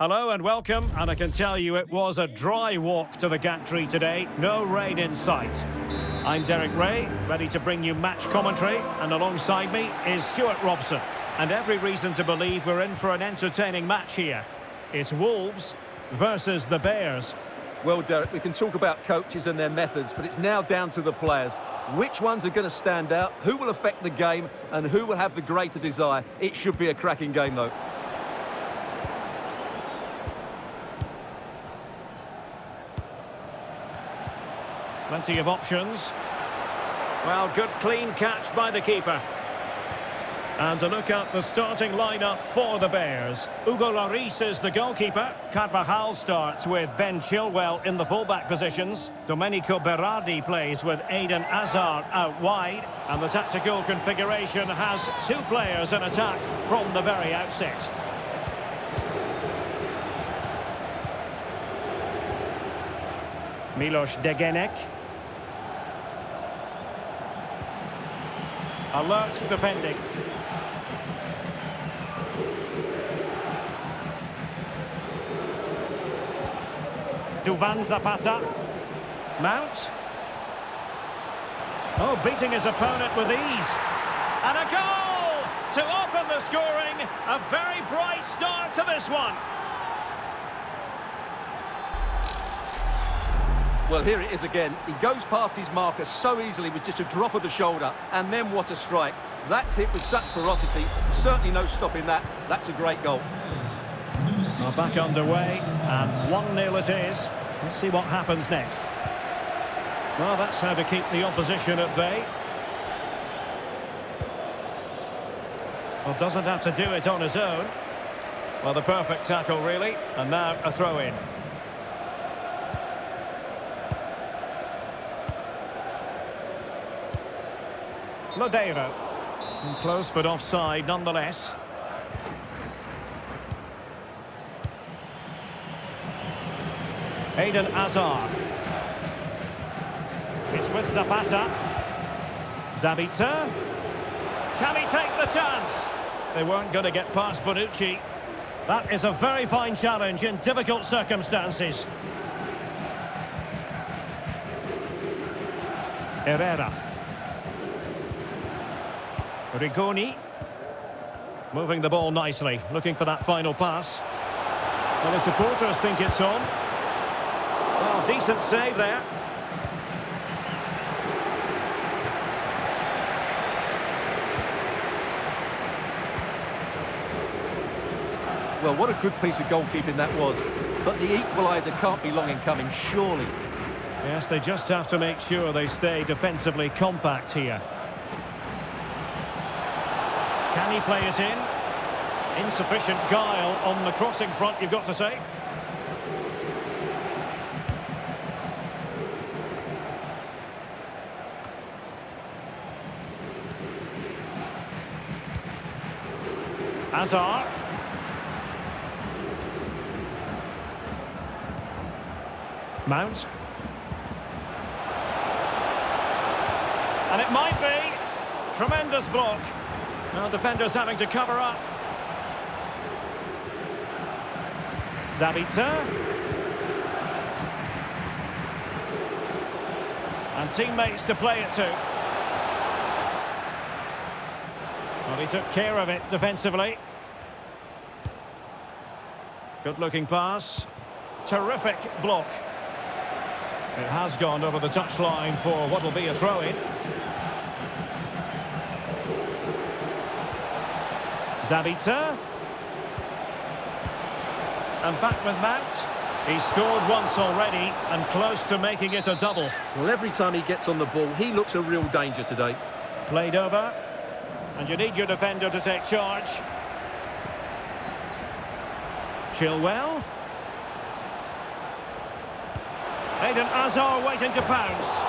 Hello and welcome, and I can tell you it was a dry walk to the gantry today, no rain in sight. I'm Derek Ray, ready to bring you match commentary, and alongside me is Stuart Robson. And every reason to believe we're in for an entertaining match here. It's Wolves versus the Bears. Well, Derek, we can talk about coaches and their methods, but it's now down to the players. Which ones are going to stand out, who will affect the game, and who will have the greater desire? It should be a cracking game, though. Plenty of options. Well, good clean catch by the keeper. And to look at the starting lineup for the Bears. Hugo Lloris is the goalkeeper. Carvajal starts with Ben Chilwell in the fullback positions. Domenico Berardi plays with Eden Hazard out wide. And the tactical configuration has two players in attack from the very outset. Milos Degenek. Alert defending. Duvan Zapata. Mount. Oh, beating his opponent with ease. And a goal to open the scoring. A very bright start to this one. Well, here it is again. He goes past his marker so easily with just a drop of the shoulder, and then what a strike. That's hit with such ferocity. Certainly no stopping that. That's a great goal. Well, back underway, and 1-0 it is. Let's see what happens next. Well, that's how to keep the opposition at bay. Well, doesn't have to do it on his own. Well, the perfect tackle, really. And now a throw-in. Lodeiro. Close but offside nonetheless. Eden Hazard. It's with Zapata. Zabitzer. Can he take the chance? They weren't going to get past Bonucci. That is a very fine challenge in difficult circumstances. Herrera. Rigoni. Moving the ball nicely, looking for that final pass. Well, the supporters think it's on. Well, decent save there. Well, what a good piece of goalkeeping that was. But the equaliser can't be long in coming, surely. Yes, they just have to make sure they stay defensively compact here. Can he play it in? Insufficient guile on the crossing front, you've got to say. Hazard. Mount. And it might be. Tremendous block. Now defenders having to cover up. Zabitzer. And teammates to play it to. Well, he took care of it defensively. Good looking pass. Terrific block. It has gone over the touchline for what will be a throw-in. Zabitzer. And back with Mount. He's scored once already and close to making it a double. Well, every time he gets on the ball, he looks a real danger today. Played over. And you need your defender to take charge. Chilwell. Eden Hazard waiting to pounce.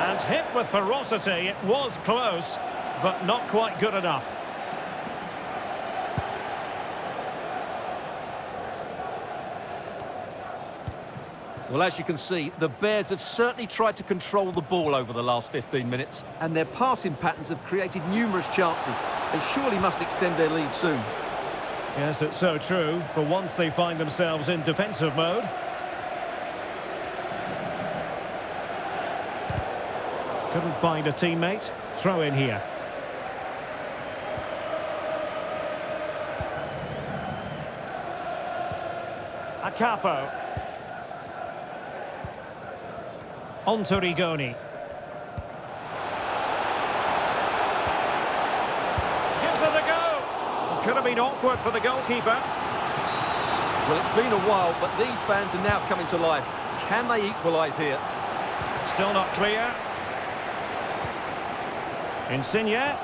And hit with ferocity. It was close, but not quite good enough. Well, as you can see, the Bears have certainly tried to control the ball over the last 15 minutes, and their passing patterns have created numerous chances. They surely must extend their lead soon. Yes, it's so true. For once they find themselves in defensive mode. Couldn't find a teammate. Throw in here. A capo. On to Rigoni. Gives it a go. Could have been awkward for the goalkeeper. Well, it's been a while, but these fans are now coming to life. Can they equalise here? Still not clear. Insigne.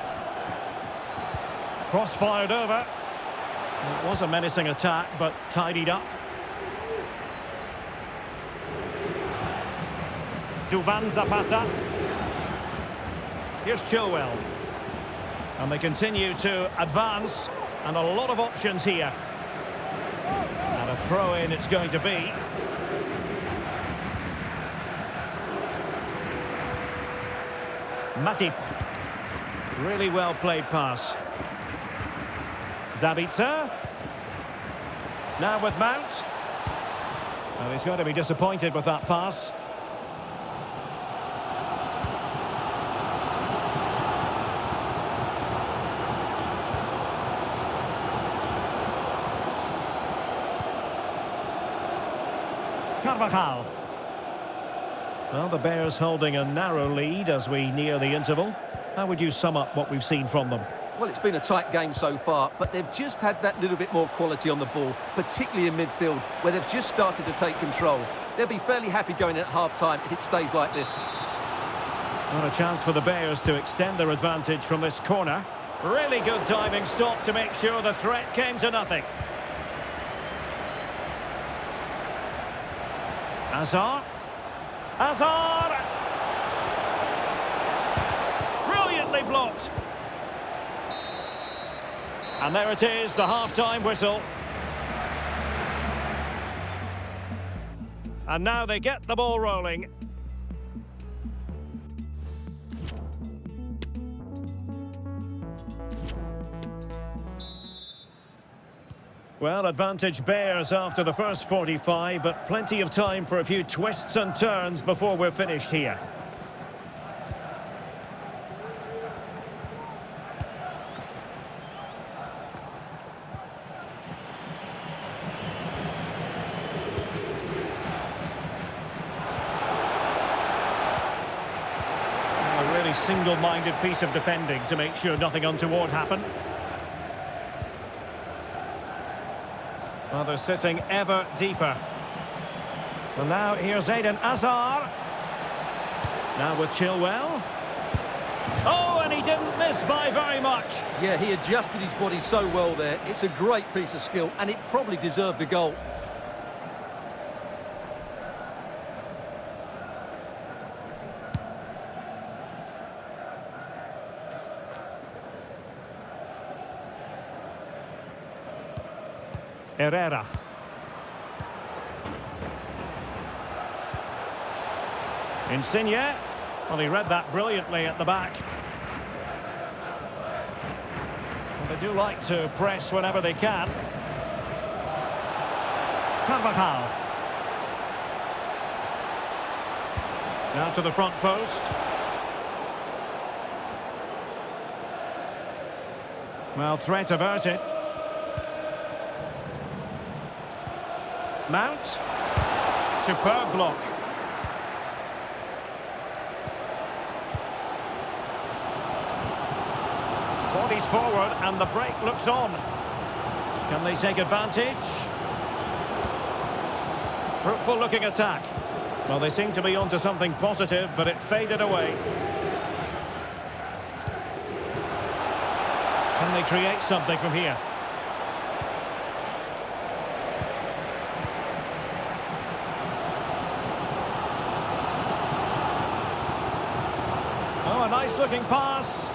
Cross fired over. It was a menacing attack, but tidied up. Duvan Zapata. Here's Chilwell. And they continue to advance. And a lot of options here. And a throw-in it's going to be. Matip. Really well played pass. Zabitzer. Now with Mount. Well, he's going to be disappointed with that pass. Carvajal. Well, the Bears holding a narrow lead as we near the interval. How would you sum up what we've seen from them? Well, it's been a tight game so far, but they've just had that little bit more quality on the ball, particularly in midfield, where they've just started to take control. They'll be fairly happy going at half-time if it stays like this. Not a chance for the Bears to extend their advantage from this corner. Really good diving stop to make sure the threat came to nothing. Hazard. Hazard! Brilliantly blocked. And there it is, the half-time whistle. And now they get the ball rolling. Well, advantage Bears after the first 45, but plenty of time for a few twists and turns before we're finished here. A really single-minded piece of defending to make sure nothing untoward happened. Well, they're sitting ever deeper. Well, now here's Eden Hazard. Now with Chilwell. Oh, and he didn't miss by very much. Yeah, he adjusted his body so well there. It's a great piece of skill, and it probably deserved a goal. Herrera. Insigne. Well, he read that brilliantly at the back. Well, they do like to press whenever they can. Carvajal. Now to the front post. Well, threat averted. Mount. Superb block. Bodies forward and the break looks on. Can they take advantage? Fruitful looking attack. Well, they seem to be onto something positive, but it faded away. Can they create something from here? Oh, a nice looking pass.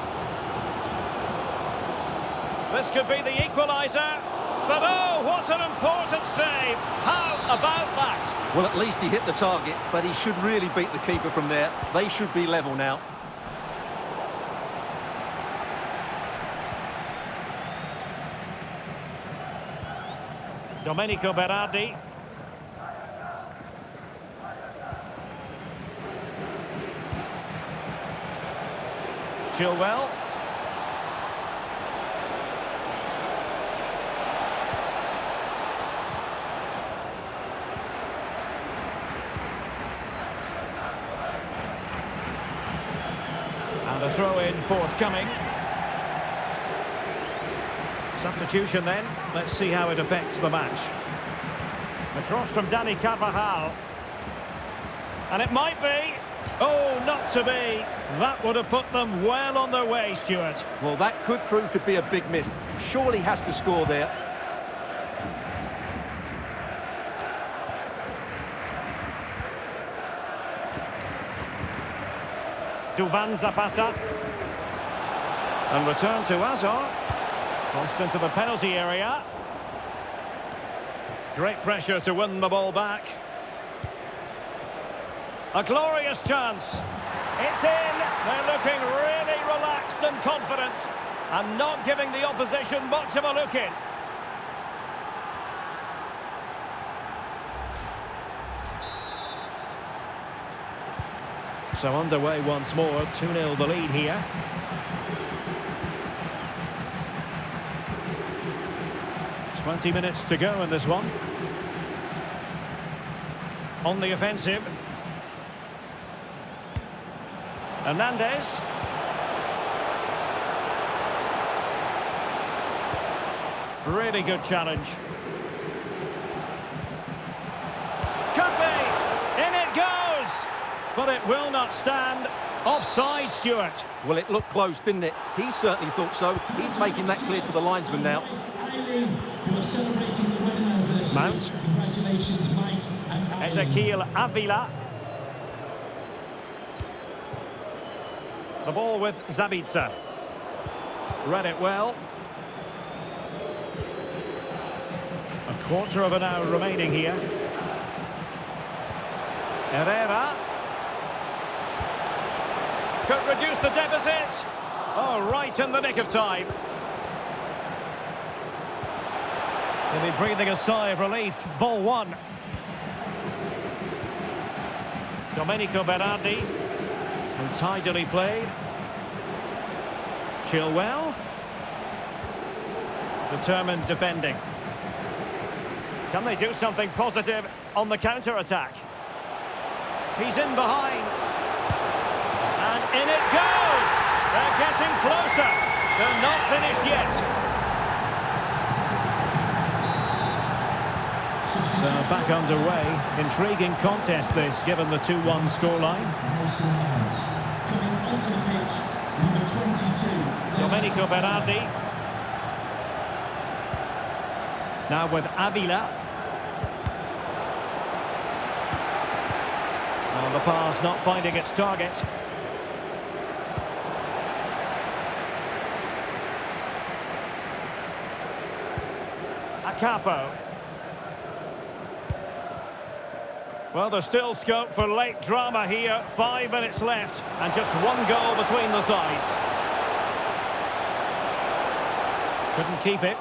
This could be the equaliser. But oh, what an important save. How about that? Well, at least he hit the target, but he should really beat the keeper from there. They should be level now. Domenico Berardi. Chilwell. And a throw-in forthcoming. Substitution then. Let's see how it affects the match. A cross from Dani Carvajal. And it might be. Oh, not to be. That would have put them well on their way, Stuart. Well, that could prove to be a big miss. Surely has to score there. Duvan Zapata. And return to Azar. Crossed into the penalty area. Great pressure to win the ball back. A glorious chance. It's in. They're looking really relaxed and confident and not giving the opposition much of a look in. So underway once more, 2-0 the lead here. Twenty minutes to go in this one. On the offensive. Hernandez. Really good challenge. Could be. In it goes. But it will not stand. Offside, Stuart. Well, it looked close, didn't it? He certainly thought so. He's making that clear to the linesman now. Mount. Congratulations, Mike and Ezequiel Avila. The ball with Zabitzer. Read it well. A quarter of an hour remaining here. Herrera. Could reduce the deficit. Oh, right in the nick of time. They'll be breathing a sigh of relief. Ball one. Domenico Berardi. Tidily played. Chilwell. Determined defending. Can they do something positive on the counter-attack? He's in behind. And in it goes! They're getting closer. They're not finished yet. So back underway. Intriguing contest this, given the 2-1 scoreline. coming onto the pitch, number 22. Domenico Berardi. Now with Avila. Well, the pass not finding its target. Capo. Well, there's still scope for late drama here. 5 minutes left and just one goal between the sides. Couldn't keep it.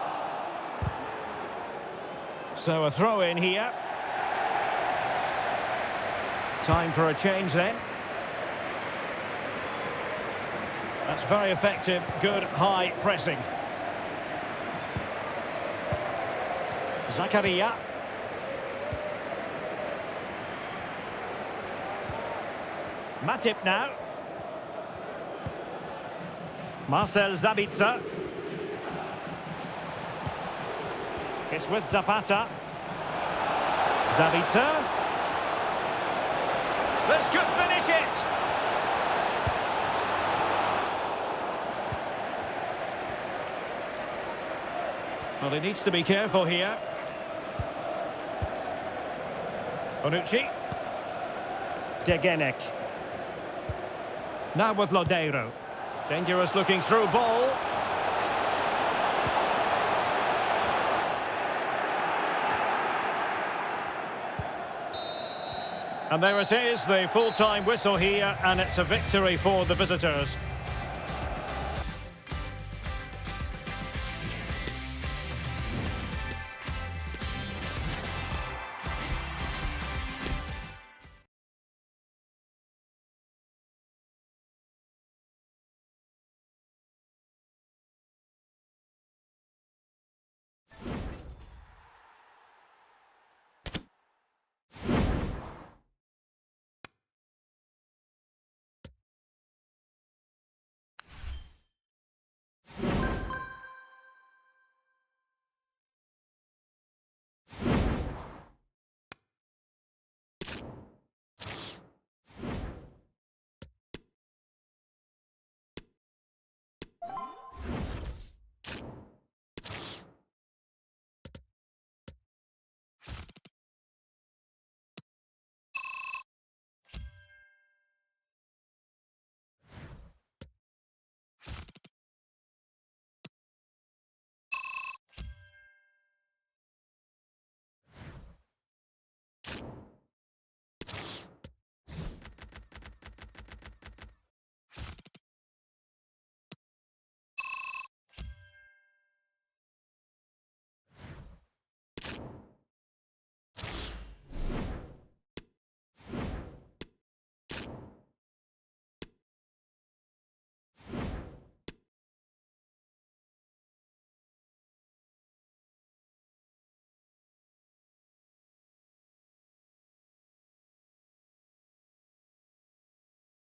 So a throw in here. Time for a change then. That's very effective. Good high pressing. Zakaria. Matip now. Marcel Zabitzer. It's with Zapata. Zabitzer. This could finish it. Well, he needs to be careful here. Bonucci. Degenek. Now with Lodeiro. Dangerous looking through ball. And there it is, the full-time whistle here, and it's a victory for the visitors.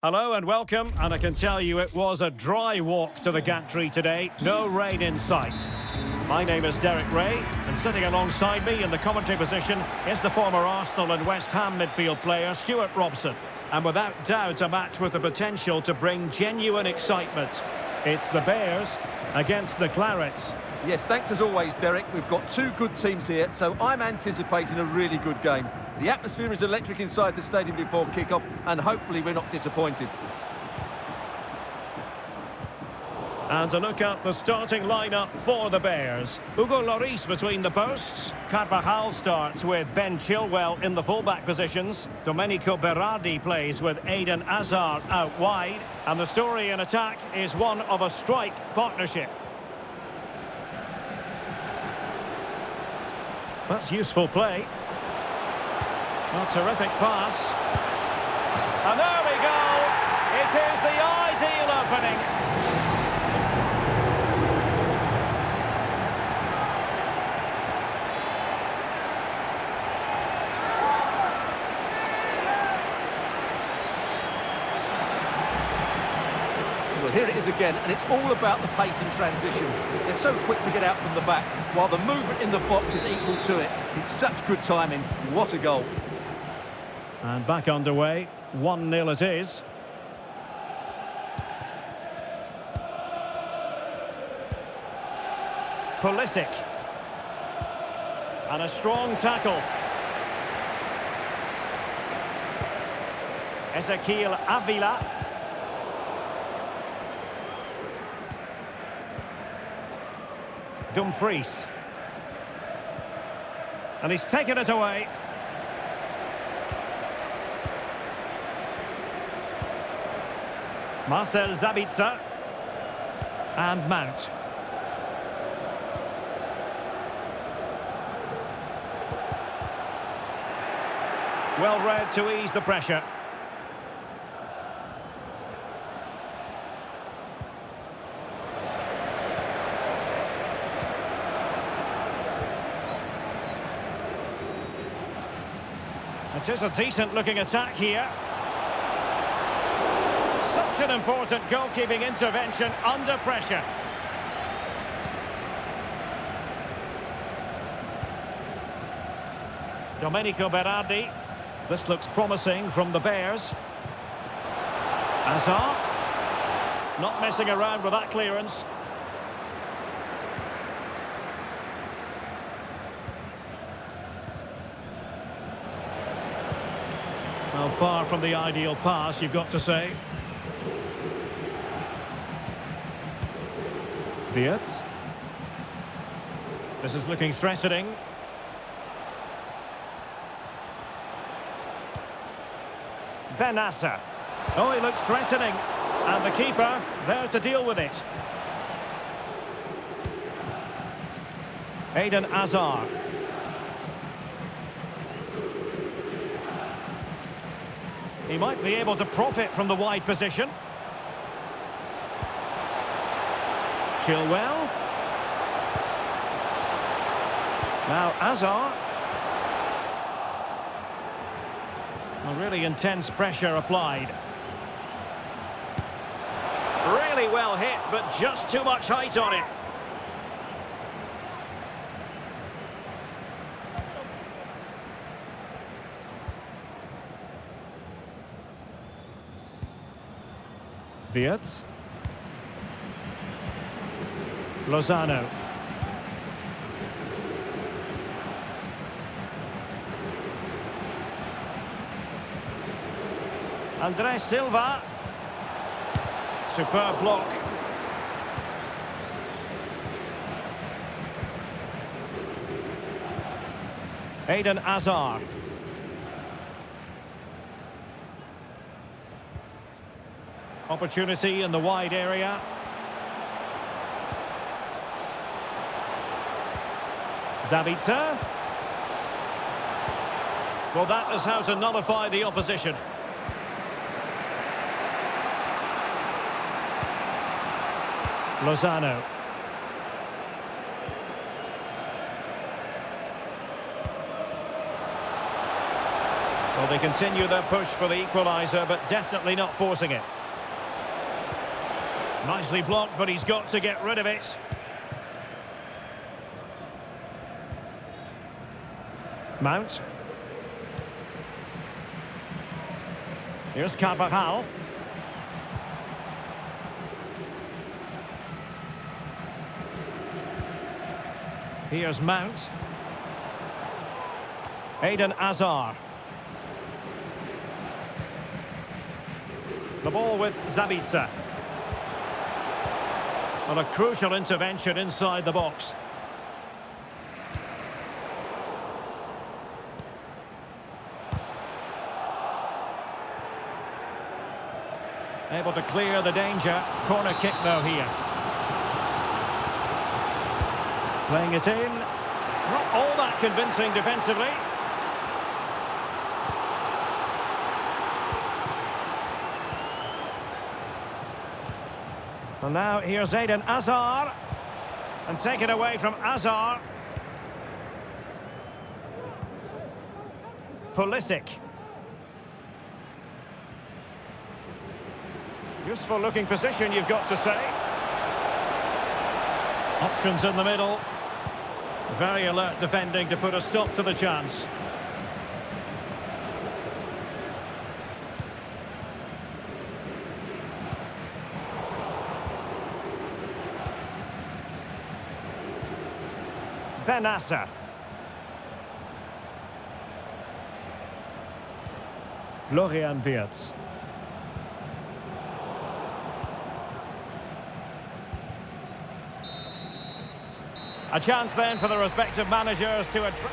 Hello and welcome, and I can tell you it was a dry walk to the gantry today. No rain in sight. My name is Derek Ray, and sitting alongside me in the commentary position is the former Arsenal and West Ham midfield player Stuart Robson. And without doubt a match with the potential to bring genuine excitement. It's the Bears against the Clarets. Yes, thanks as always, Derek. We've got two good teams here, so I'm anticipating a really good game. The atmosphere is electric inside the stadium before kick-off, and hopefully we're not disappointed. And a look at the starting lineup for the Bears. Hugo Lloris between the posts. Carvajal starts with Ben Chilwell in the fullback positions. Domenico Berardi plays with Eden Hazard out wide. And the story in attack is one of a strike partnership. That's useful play. A terrific pass. And there we go! It is the ideal opening. Well, here it is again, and it's all about the pace in transition. They're so quick to get out from the back, while the movement in the box is equal to it. It's such good timing. What a goal. And back underway, 1-0 it is. Pulisic. And a strong tackle. Ezequiel Avila. Dumfries. And he's taken it away. Marcel Sabitzer. And Mount. Well read to ease the pressure. It is a decent-looking attack here. Such an important goalkeeping intervention under pressure. Domenico Berardi. This looks promising from the Bears. Hazard. Not messing around with that clearance. Well, far from the ideal pass, you've got to say. Wirtz. This is looking threatening. Benassa. Oh, he looks threatening. And the keeper there to deal with it. Eden Hazard. He might be able to profit from the wide position. Chilwell. Now Hazard. A really intense pressure applied. Really well hit, but just too much height on it. Wirtz. Lozano. André Silva. Superb block. Eden Hazard. Opportunity in the wide area. Sabitzer. Well, that is how to nullify the opposition. Lozano. Well, they continue their push for the equaliser, but definitely not forcing it. Nicely blocked, but he's got to get rid of it. Mount. Here's Carvajal. Here's Mount. Eden Hazard. The ball with Zabitzer. And a crucial intervention inside the box. Able to clear the danger. Corner kick though here. Playing it in. Not all that convincing defensively. And now here's Eden Hazard. And taken away from Hazard. Pulisic. Useful looking position, you've got to say. Options in the middle. Very alert defending to put a stop to the chance. Benassa. Florian Wirtz. A chance then for the respective managers to address.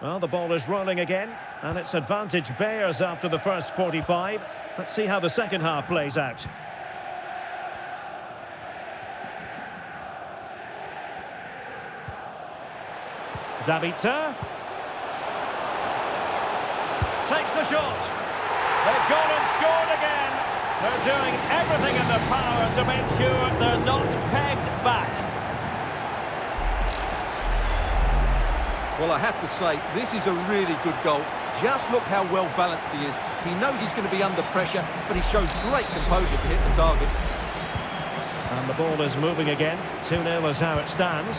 Well, the ball is rolling again, and it's advantage Bears after the first 45. Let's see how the second half plays out. Zabitzer. Takes the shot. They've gone and scored again. They're doing everything in their power to make sure they're not pegged back. Well, I have to say, this is a really good goal. Just look how well balanced he is. He knows he's going to be under pressure, but he shows great composure to hit the target. And the ball is moving again. 2-0 is how it stands.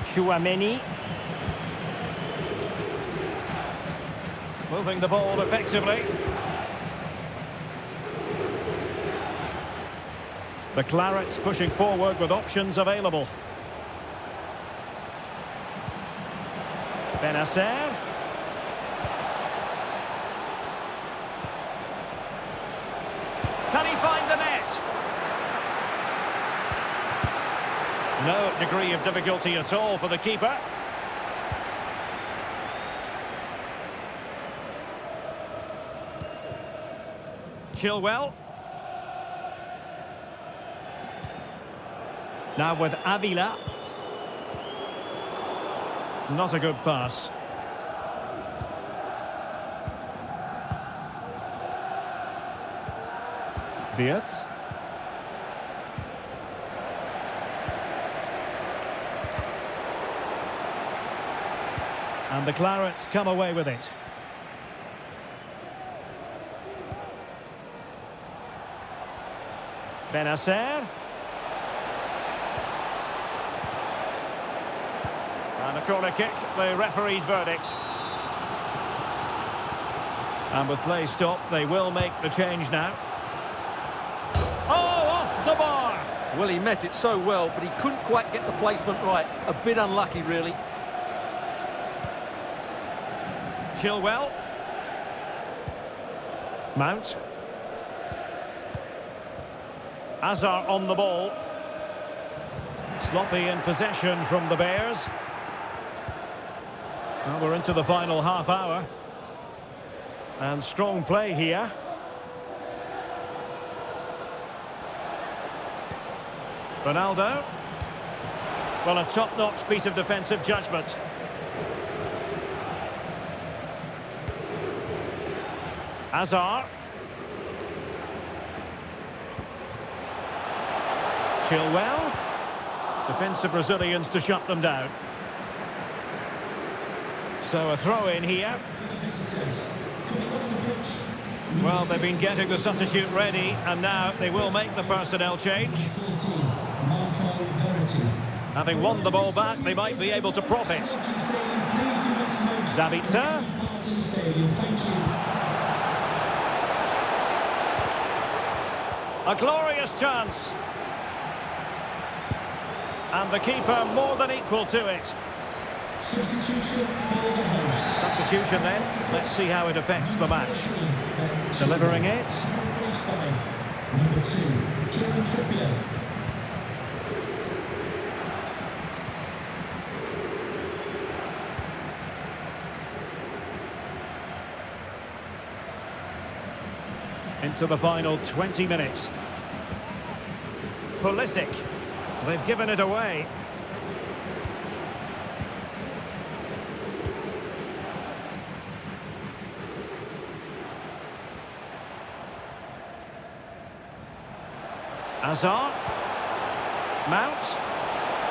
Chouameni. Moving the ball effectively. The Clarets pushing forward with options available. Benasser. Can he find the net? No degree of difficulty at all for the keeper. Chilwell. Now with Avila. Not a good pass. Wirtz. And the Clarets come away with it. Benasser. And a corner kick, the referee's verdict. And with play stopped, they will make the change now. Oh, off the bar! Well, he met it so well, but he couldn't quite get the placement right. A bit unlucky, really. Chilwell. Mount. Hazard on the ball. Sloppy in possession from the Bears. Well, we're into the final half hour. And strong play here. Ronaldo. Well, a top-notch piece of defensive judgment. Hazard. Chilwell. Defensive Brazilians to shut them down. So a throw in here. Well, they've been getting the substitute ready, and now they will make the personnel change. Having won the ball back, they might be able to profit. Zabitzer. A glorious chance. And the keeper more than equal to it. Substitution for the hosts. Substitution then. Let's see how it affects the match. Delivering it. Replaced by number 2, Kieran Trippier. Into the final 20 minutes. Pulisic. They've given it away. Hazard. Mount.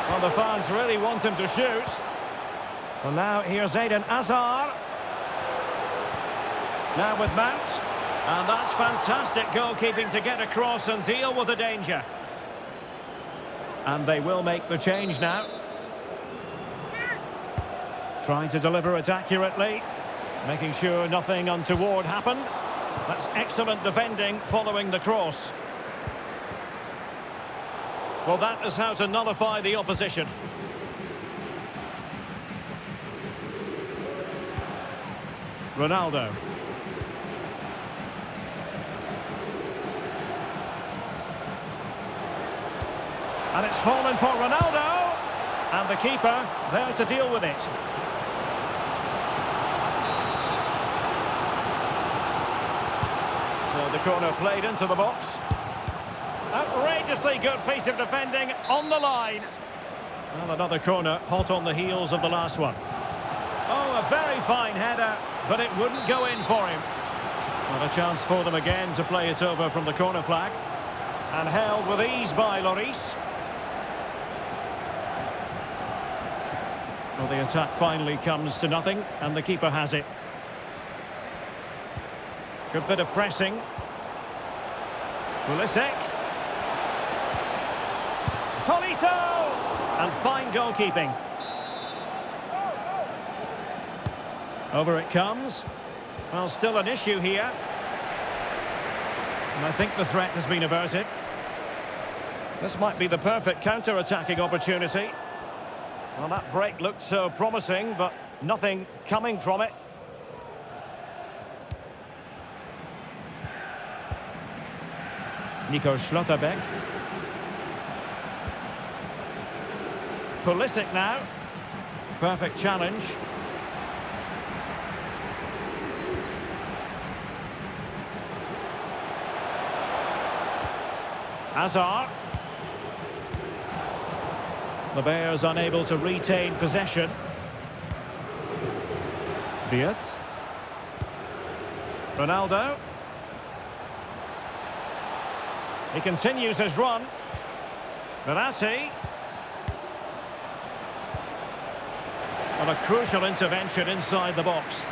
Well, the fans really want him to shoot. Well, now here's Eden Hazard. Now with Mount. And that's fantastic goalkeeping to get across and deal with the danger. And they will make the change now. Trying to deliver it accurately. Making sure nothing untoward happened. That's excellent defending following the cross. Well, that is how to nullify the opposition. Ronaldo. And it's fallen for Ronaldo. And the keeper there to deal with it. So the corner played into the box. Outrageously good piece of defending on the line. Well, another corner hot on the heels of the last one. Oh, a very fine header, but it wouldn't go in for him. Well, a chance for them again to play it over from the corner flag. And held with ease by Lloris. Well, the attack finally comes to nothing, and the keeper has it. Good bit of pressing. Pulisic. Tolisso! And fine goalkeeping. Over it comes. Well, still an issue here. And I think the threat has been averted. This might be the perfect counter-attacking opportunity. Well, that break looked so promising, but nothing coming from it. Nico Schlotterbeck. Pulisic now. Perfect challenge. Hazard. The Bears unable to retain possession. Diaz. Ronaldo. He continues his run. Verratti. And a crucial intervention inside the box.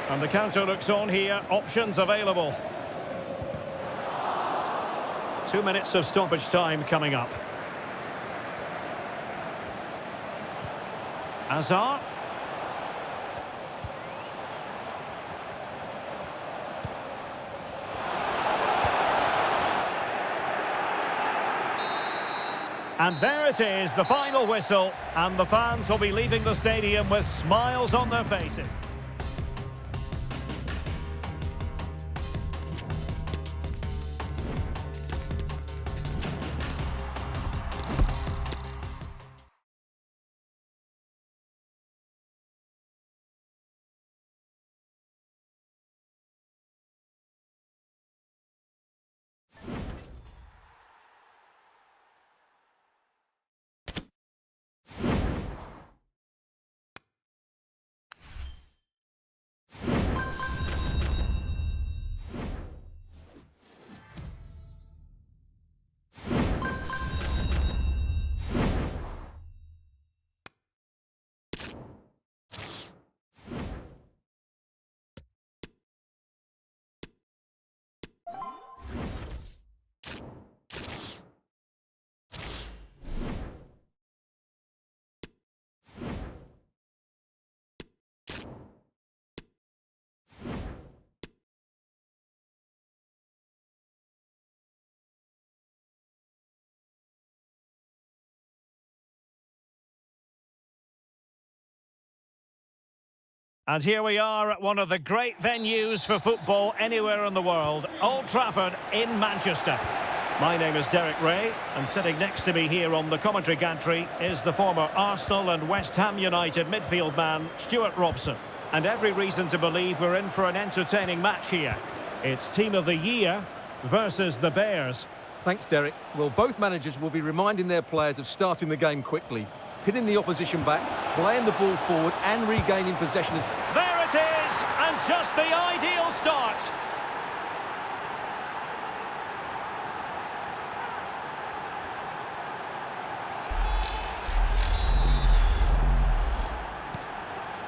And the counter looks on here. Options available. 2 minutes of stoppage time coming up. Hazard. And there it is, the final whistle, and the fans will be leaving the stadium with smiles on their faces. And here we are at one of the great venues for football anywhere in the world, Old Trafford in Manchester. My name is Derek Ray, and sitting next to me here on the commentary gantry is the former Arsenal and West Ham United midfield man, Stuart Robson. And every reason to believe we're in for an entertaining match here. It's Team of the Year versus the Bears. Thanks, Derek. Well, both managers will be reminding their players of starting the game quickly, pinning the opposition back, playing the ball forward and regaining possession. There it is, and just the ideal start.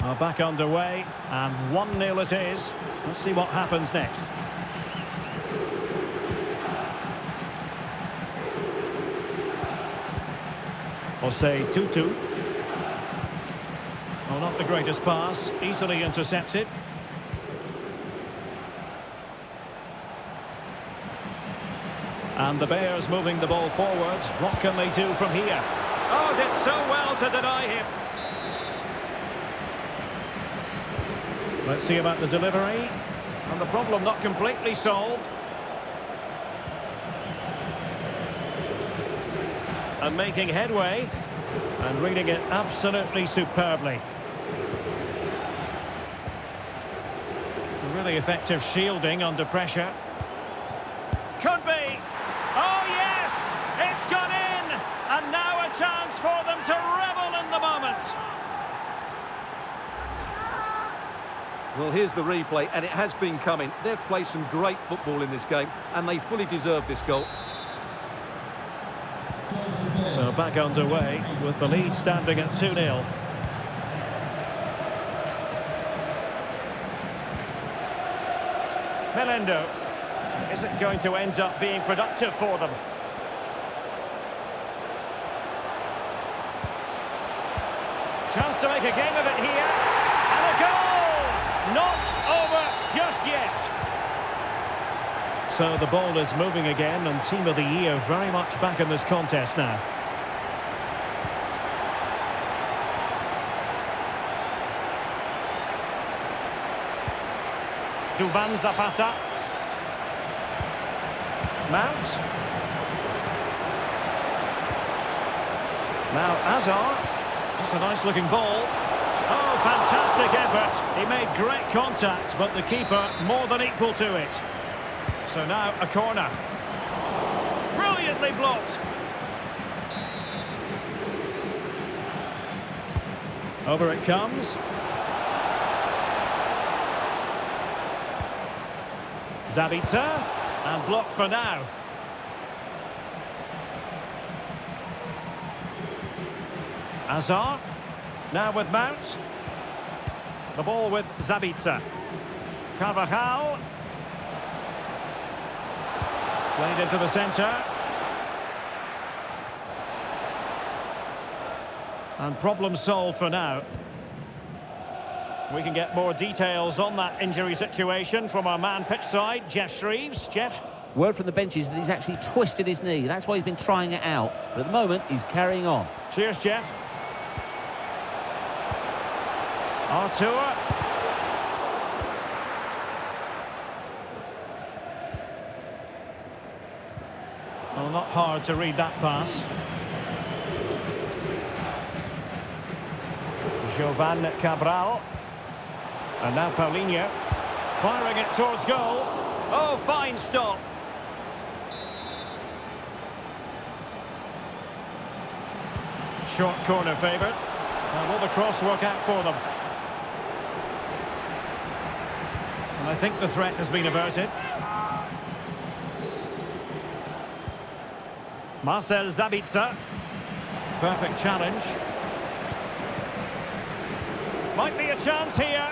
Well, back underway, and 1-0 it is. Let's see what happens next. Jose Tutu. Well, not the greatest pass, easily intercepted. And the Bears moving the ball forwards. What can they do from here? Oh, did so well to deny him. Let's see about the delivery. And the problem not completely solved. And making headway. And reading it absolutely superbly. Really effective shielding under pressure. Could be. Oh, yes! It's gone in! And now a chance for them to revel in the moment. Well, here's the replay, and it has been coming. They've played some great football in this game, and they fully deserve this goal. So back underway with the lead standing at 2-0. Melendo. Is it going to end up being productive for them? Chance to make a game of it here. And a goal! Not over just yet. So the ball is moving again, and Team of the Year very much back in this contest now. Duvan Zapata. Mount. Now Azar. That's a nice looking ball. Oh, fantastic effort. He made great contact, but the keeper more than equal to it. So now a corner. Brilliantly blocked. Over it comes. Zabitzer, and blocked for now. Azar, now with Mount. The ball with Zabitzer. Carvajal. Played into the centre. And problem solved for now. We can get more details on that injury situation from our man pitch side, Jeff Shreves. Jeff? Word from the benches that he's actually twisted his knee. That's why he's been trying it out. But at the moment, he's carrying on. Cheers, Jeff. Artur. Well, not hard to read that pass. Jovan Cabral. And now Paulinho, firing it towards goal. Oh, fine stop. Short corner favoured. Now will the cross work out for them? And I think the threat has been averted. Marcel Zabitzer. Perfect challenge. Might be a chance here.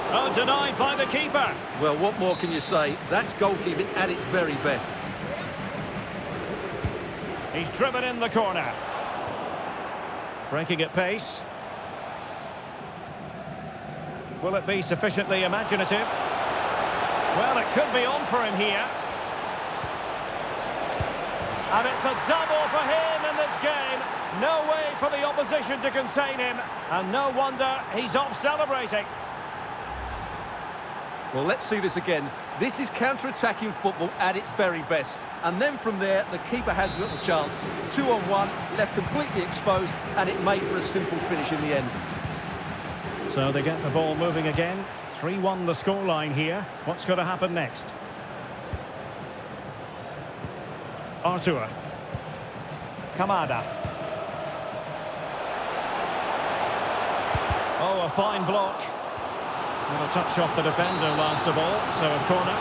Oh, denied by the keeper. Well, what more can you say? That's goalkeeping at its very best. He's driven in the corner. Breaking at pace. Will it be sufficiently imaginative? Well, it could be on for him here. And it's a double for him in this game. No way for the opposition to contain him. And no wonder he's off celebrating. Well, let's see this again. This is counter-attacking football at its very best. And then from there, the keeper has little chance. 2-on-1, left completely exposed, and it made for a simple finish in the end. So they get the ball moving again. 3-1 the scoreline here. What's going to happen next? Artur. Kamada. Oh, a fine block. And a touch off the defender last of all, so a corner.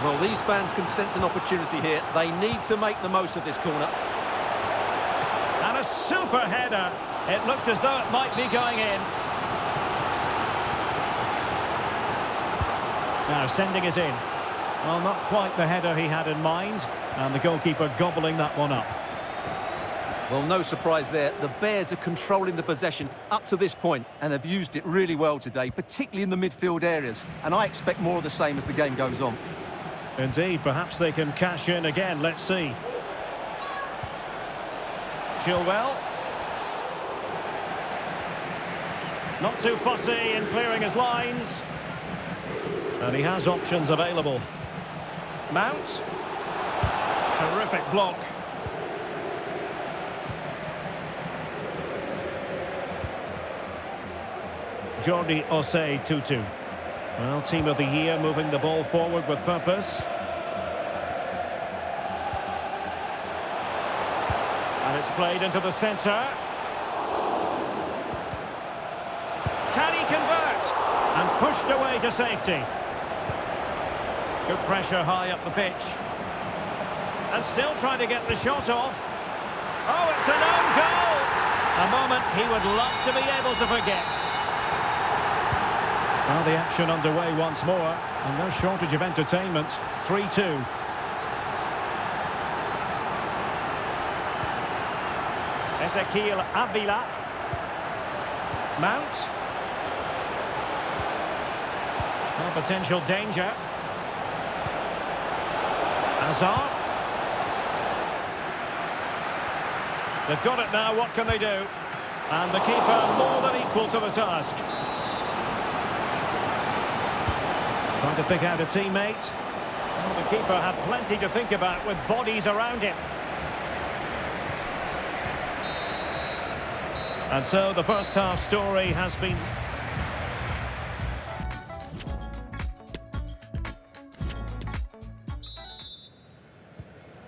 Well, these fans can sense an opportunity here. They need to make the most of this corner. And a super header. It looked as though it might be going in. Now sending it in. Well, not quite the header he had in mind. And the goalkeeper gobbling that one up. Well, no surprise there. The Bears are controlling the possession up to this point and have used it really well today, particularly in the midfield areas. And I expect more of the same as the game goes on. Indeed, perhaps they can cash in again. Let's see. Chilwell. Not too fussy in clearing his lines. And he has options available. Mount. Terrific block. Jordi Osei Tutu. Well, team of the year, moving the ball forward with purpose. And it's played into the centre. Can he convert? And pushed away to safety. Good pressure high up the pitch. And still trying to get the shot off. Oh, it's an own goal! A moment he would love to be able to forget. Well, the action underway once more, and no shortage of entertainment. 3-2. Ezequiel Avila. Mount. Well, potential danger. Hazard. They've got it now, what can they do? And the keeper more than equal to the task. Trying to pick out a teammate. Well, the keeper had plenty to think about with bodies around him. And so the first half story has been...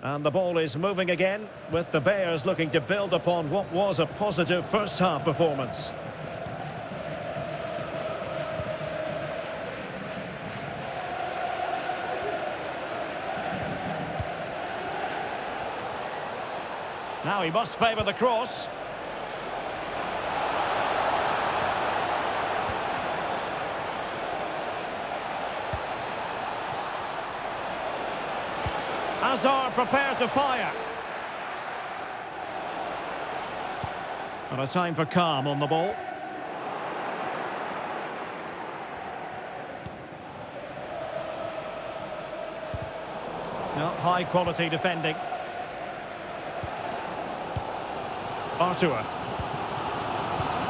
And the ball is moving again, with the Bears looking to build upon what was a positive first half performance. Now he must favour the cross. Hazard prepared to fire. And a time for calm on the ball. No, high quality defending. Artur.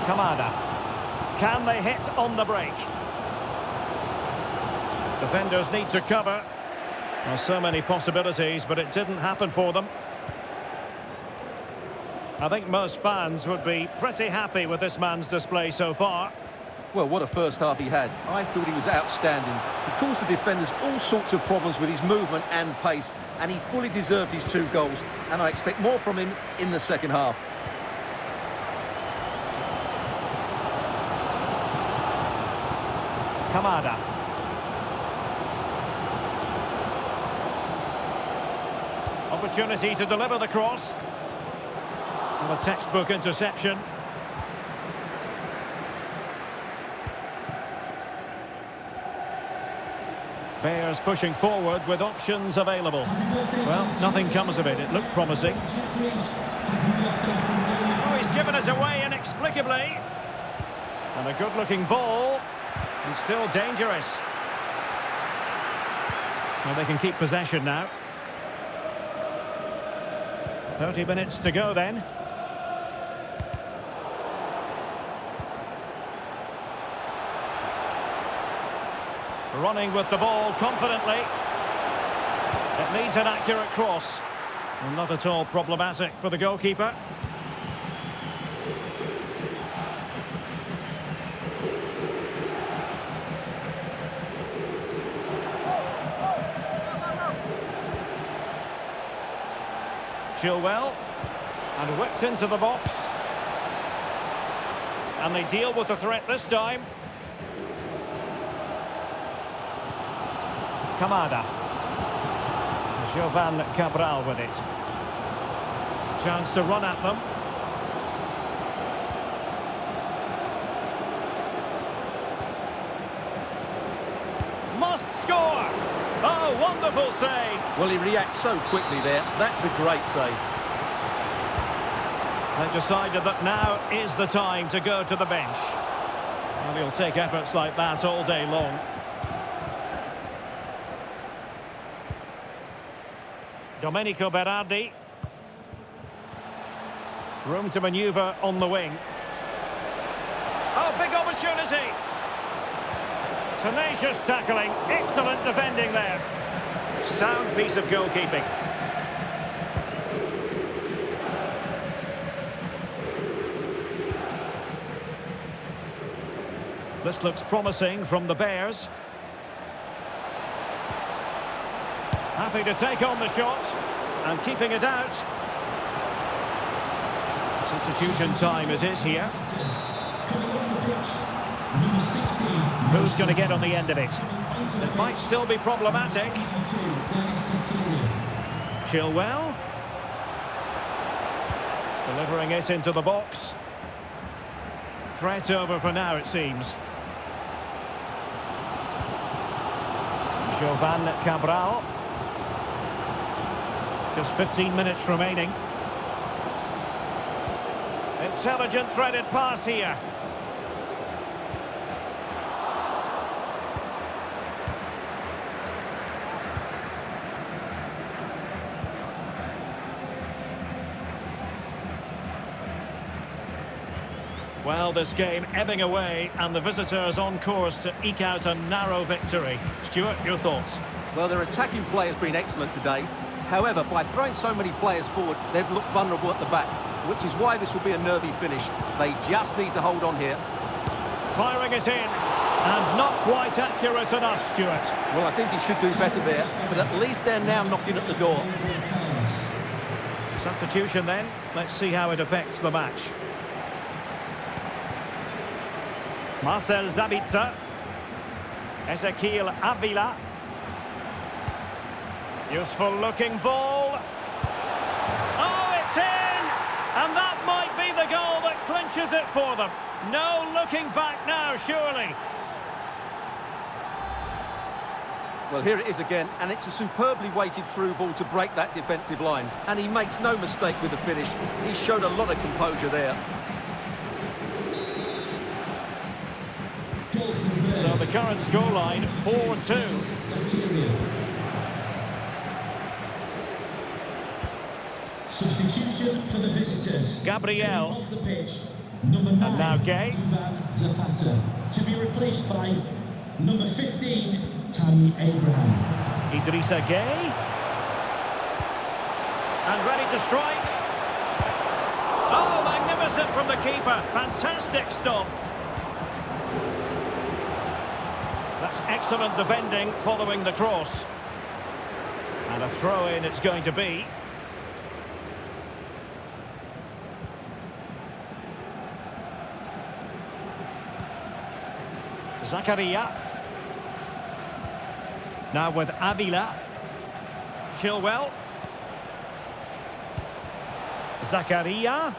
Kamada. Can they hit on the break? Defenders need to cover. Well, so many possibilities, but it didn't happen for them. I think most fans would be pretty happy with this man's display so far. Well, what a first half he had. I thought he was outstanding. He caused the defenders all sorts of problems with his movement and pace, and he fully deserved his 2 goals, and I expect more from him in the second half. Kamada. Opportunity to deliver the cross. And a textbook interception. Bears pushing forward with options available. Well, nothing comes of it. It looked promising. Oh, he's given us away inexplicably. And a good-looking ball. And still dangerous. Well, they can keep possession now. 30 minutes to go then. Running with the ball confidently. It needs an accurate cross. Not at all problematic for the goalkeeper. Chilwell, and whipped into the box. And they deal with the threat this time. Kamada. Jovan Cabral with it. Chance to run at them. Must score! Oh, wonderful save! Well, he reacts so quickly there. That's a great save. They decided that now is the time to go to the bench. And he'll take efforts like that all day long. Domenico Berardi. Room to manoeuvre on the wing. Oh, big opportunity! Tenacious tackling, excellent defending there. Sound piece of goalkeeping. This looks promising from the Bears. Happy to take on the shot and keeping it out. Substitution time it is here. Coming off the pitch, number 16. Who's going to get on the end of it? It might still be problematic. Chilwell. Delivering it into the box. Threat over for now, it seems. Jovan Cabral. Just 15 minutes remaining. Intelligent threaded pass here. Well, this game ebbing away and the visitors on course to eke out a narrow victory. Stuart, your thoughts? Well, their attacking play has been excellent today. However, by throwing so many players forward, they've looked vulnerable at the back, which is why this will be a nervy finish. They just need to hold on here. Firing it in, and not quite accurate enough, Stuart. Well, I think he should do better there, but at least they're now knocking at the door. Substitution then. Let's see how it affects the match. Marcel Sabitzer. Ezequiel Avila. Useful looking ball. Oh, it's in! And that might be the goal that clinches it for them. No looking back now, surely. Well, here it is again, and it's a superbly weighted through ball to break that defensive line. And he makes no mistake with the finish. He showed a lot of composure there. So the current scoreline, 4-2. Substitution for the visitors. Gabriel. Off the pitch, number 9. And now Gay. Ivan Zapata. To be replaced by number 15, Tammy Abraham. Idrissa Gay. And ready to strike. Oh, magnificent from the keeper. Fantastic stop. That's excellent defending following the cross. And a throw-in it's going to be. Zakaria. Now with Avila. Chilwell. Zakaria.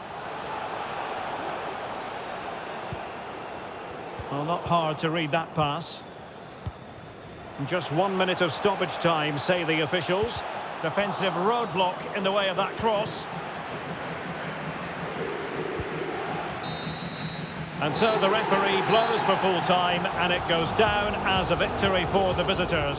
Well, not hard to read that pass. Just 1 minute of stoppage time, say the officials. Defensive roadblock in the way of that cross. And so the referee blows for full time, and it goes down as a victory for the visitors.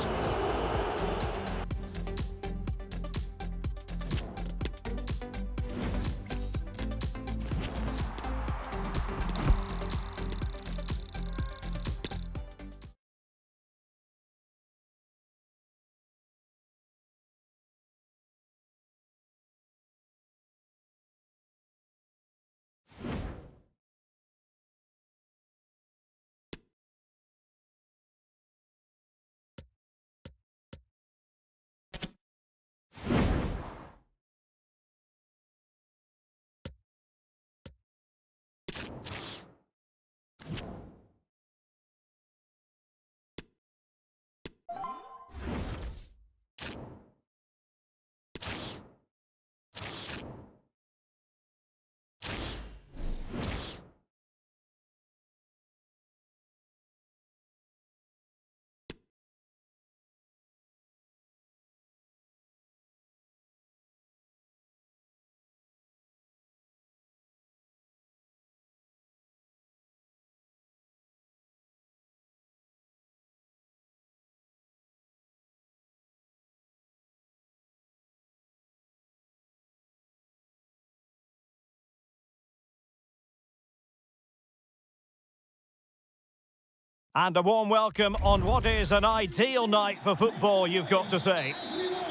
And a warm welcome on what is an ideal night for football, you've got to say.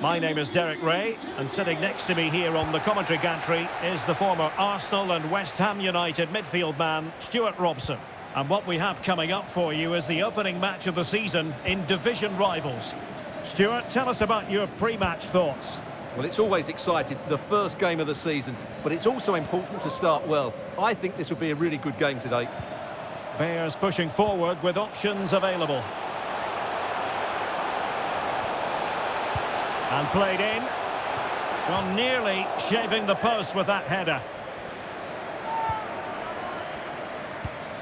My name is Derek Ray, and sitting next to me here on the commentary gantry is the former Arsenal and West Ham United midfield man, Stuart Robson. And what we have coming up for you is the opening match of the season in division rivals. Stuart, tell us about your pre-match thoughts. Well, it's always exciting, the first game of the season, but it's also important to start well. I think this will be a really good game today. Bears pushing forward with options available. And played in. Well, nearly shaving the post with that header.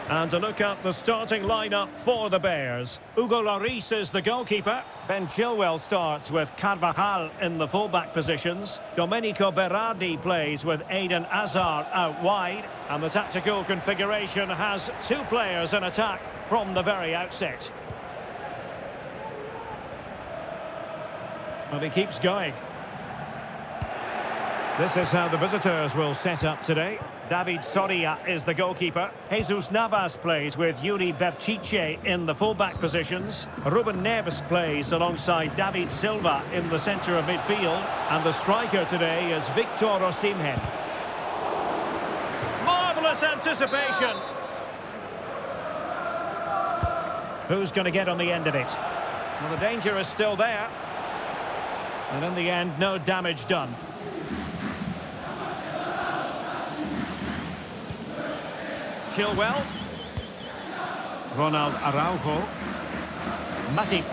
And to look at the starting lineup for the Bears. Hugo Lloris is the goalkeeper. Ben Chilwell starts with Carvajal in the fullback positions. Domenico Berardi plays with Eden Hazard out wide. And the tactical configuration has two players in attack from the very outset. Well, he keeps going. This is how the visitors will set up today. David Soria is the goalkeeper. Jesus Navas plays with Yuri Berchiche in the fullback positions. Ruben Neves plays alongside David Silva in the centre of midfield. And the striker today is Victor Osimhen. Marvellous anticipation. Who's going to get on the end of it? Well, the danger is still there. And in the end, no damage done. Chilwell. Ronald Araujo. Matip.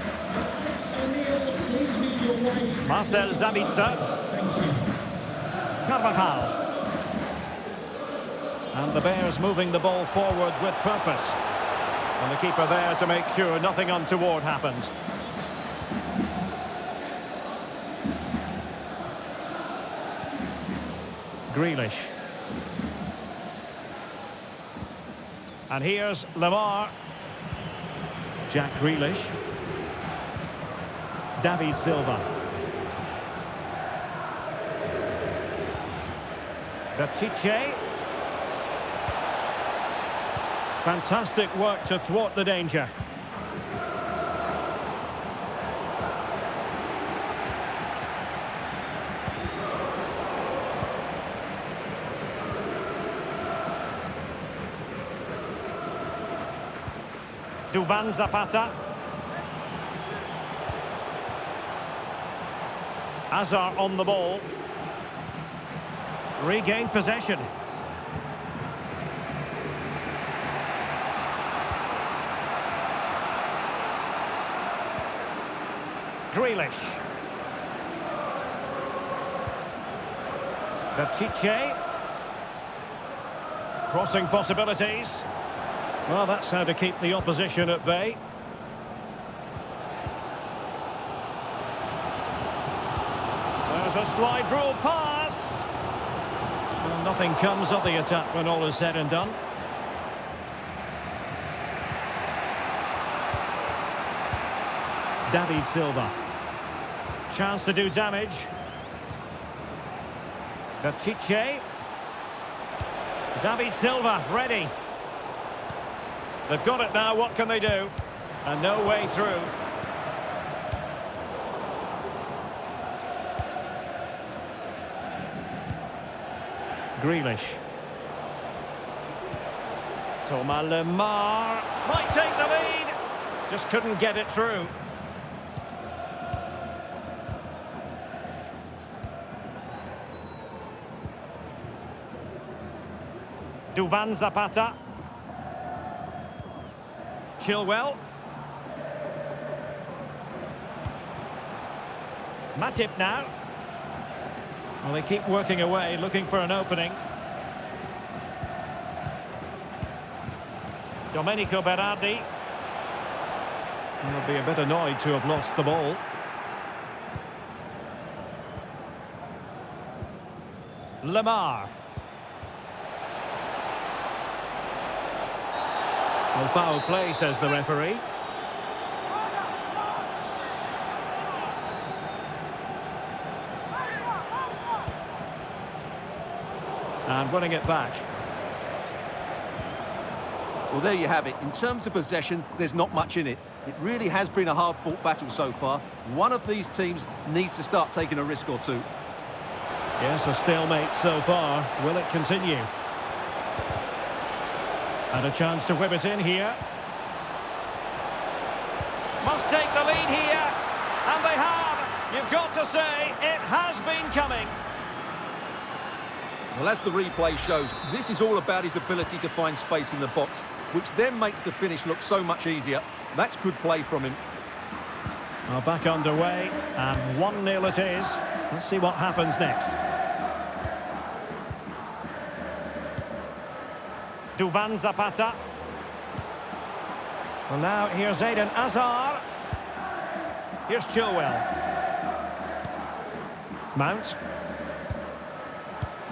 Marcel Sabitzer. Carvajal. And the Bears moving the ball forward with purpose. And the keeper there to make sure nothing untoward happened. Grealish. And here's Lamar. Jack Grealish. David Silva. Berchiche. Fantastic work to thwart the danger. Duvan Zapata. Hazard on the ball. Regained possession. Grealish. Berchiche. Crossing possibilities. Well, that's how to keep the opposition at bay. There's a slide rule pass. Well, nothing comes of the attack when all is said and done. David Silva. Chance to do damage. Berchiche. David Silva, ready. They've got it now, what can they do? And no way through. Grealish. Thomas Lemar might take the lead. Just couldn't get it through. Duvan Zapata. Chilwell. Matip now. Well, they keep working away, looking for an opening. Domenico Berardi. Will be a bit annoyed to have lost the ball. Lemar. Well, foul play, says the referee. And winning it back. Well, there you have it. In terms of possession, there's not much in it. It really has been a hard-fought battle so far. One of these teams needs to start taking a risk or two. Yes, a stalemate so far. Will it continue? And a chance to whip it in here. Must take the lead here. And they have. You've got to say, it has been coming. Well, as the replay shows, this is all about his ability to find space in the box, which then makes the finish look so much easier. That's good play from him. Well, back underway, and 1-0 it is. Let's see what happens next. Duvan Zapata. Well, now here's Eden Hazard. Here's Chilwell. Mount.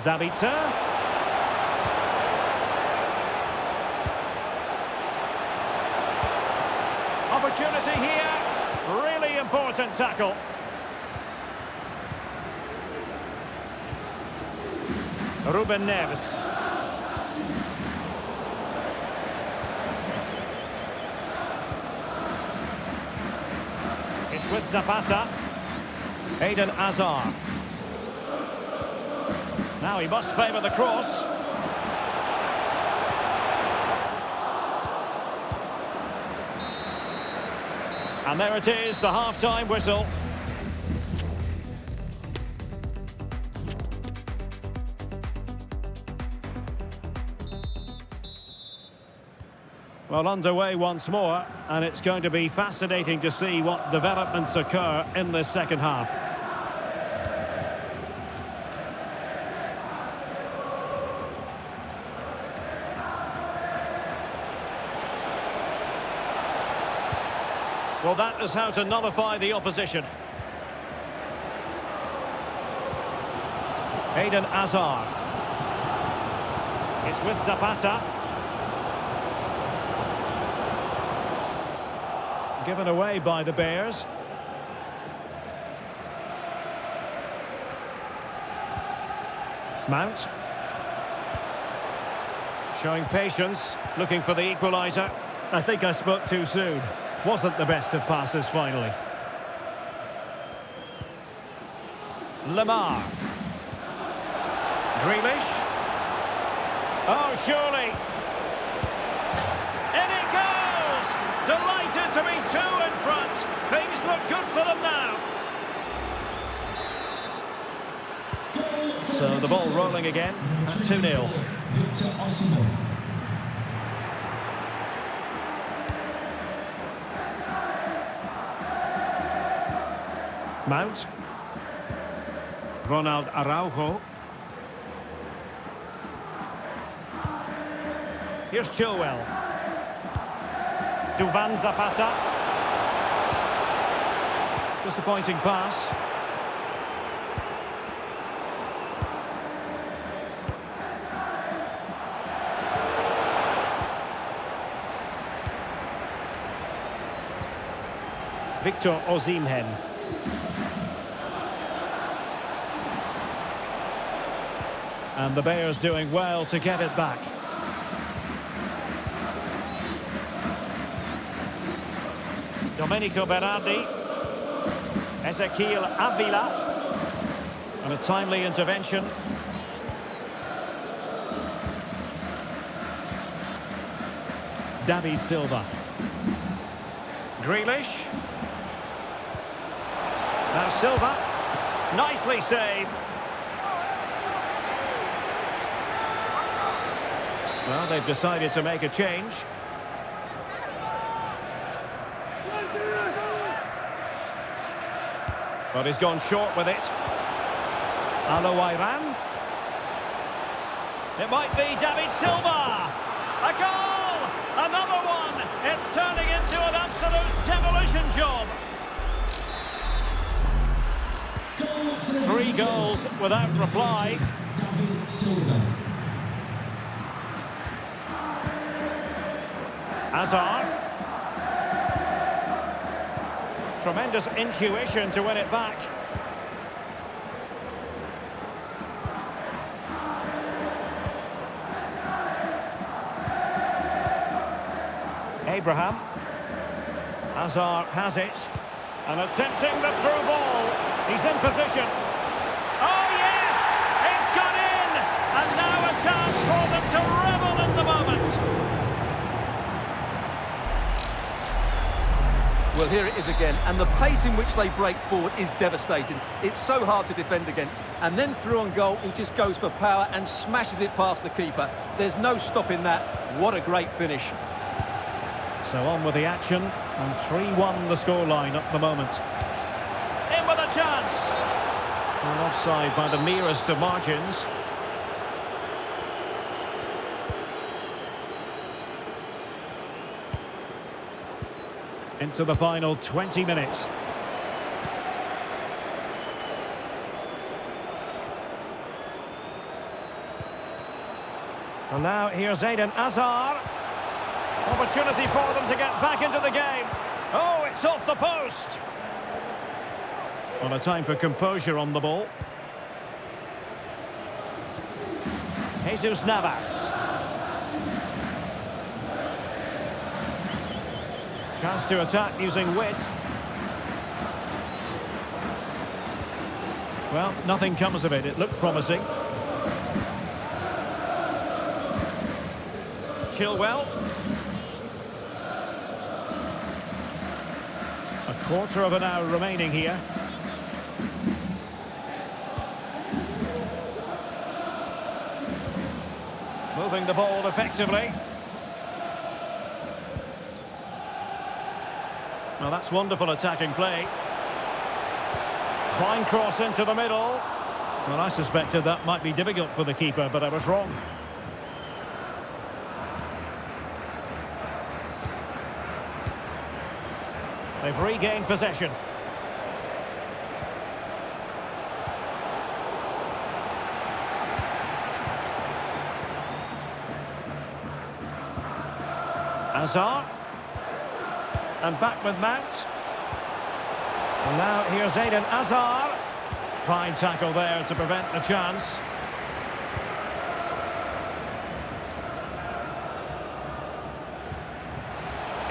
Zabitzer. Opportunity here. Really important tackle. Ruben Neves. It's with Zapata. Eden Hazard. Now he must favour the cross. And there it is, the half-time whistle. Well, underway once more, and it's going to be fascinating to see what developments occur in this second half. Well, that is how to nullify the opposition. Eden Hazard. It's with Zapata. Given away by the Bears. Mount. Showing patience, looking for the equaliser. I think I spoke too soon. Wasn't the best of passes finally. Lamar. Grealish. Oh, surely. In it goes! Delighted to be two in front. Things look good for them now. So the ball rolling again at 2-0. Victor Osimhen. Mount. Ronald Araujo. Here's Chilwell. Duvan Zapata. Disappointing pass. Victor Osimhen. And the Bears doing well to get it back. Domenico Berardi. Ezequiel Avila. And a timely intervention. David Silva. Grealish. Now Silva. Nicely saved. Well, they've decided to make a change. But he's gone short with it. Alawairan. It might be David Silva. A goal! Another one! It's turning into an absolute demolition job. 3 goals without reply. David Silva. Hazard. Tremendous intuition to win it back. Abraham. Hazard has it. And attempting the through ball. He's in position. Oh, yes! It's gone in! And now a chance for them to revel in the moment. Well, here it is again, and the pace in which they break forward is devastating. It's so hard to defend against. And then through on goal, he just goes for power and smashes it past the keeper. There's no stopping that. What a great finish. So on with the action, and 3-1 the scoreline at the moment. In with a chance! And offside by the merest of margins. Into the final 20 minutes. And now here's Eden Hazard. Opportunity for them to get back into the game. Oh, it's off the post. Well, a time for composure on the ball. Jesus Navas. Chance to attack using width. Well, nothing comes of it. It looked promising. Chilwell. A quarter of an hour remaining here. Moving the ball effectively. Well, that's wonderful attacking play. Fine cross into the middle. Well, I suspected that might be difficult for the keeper, but I was wrong. They've regained possession. Hazard. And back with Mount. And now here's Eden Hazard. Fine tackle there to prevent the chance.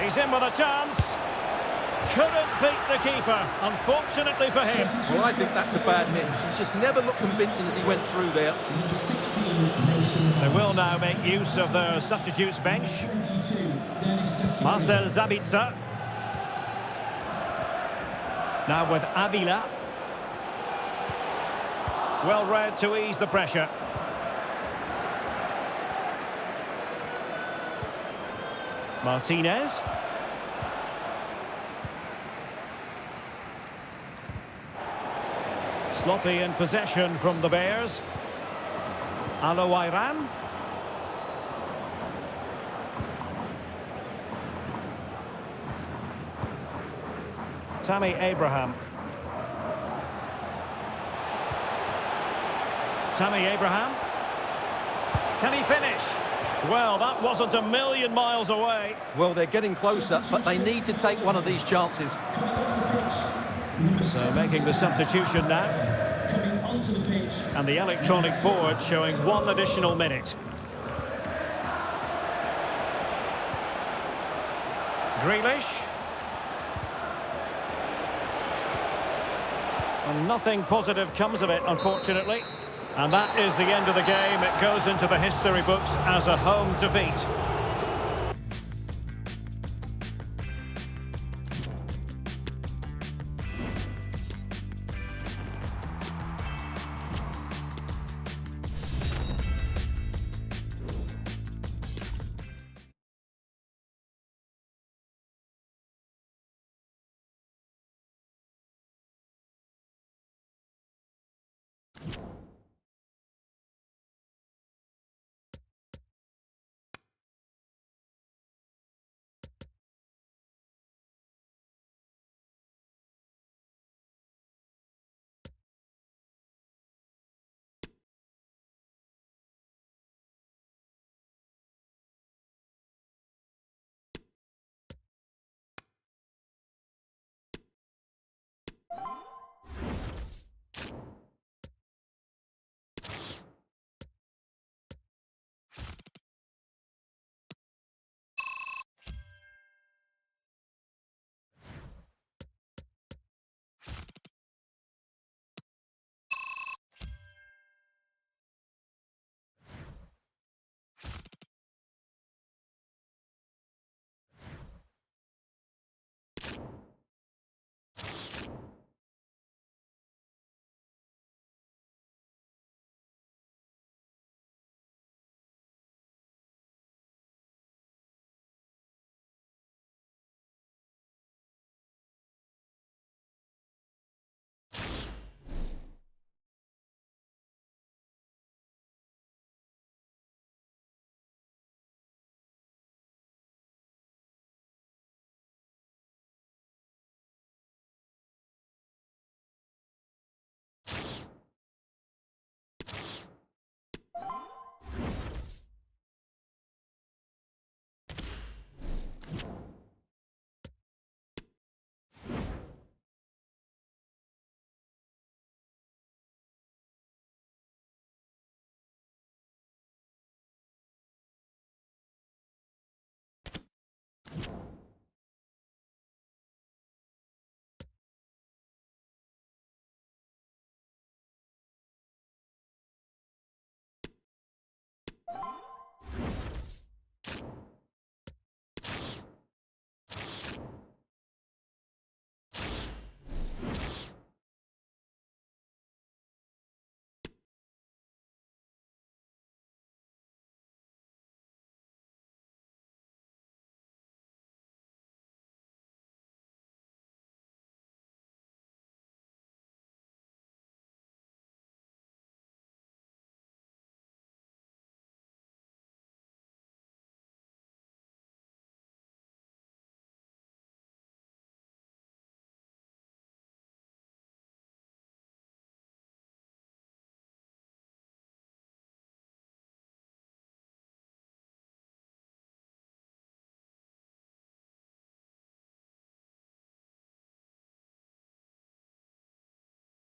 He's in with a chance. Couldn't beat the keeper, unfortunately for him. Well, I think that's a bad miss. He just never looked convincing as he went through there. They will now make use of their substitutes bench. Marcel Sabitzer. Now with Avila. Well read to ease the pressure. Martinez. Sloppy in possession from the Bears. Alowairan. Tammy Abraham. Tammy Abraham. Can he finish? Well, that wasn't a million miles away. Well, they're getting closer, but they need to take one of these chances. So making the substitution now. And the electronic board showing 1 additional minute. Grealish. And nothing positive comes of it, unfortunately. And that is the end of the game. It goes into the history books as a home defeat.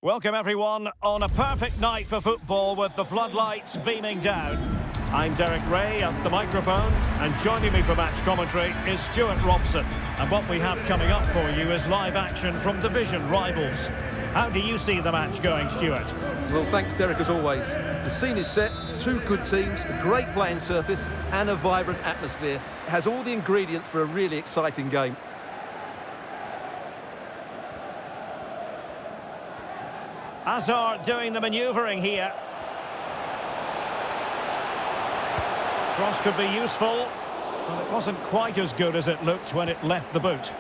Welcome everyone on a perfect night for football with the floodlights beaming down. I'm Derek Ray at the microphone, and joining me for match commentary is Stuart Robson. And what we have coming up for you is live action from division rivals. How do you see the match going, Stuart? Well, thanks, Derek, as always. The scene is set, two good teams, a great playing surface and a vibrant atmosphere. It has all the ingredients for a really exciting game. Hazard doing the manoeuvring here. Cross could be useful, but it wasn't quite as good as it looked when it left the boot.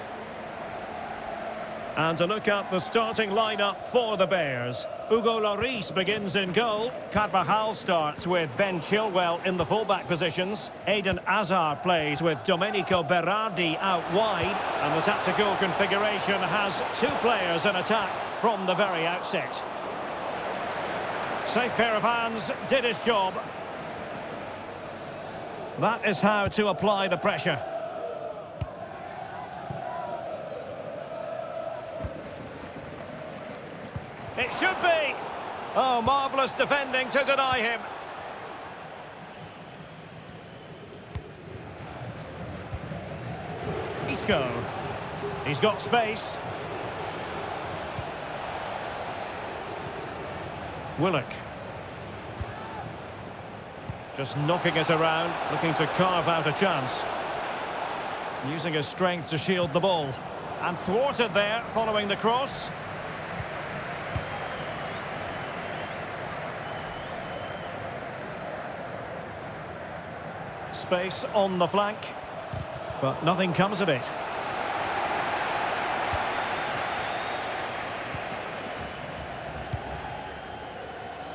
And a look at the starting lineup for the Bears. Hugo Lloris begins in goal. Carvajal starts with Ben Chilwell in the fullback positions. Eden Hazard plays with Domenico Berardi out wide. And the tactical configuration has two players in attack from the very outset. Safe pair of hands, did his job. That is how to apply the pressure. It should be. Oh, marvellous defending to deny him. Isco. He's got space. Willock. Just knocking it around, looking to carve out a chance. Using his strength to shield the ball. And thwarted there, following the cross. Space on the flank, but nothing comes of it.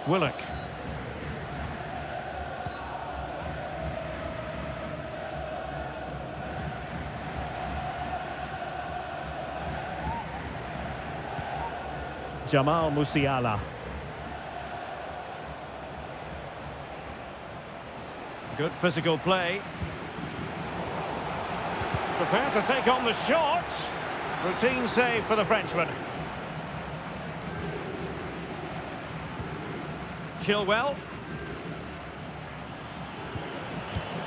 Willock. Jamal Musiala. Good physical play. Prepare to take on the shot. Routine save for the Frenchman. Chilwell.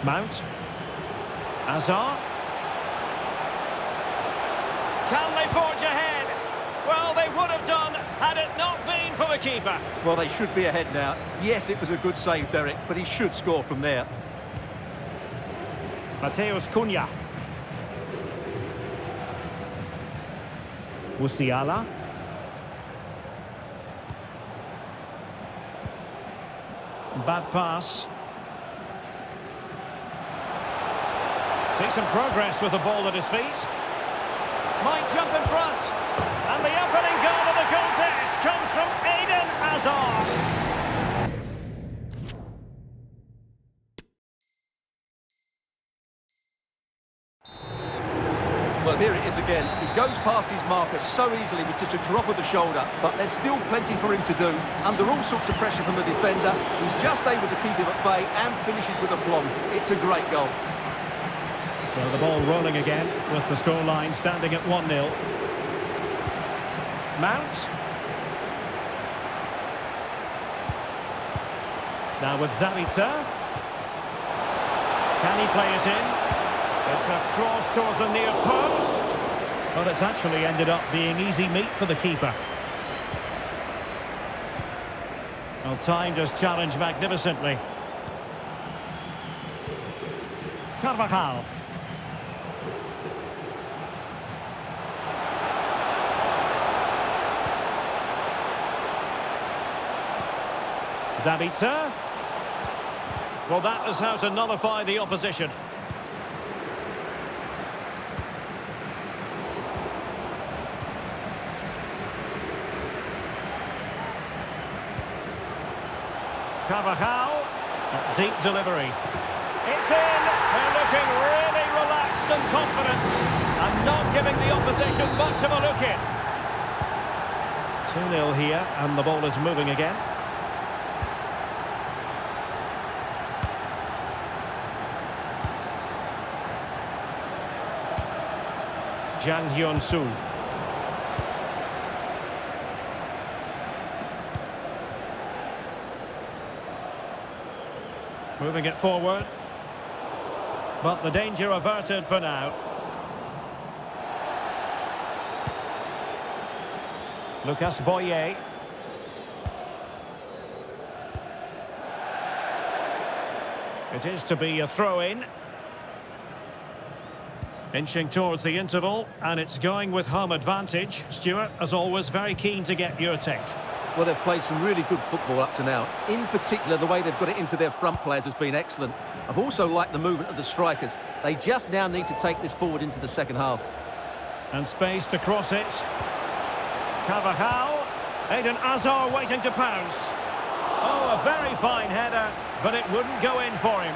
Mount. Hazard. Can they forge ahead? Well, they would have done had it not been for the keeper. Well, they should be ahead now. Yes, it was a good save, Derek, but he should score from there. Mateus Cunha. Musiala. Bad pass. Decent progress with the ball at his feet. Might jump in front. And the opening goal of the contest comes from Eden Hazard. Well, here it is again. He goes past his marker so easily with just a drop of the shoulder, but there's still plenty for him to do. Under all sorts of pressure from the defender, he's just able to keep him at bay and finishes with aplomb. It's a great goal. So the ball rolling again with the scoreline standing at 1-0. Mount. Now with Zabitzer. Can he play it in? It's a cross towards the near post. But it's actually ended up being easy meat for the keeper. Well, timed his challenge magnificently. Carvajal. Zabitzer. Well, that is how to nullify the opposition. Carvajal. Deep delivery. It's in. They're looking really relaxed and confident and not giving the opposition much of a look in. 2-0 here, and the ball is moving again. Jang Hyun-soo. Moving it forward. But the danger averted for now. Lucas Boye. It is to be a throw-in. Inching towards the interval, and it's going with home advantage. Stuart, as always, very keen to get your take. Well, they've played some really good football up to now. In particular, the way they've got it into their front players has been excellent. I've also liked the movement of the strikers. They just now need to take this forward into the second half. And space to cross it. Carvajal. Eden Hazard waiting to pounce. Oh, a very fine header, but it wouldn't go in for him.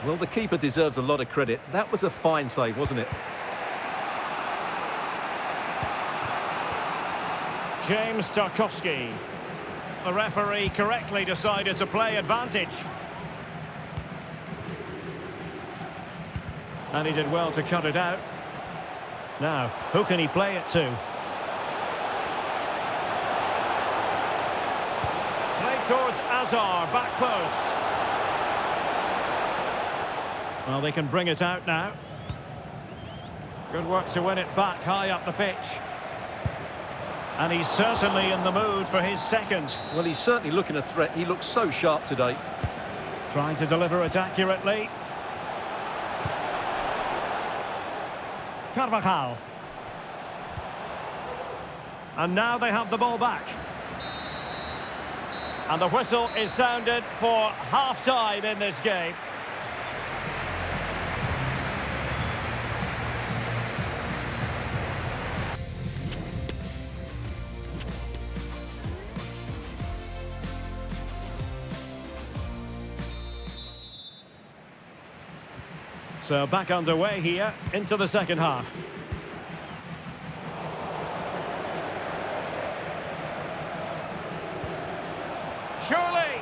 Well, the keeper deserves a lot of credit. That was a fine save, wasn't it? James Tarkowski. The referee correctly decided to play advantage. And he did well to cut it out. Now, who can he play it to? Played towards Hazard, back post. Well, they can bring it out now. Good work to win it back high up the pitch. And he's certainly in the mood for his second. Well, he's certainly looking a threat. He looks so sharp today. Trying to deliver it accurately. Carvajal. And now they have the ball back. And the whistle is sounded for half-time in this game. So back underway here into the second half. Surely!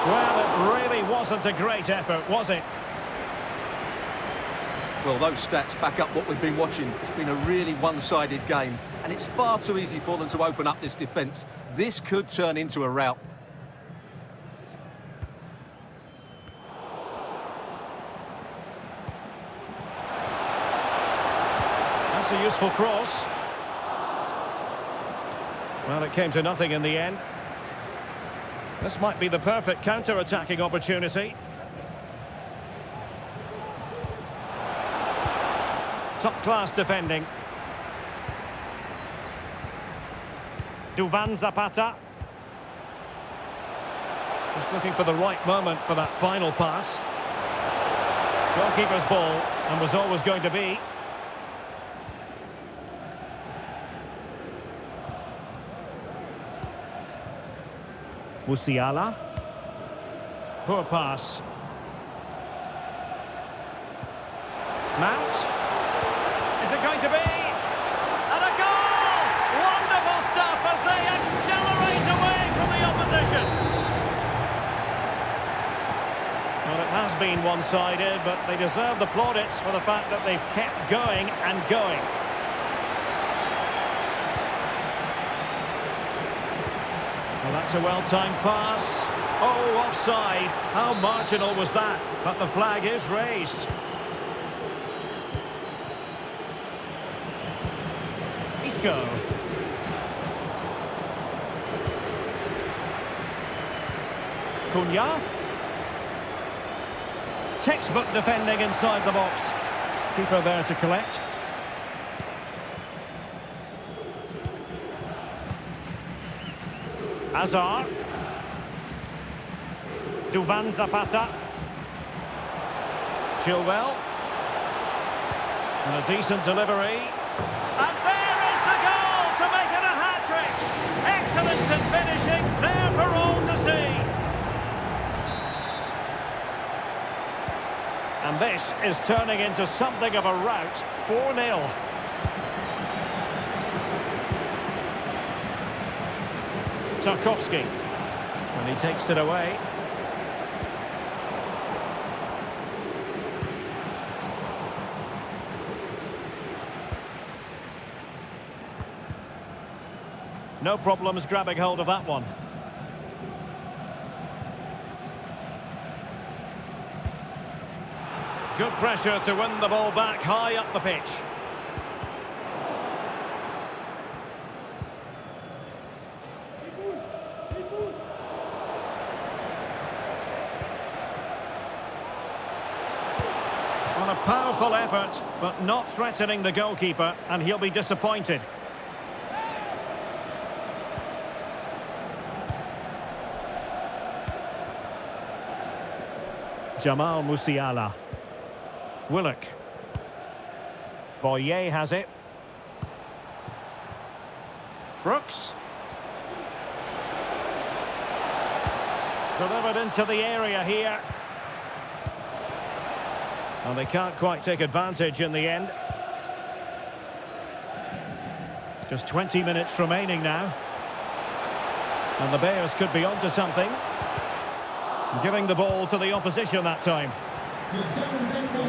Well, it really wasn't a great effort, was it? Well, those stats back up what we've been watching. It's been a really one-sided game, and it's far too easy for them to open up this defence. This could turn into a rout. A useful cross. Well, it came to nothing in the end. This might be the perfect counter-attacking opportunity. Top-class defending. Duvan Zapata. Just looking for the right moment for that final pass. Goalkeeper's ball, and was always going to be. Musiala. Poor pass. Mount. Is it going to be? And a goal! Wonderful stuff as they accelerate away from the opposition. Well, it has been one-sided, but they deserve the plaudits for the fact that they've kept going and going. Well, that's a well-timed pass. Oh, offside. How marginal was that? But the flag is raised. Isco. Cunha. Textbook defending inside the box. Keeper there to collect. Hazard. Duvan Zapata. Chilwell. And a decent delivery. And there is the goal to make it a hat-trick. Excellence in finishing, there for all to see. And this is turning into something of a rout. 4-0. Tarkowski. And he takes it away. No problems grabbing hold of that one. Good pressure to win the ball back high up the pitch. On a powerful effort, but not threatening the goalkeeper, and he'll be disappointed. Jamal Musiala. Willock. Boyer has it. Brooks. Delivered into the area here. And they can't quite take advantage in the end. Just 20 minutes remaining now. And the Bears could be onto something. Giving the ball to the opposition that time.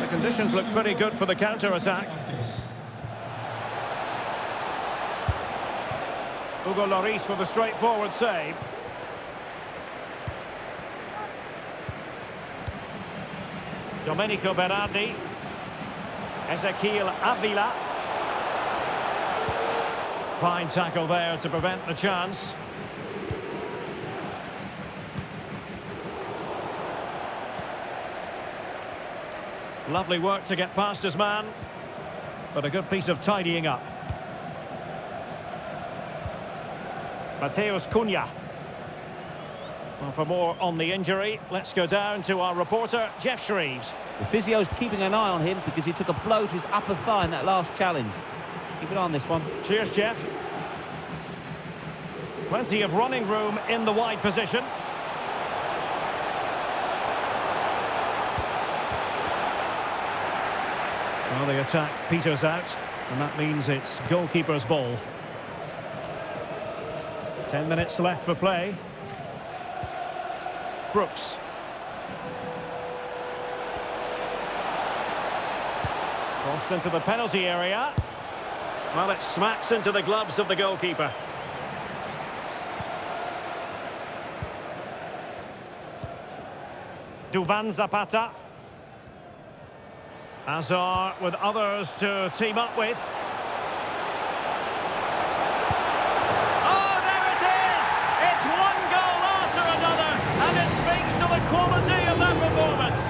The conditions look pretty good for the counter-attack. Hugo Lloris with a straightforward save. Domenico Berardi. Ezequiel Avila. Fine tackle there to prevent the chance. Lovely work to get past his man, but a good piece of tidying up. Mateus Cunha. Well, for more on the injury, let's go down to our reporter, Jeff Shreves. The physio's keeping an eye on him because he took a blow to his upper thigh in that last challenge. Keep an eye on this one. Cheers, Jeff. Plenty of running room in the wide position. Well, the attack peters out, and that means it's goalkeeper's ball. 10 minutes left for play. Brooks. Crossed into the penalty area. Well, it smacks into the gloves of the goalkeeper. Duvan Zapata. Hazard with others to team up with. Oh, there it is! It's one goal after another, and it speaks to the quality of that performance.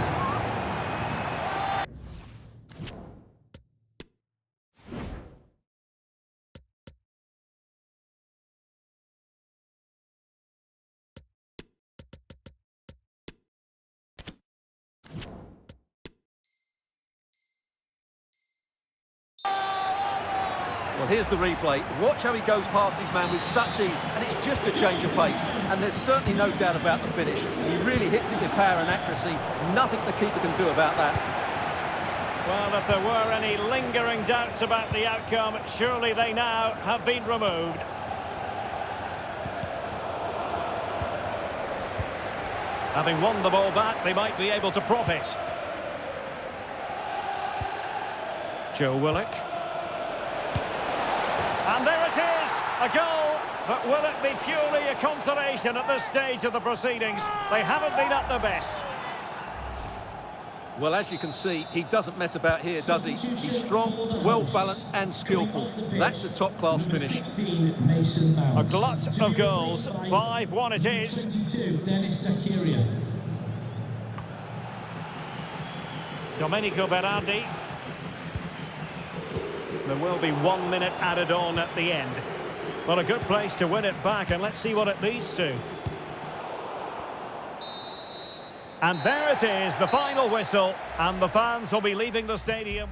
Well, here's the replay. Watch how he goes past his man with such ease, and it's just a change of pace. And there's certainly no doubt about the finish. He really hits it with power and accuracy. Nothing the keeper can do about that. Well, if there were any lingering doubts about the outcome, surely they now have been removed. Having won the ball back, they might be able to profit. Joe Willock. And there it is, a goal. But will it be purely a consolation at this stage of the proceedings? They haven't been at their best. Well, as you can see, he doesn't mess about here, does he? He's strong, well-balanced and skillful. That's a top-class finish. A glut of goals. 5-1 it is. 22, Dennis Zakaria. Domenico Berardi. There will be 1 minute added on at the end. Well, a good place to win it back, and let's see what it leads to. And there it is, the final whistle, and the fans will be leaving the stadium.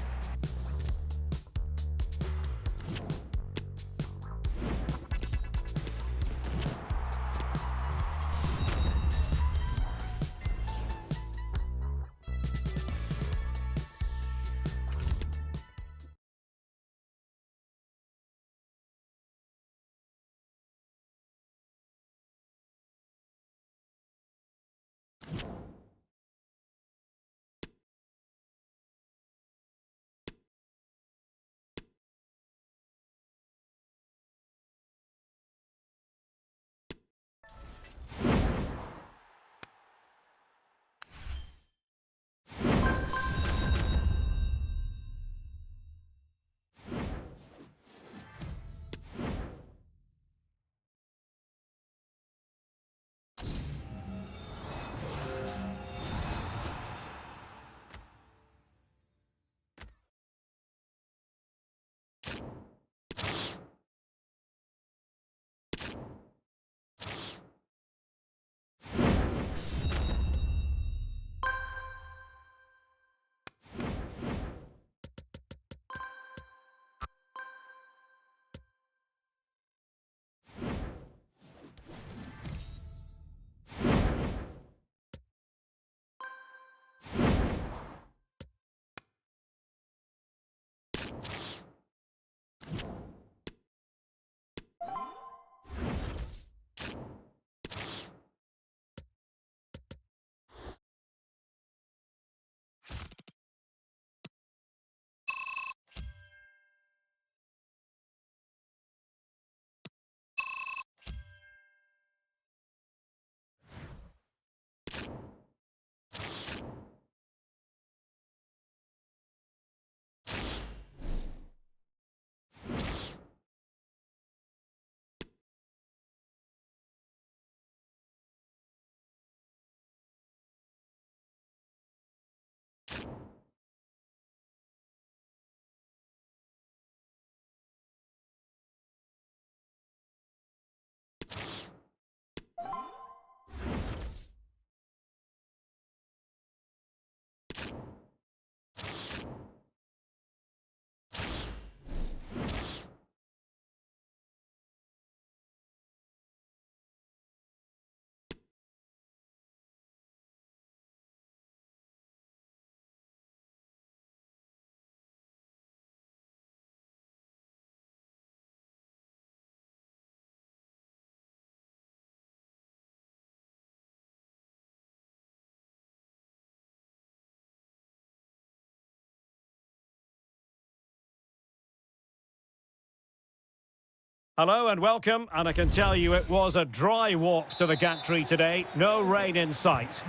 Hello and welcome, and I can tell you it was a dry walk to the gantry today, no rain in sight.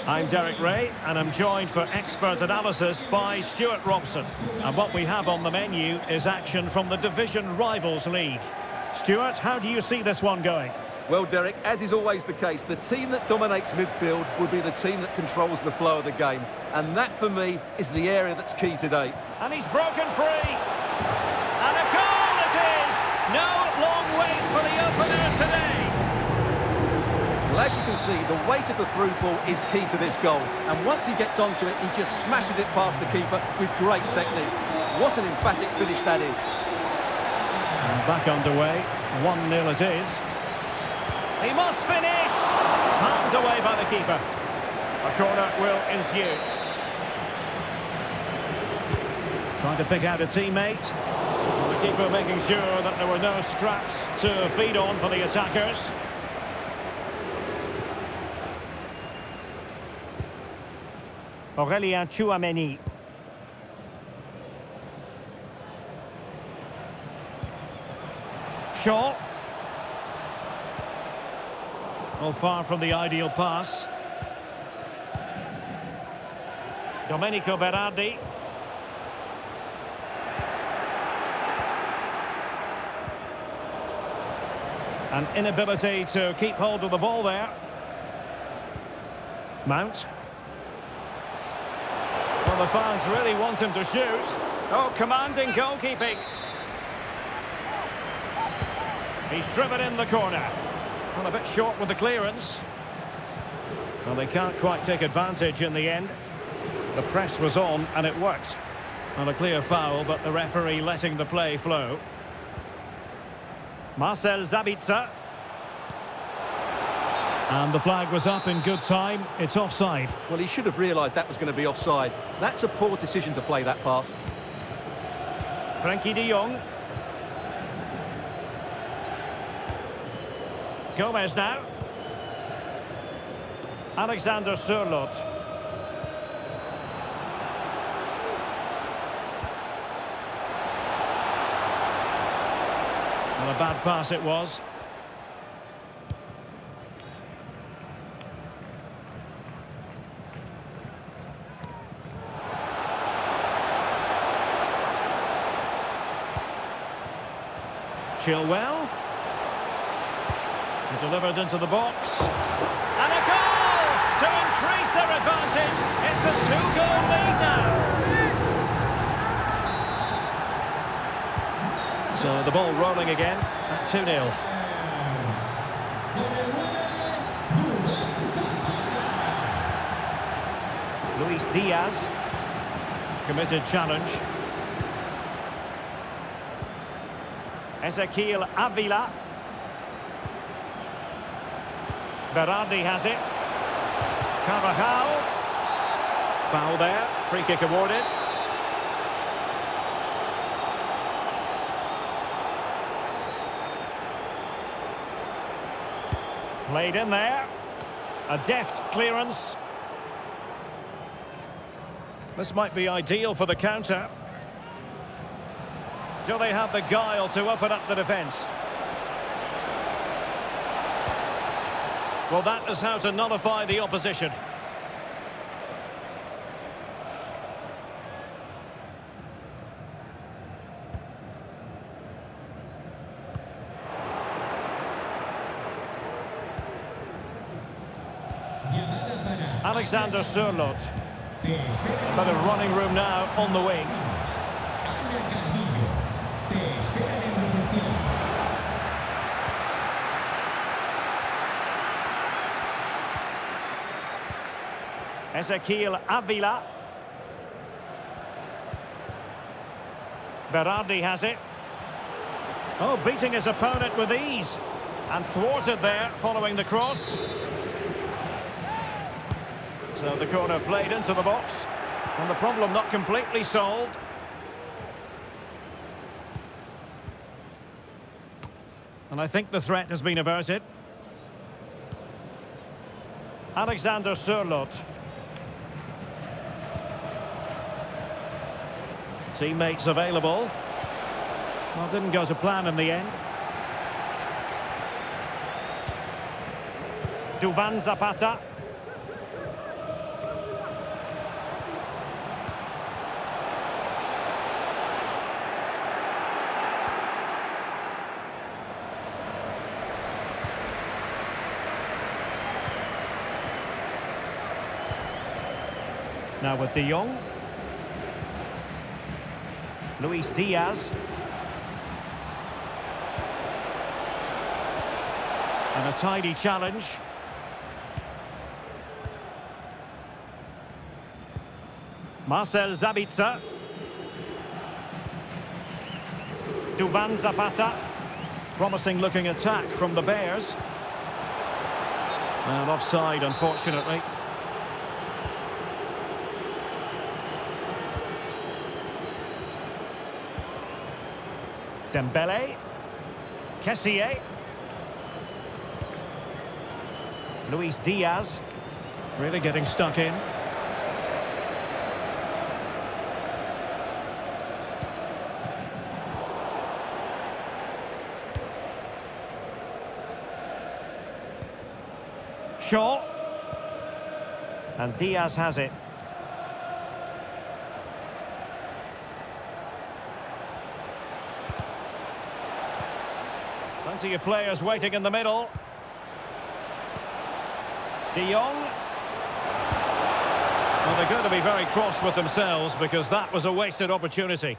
I'm Derek Ray, and I'm joined for expert analysis by Stuart Robson. And what we have on the menu is action from the Division Rivals League. Stuart, how do you see this one going? Well, Derek, as is always the case, the team that dominates midfield will be the team that controls the flow of the game. And that, for me, is the area that's key today. And he's broken free. And a goal it is! No long wait for the opener today. Well, as you can see, the weight of the through ball is key to this goal. And once he gets onto it, he just smashes it past the keeper with great technique. What an emphatic finish that is. And back underway, 1-0 it is. He must finish! Palmed away by the keeper. A corner will ensue. Trying to pick out a teammate. And the keeper making sure that there were no scraps to feed on for the attackers. Aurélien Tchouaméni. Shaw. Oh, far from the ideal pass. Domenico Berardi. An inability to keep hold of the ball there. Mount. Well, the fans really want him to shoot. Oh, commanding goalkeeping. He's driven in the corner. Well, a bit short with the clearance. Well, they can't quite take advantage in the end. The press was on and it worked. Well, a clear foul, but the referee letting the play flow. Marcel Sabitzer. And the flag was up in good time. It's offside. Well, he should have realised that was going to be offside. That's a poor decision to play that pass. Frenkie de Jong. Gomez now. Alexander Sørloth. Well, a bad pass it was. Chilwell. Delivered into the box. And a goal to increase their advantage. It's a two-goal lead now. So the ball rolling again at 2-0. Luis Diaz. Committed challenge. Ezequiel Avila. Berardi has it. Carvajal. Foul there. Free kick awarded. Played in there. A deft clearance. This might be ideal for the counter. Do they have the guile to open up the defence? Well, that is how to nullify the opposition. Alexander Sørloth. A bit of running room now on the wing. Ezequiel Avila. Berardi has it. Oh, beating his opponent with ease. And thwarted there following the cross. So the corner played into the box. And the problem not completely solved. And I think the threat has been averted. Alexander Sørloth. Teammates available. Well, didn't go to plan in the end. Duvan Zapata. Now with de Jong. Luis Diaz. And a tidy challenge. Marcel Sabitzer. Duvan Zapata. Promising looking attack from the Bears. And offside, unfortunately. Dembele. Kessié. Luis Diaz. Really getting stuck in. Shaw. And Diaz has it. Plenty of players waiting in the middle. De Jong. Well, they're going to be very cross with themselves because that was a wasted opportunity.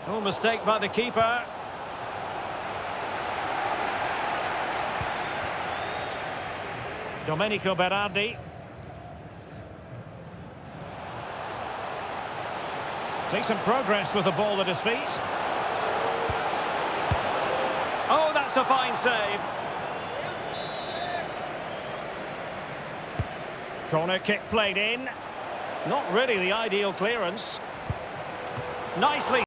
No mistake by the keeper. Domenico Berardi. Decent progress with the ball at his feet. Oh, that's a fine save. Corner kick played in. Not really the ideal clearance. Nicely.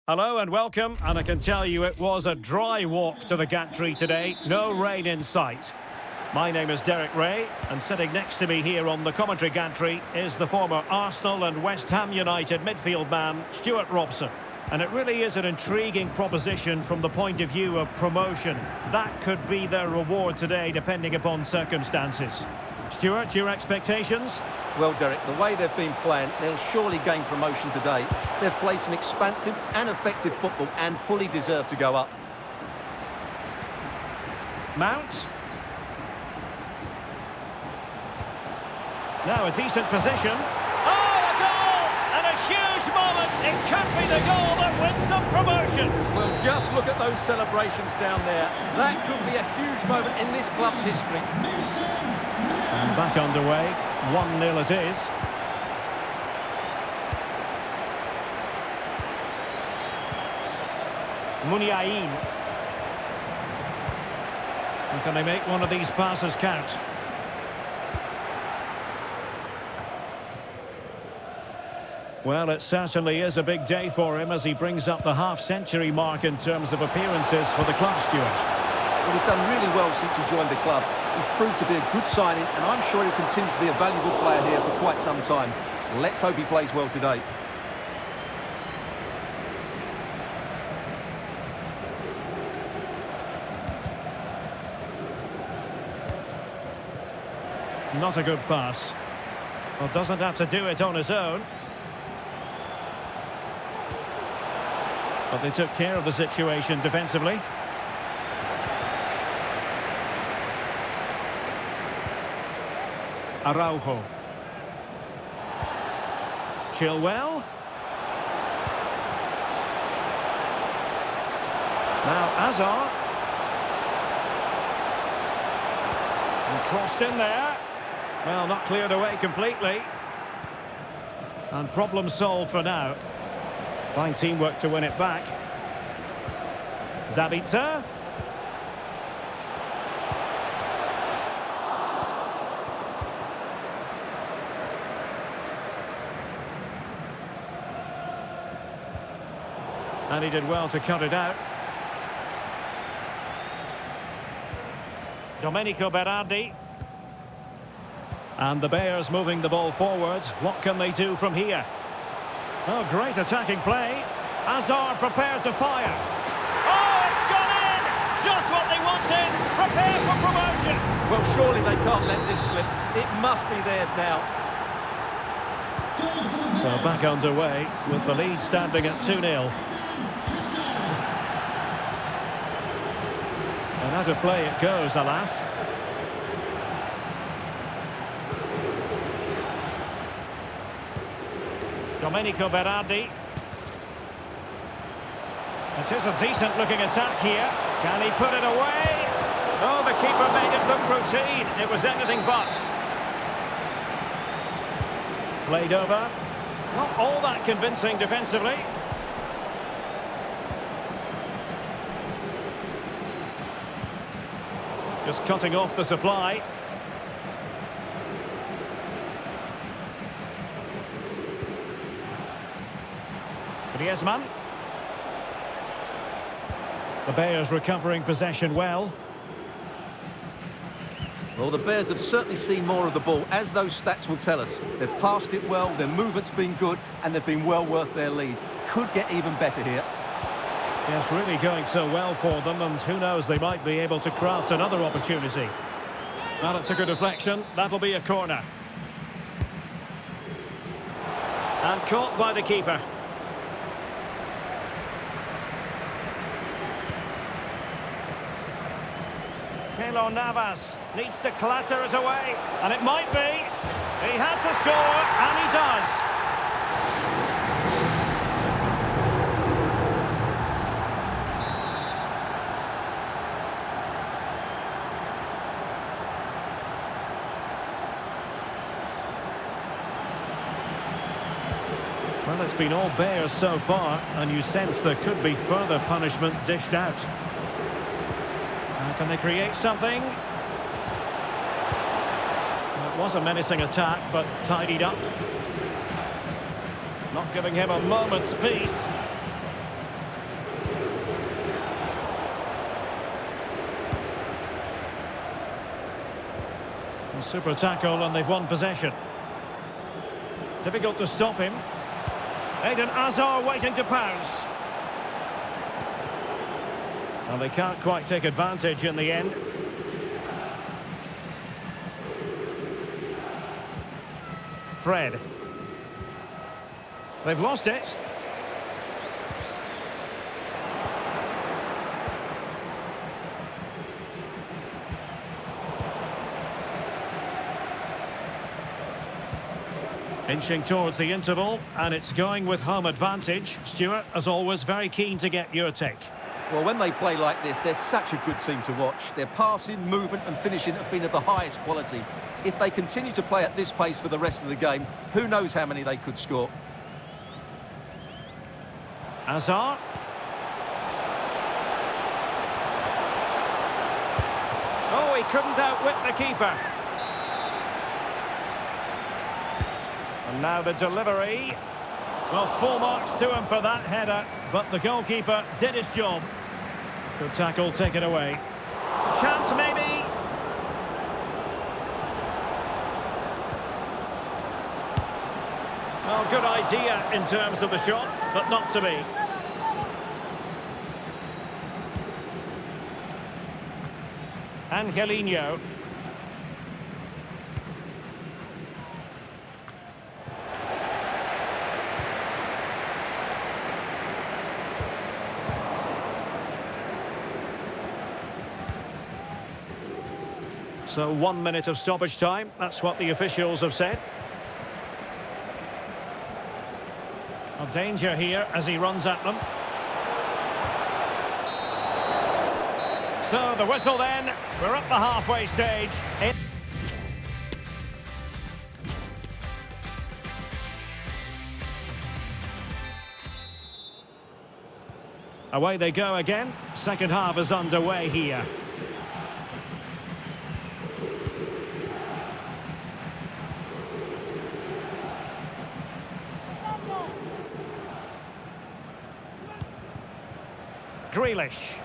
Hello and welcome, and I can tell you it was a dry walk to the gantry today, no rain in sight. My name is Derek Ray, and sitting next to me here on the commentary gantry is the former Arsenal and West Ham United midfield man, Stuart Robson. And it really is an intriguing proposition from the point of view of promotion. That could be their reward today, depending upon circumstances. Stuart, your expectations? Well, Derek, the way they've been playing, they'll surely gain promotion today. They've played some expansive and effective football and fully deserve to go up. Mount. Now a decent position. Oh, a goal! And a huge moment. It could be the goal that wins them promotion. Well, just look at those celebrations down there. That could be a huge moment in this club's history. And back underway. 1-0 it is. Muniain. And can they make one of these passes count? Well, it certainly is a big day for him as he brings up the half-century mark in terms of appearances for the club, Stuart. Well, he's done really well since he joined the club. He's proved to be a good signing, and I'm sure he'll continue to be a valuable player here for quite some time. Let's hope he plays well today. Not a good pass. Well, doesn't have to do it on his own. But they took care of the situation defensively. Araujo. Chilwell. Now Azar. And crossed in there. Well, not cleared away completely. And problem solved for now. Fine teamwork to win it back. Zabitzer. And he did well to cut it out. Domenico Berardi. And the Bears moving the ball forward. What can they do from here? Oh, great attacking play. Azar prepared to fire. Oh, it's gone in! Just what they wanted. Prepare for promotion. Well, surely they can't let this slip. It must be theirs now. So back underway with the lead standing at 2-0. And out of play it goes, alas. Domenico Berardi. It is a decent-looking attack here. Can he put it away? Oh, the keeper made it look routine. It was anything but. Played over. Not all that convincing defensively. Just cutting off the supply. Griezmann. The Bears recovering possession well. Well, the Bears have certainly seen more of the ball, as those stats will tell us. They've passed it well, their movement's been good, and they've been well worth their lead. Could get even better here. Yes, really going so well for them, and who knows, they might be able to craft another opportunity. Well, it took a deflection. That'll be a corner. And caught by the keeper. Keylor Navas needs to clatter it away, and it might be. He had to score, and he does. Well, it's been all Bears so far, and you sense there could be further punishment dished out. Can they create something? It was a menacing attack, but tidied up. Not giving him a moment's peace. A super tackle, and they've won possession. Difficult to stop him. Eden Hazard waiting to pounce. Well, they can't quite take advantage in the end. Fred. They've lost it. Inching towards the interval, and it's going with home advantage. Stuart, as always, very keen to get your take. Well, when they play like this, they're such a good team to watch. Their passing, movement and finishing have been of the highest quality. If they continue to play at this pace for the rest of the game, who knows how many they could score. Hazard. Oh, he couldn't outwit the keeper. And now the delivery. Well, full marks to him for that header, but the goalkeeper did his job. Good tackle, take it away. Chance maybe. Well, good idea in terms of the shot, but not to be. Angelino. So 1 minute of stoppage time, that's what the officials have said. Of danger here as he runs at them. So the whistle then, we're up the halfway stage. Away they go again, second half is underway here. Grealish.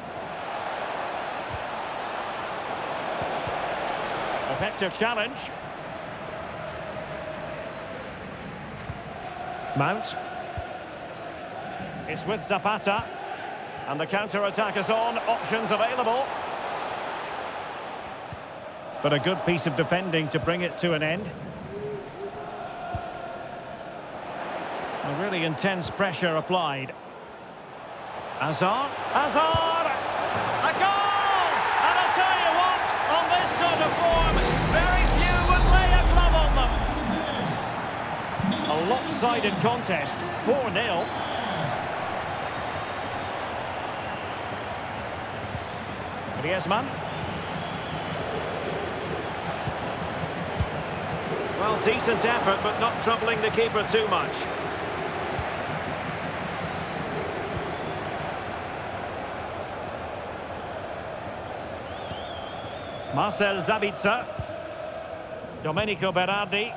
Effective challenge. Mount. It's with Zapata. And the counter-attack is on. Options available. But a good piece of defending to bring it to an end. A really intense pressure applied. Hazard, a goal! And I'll tell you what, on this sort of form, very few would lay a glove on them. A lopsided contest, 4-0. Griezmann. Well, decent effort, but not troubling the keeper too much. Marcel Sabitzer, Domenico Berardi,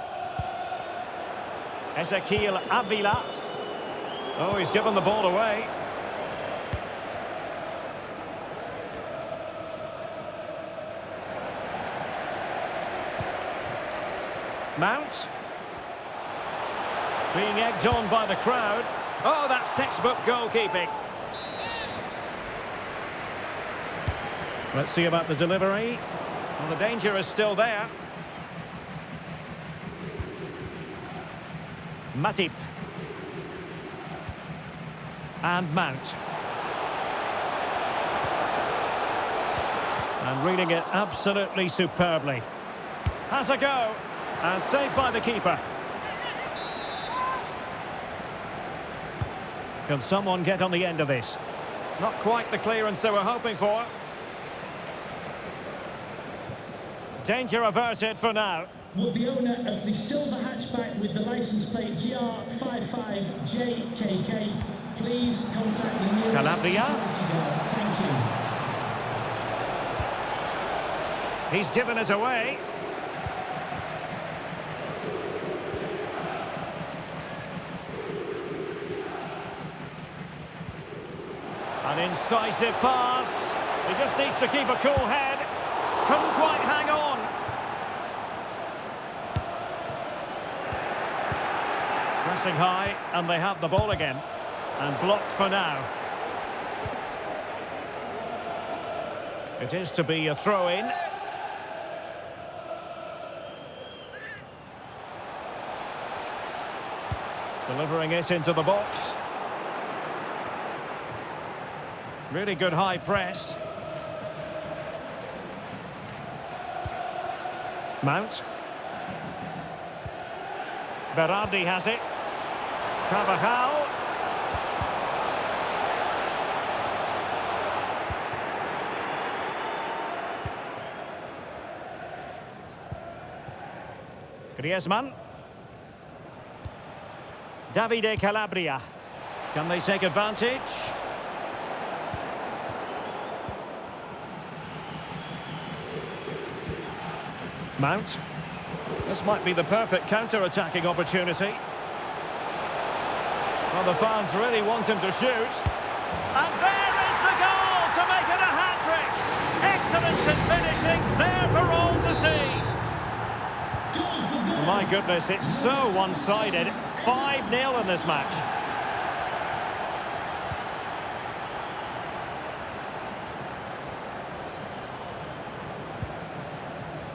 Ezequiel Avila. Oh, he's given the ball away. Mount. Being egged on by the crowd. Oh, that's textbook goalkeeping. Let's see about the delivery. Well, the danger is still there. Matip. And Mount. And reading it absolutely superbly. Has a go. And saved by the keeper. Can someone get on the end of this? Not quite the clearance they were hoping for. Danger averted for now. Will the owner of the silver hatchback with the license plate GR55JKK please contact the nearest Calabria. security guard? Thank you. He's given us away. An incisive pass. He just needs to keep a cool head. Couldn't quite hang on. Pressing high, and they have the ball again. And blocked for now. It is to be a throw-in. Delivering it into the box. Really good high press. Mount. Berardi has it. Carvajal. Griezmann. Davide Calabria. Can they take advantage? Mount. This might be the perfect counter-attacking opportunity. Well, the fans really want him to shoot. And there is the goal to make it a hat-trick. Excellence in finishing, there for all to see. My goodness, it's so one-sided. 5-0 in this match.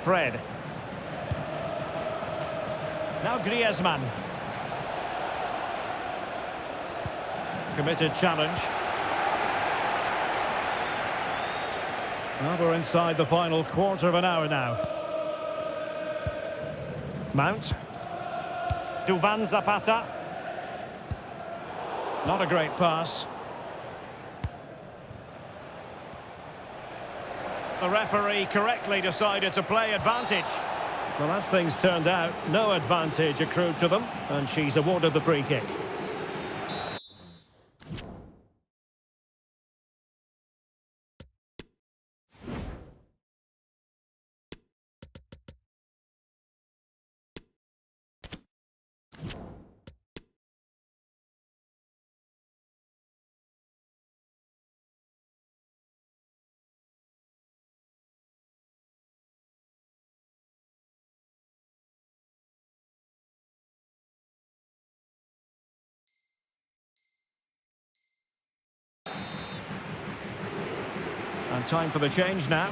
Fred. Now Griezmann. Committed challenge. Well, we're inside the final quarter of an hour now. Mount. Duvan Zapata. Not a great pass. The referee correctly decided to play advantage. Well, as things turned out, no advantage accrued to them, and she's awarded the free kick. And time for the change now.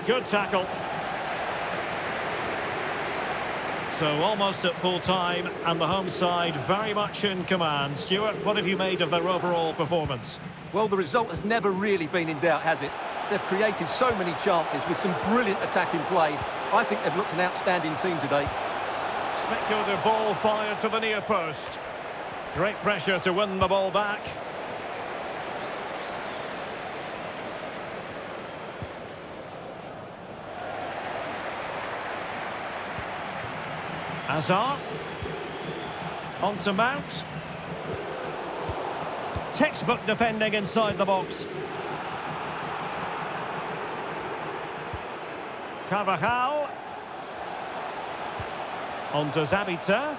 Good tackle. So almost at full time, and the home side very much in command. Stuart, what have you made of their overall performance? Well, the result has never really been in doubt, has it? They've created so many chances with some brilliant attacking play. I think they've looked an outstanding team today. Speculative ball fired to the near post. Great pressure to win the ball back. Hazard. On to Mount. Textbook defending inside the box. Carvajal. On to Zabitzer.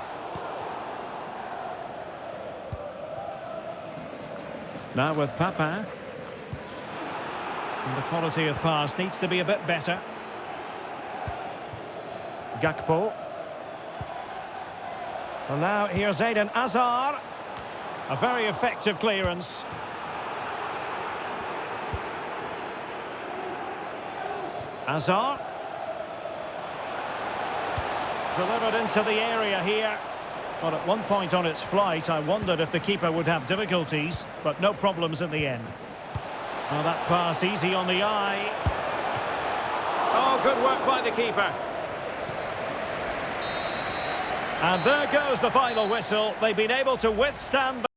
Now with Papin. And the quality of pass needs to be a bit better. Gakpo. And now here's Eden Hazard. A very effective clearance. Hazard. Delivered into the area here. But at one point on its flight, I wondered if the keeper would have difficulties, but no problems in the end. Oh, that pass easy on the eye. Oh, good work by the keeper. And there goes the final whistle. They've been able to withstand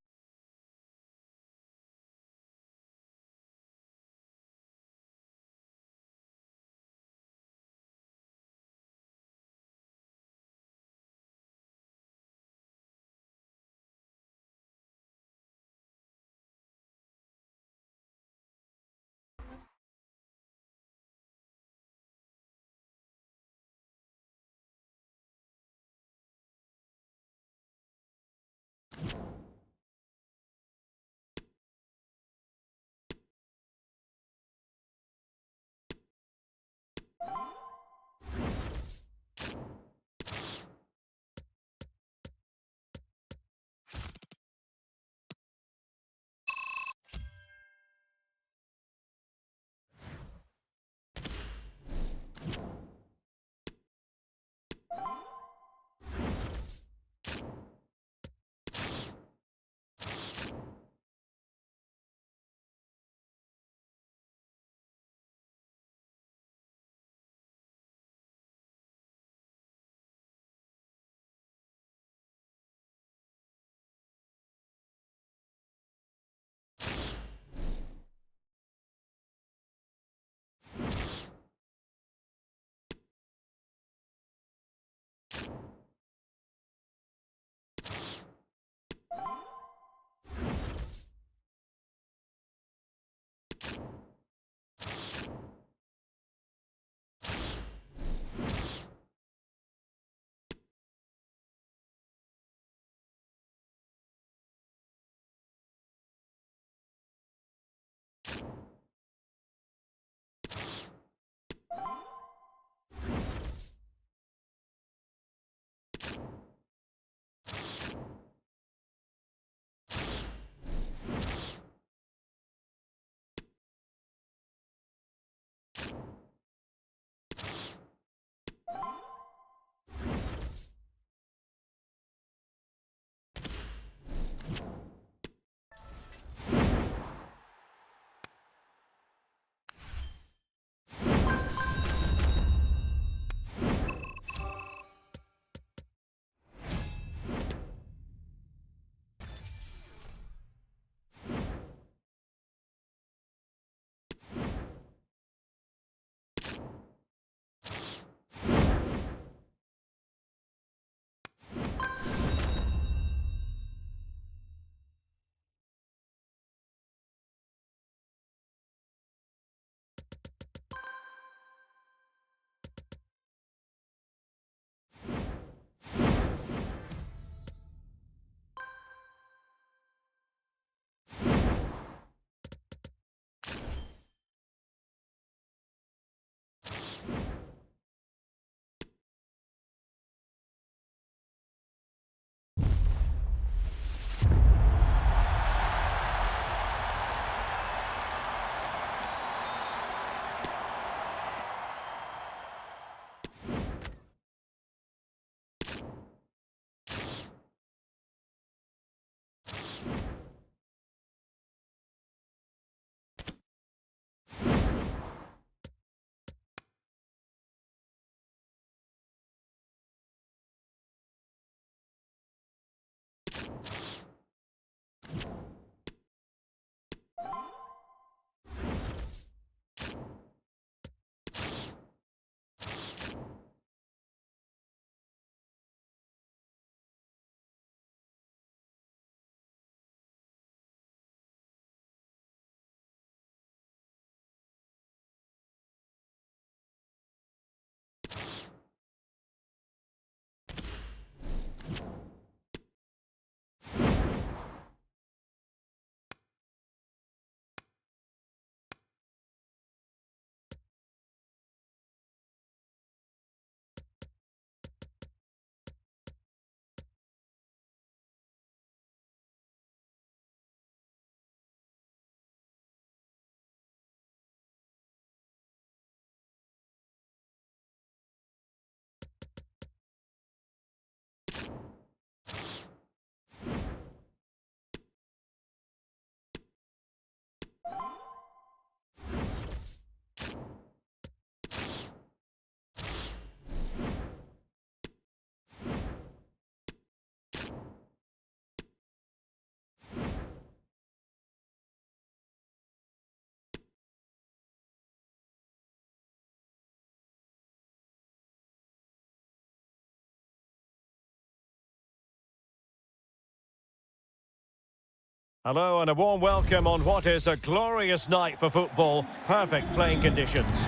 Hello and a warm welcome on what is a glorious night for football. Perfect playing conditions.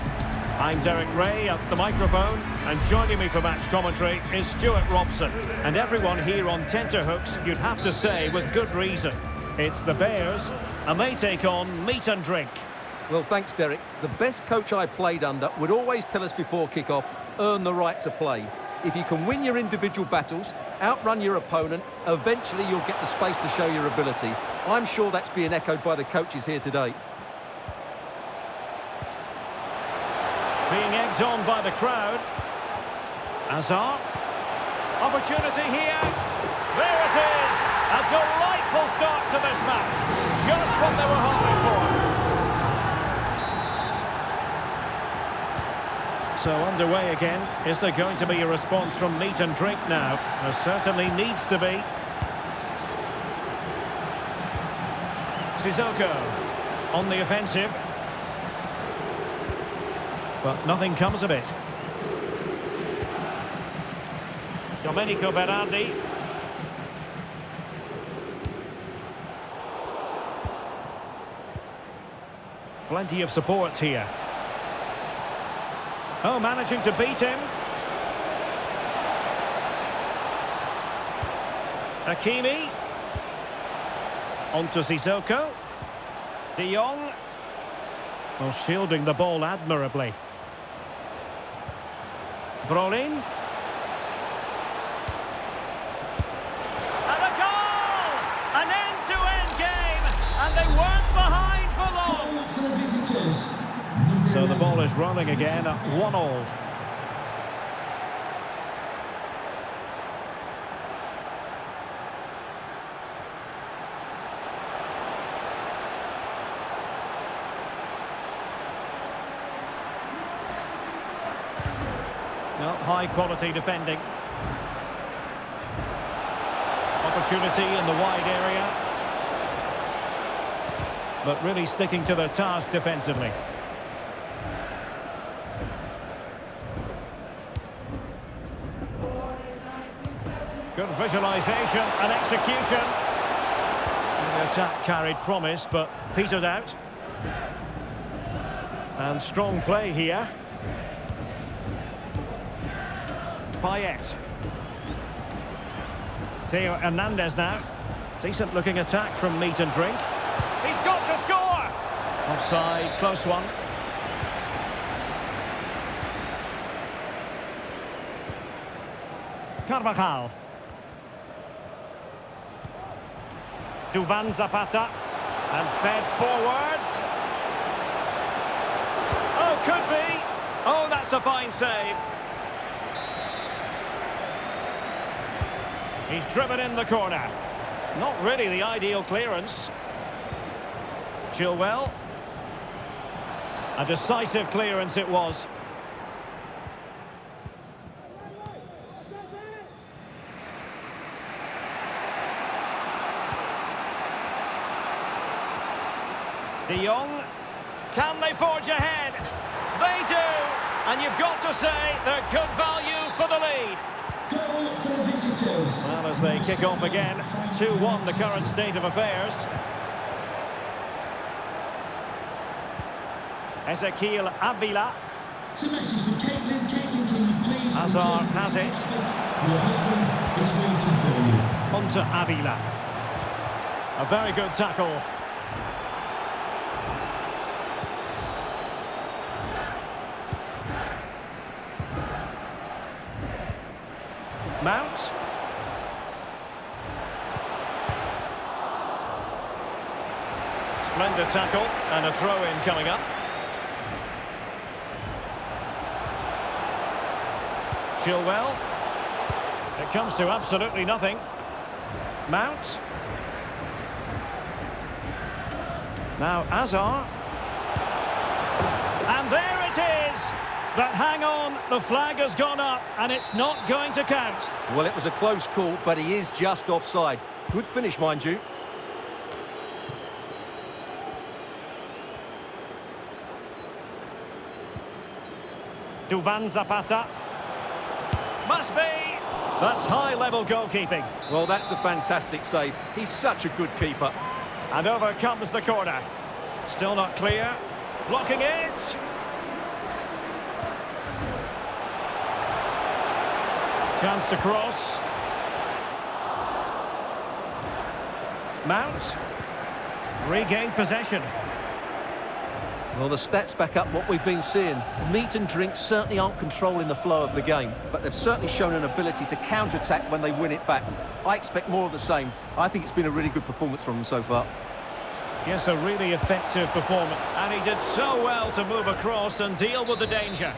I'm Derek Ray at the microphone, and joining me for match commentary is Stuart Robson. And everyone here on tenterhooks, you'd have to say with good reason. It's the Bears, and they take on meat and drink. Well, thanks, Derek. The best coach I played under would always tell us before kick-off, earn the right to play. If you can win your individual battles, outrun your opponent, eventually you'll get the space to show your ability. I'm sure that's being echoed by the coaches here today. Being egged on by the crowd. Hazard. Opportunity here. There it is. A delightful start to this match. Just what they were hoping for. So underway again. Is there going to be a response from meat and drink now? There certainly needs to be. Sissoko on the offensive. But nothing comes of it. Domenico Berardi. Plenty of support here. Oh, managing to beat him. Hakimi. On to Sissoko. De Jong. Well, shielding the ball admirably. Brolin. And a goal! An end-to-end game, and they weren't behind for long. Goal for the visitors. So the ball is rolling again at 1-1. Well, high-quality defending. Opportunity in the wide area. But really sticking to their task defensively. Good visualisation and execution. The attack carried promise, but petered out. And strong play here. Payet. Theo Hernandez now. Decent looking attack from meat and drink. He's got to score! Offside, close one. Carvajal. Duvan Zapata. And fed forwards. Oh, could be. Oh, that's a fine save. He's driven in the corner. Not really the ideal clearance. Chilwell. A decisive clearance it was. De Jong. Can they forge ahead? They do! And you've got to say they're good value for the lead. Goal for the visitors. Well, as they kick off again, 2-1 the current state of affairs. Ezequiel Avila. It's a message for Caitlin. Caitlin, can you please... Hazard has it. Your husband is waiting for you. On to Avila. A very good tackle. Mount. Splendid tackle and a throw-in coming up. Chilwell. It comes to absolutely nothing. Mount. Now Hazard. And there it is! But hang on, the flag has gone up and it's not going to count. Well, it was a close call, but he is just offside. Good finish, mind you. Duvan Zapata. Must be! That's high-level goalkeeping. Well, that's a fantastic save. He's such a good keeper. And over comes the corner. Still not clear. Blocking it. Chance to cross. Mount. Regained possession. Well, the stats back up what we've been seeing. Meat and drink certainly aren't controlling the flow of the game, but they've certainly shown an ability to counter-attack when they win it back. I expect more of the same. I think it's been a really good performance from them so far. Yes, a really effective performance. And he did so well to move across and deal with the danger.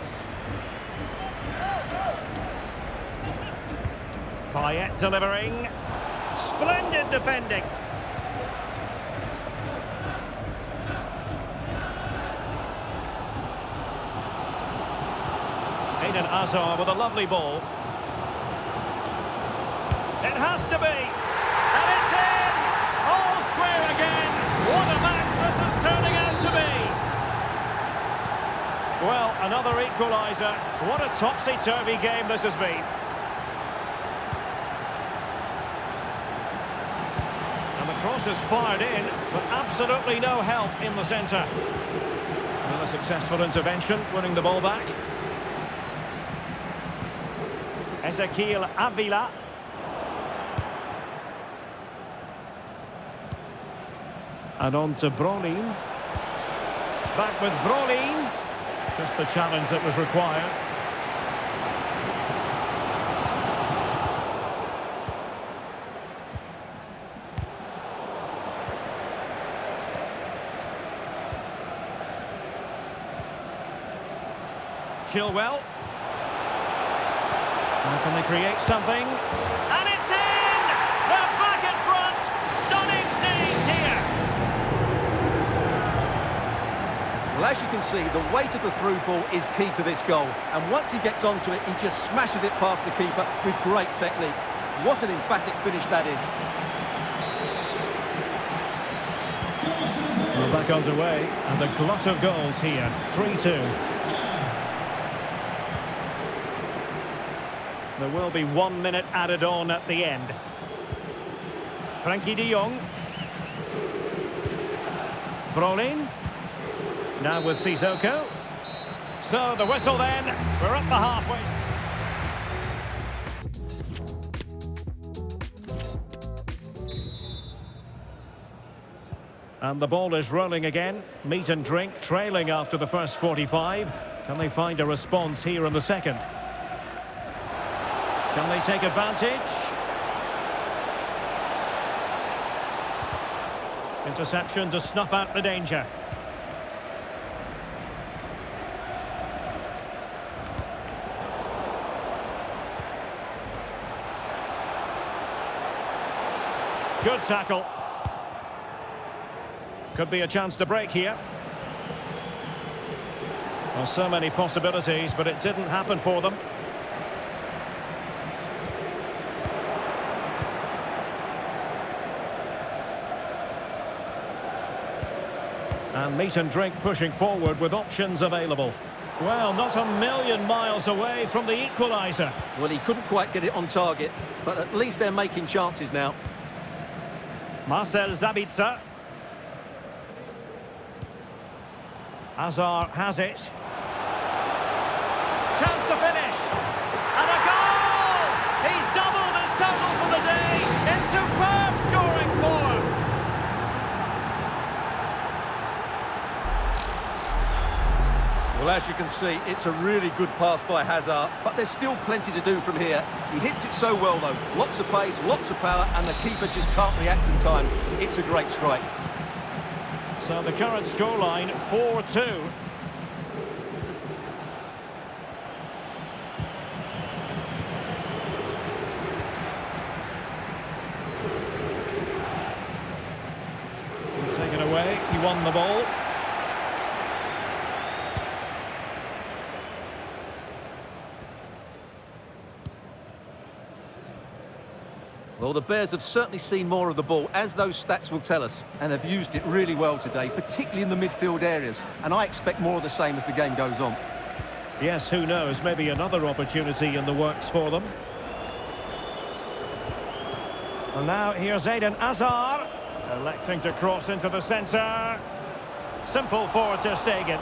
Payet delivering. Splendid defending. Eden Hazard with a lovely ball. It has to be. And it's in! All square again. What a match this is turning out to be. Well, another equaliser. What a topsy-turvy game this has been. And the cross is fired in, but absolutely no help in the centre. Well, a successful intervention, winning the ball back. Ezequiel Avila. And on to Brolin. Back with Brolin. Just the challenge that was required. Chilwell. Now can they create something? And it's in! They're back in front! Stunning scenes here! Well, as you can see, the weight of the through ball is key to this goal. And once he gets onto it, he just smashes it past the keeper with great technique. What an emphatic finish that is. We're back underway, and a glut of goals here. 3-2. There will be 1 minute added on at the end. Frankie de Jong. Brolin. Now with Sissoko. So the whistle then. We're up the halfway. And the ball is rolling again. Meat and drink trailing after the first 45. Can they find a response here in the second? Can they take advantage? Interception to snuff out the danger. Good tackle. Could be a chance to break here. Well, so many possibilities, but it didn't happen for them. And meat and drink pushing forward with options available. Well, not a million miles away from the equaliser. Well, he couldn't quite get it on target, but at least they're making chances now. Marcel Sabitzer. Hazard has it. Chance to finish. And a goal! He's doubled his total for the day in superb scoring form. Well, as you can see, it's a really good pass by Hazard, but there's still plenty to do from here. He hits it so well, though. Lots of pace, lots of power, and the keeper just can't react in time. It's a great strike. So the current scoreline, 4-2. Take it away, he won the ball. Well, the Bears have certainly seen more of the ball, as those stats will tell us, and have used it really well today, particularly in the midfield areas. And I expect more of the same as the game goes on. Yes, who knows, maybe another opportunity in the works for them. And now here's Eden Hazard. Electing to cross into the centre. Simple for Ter Stegen.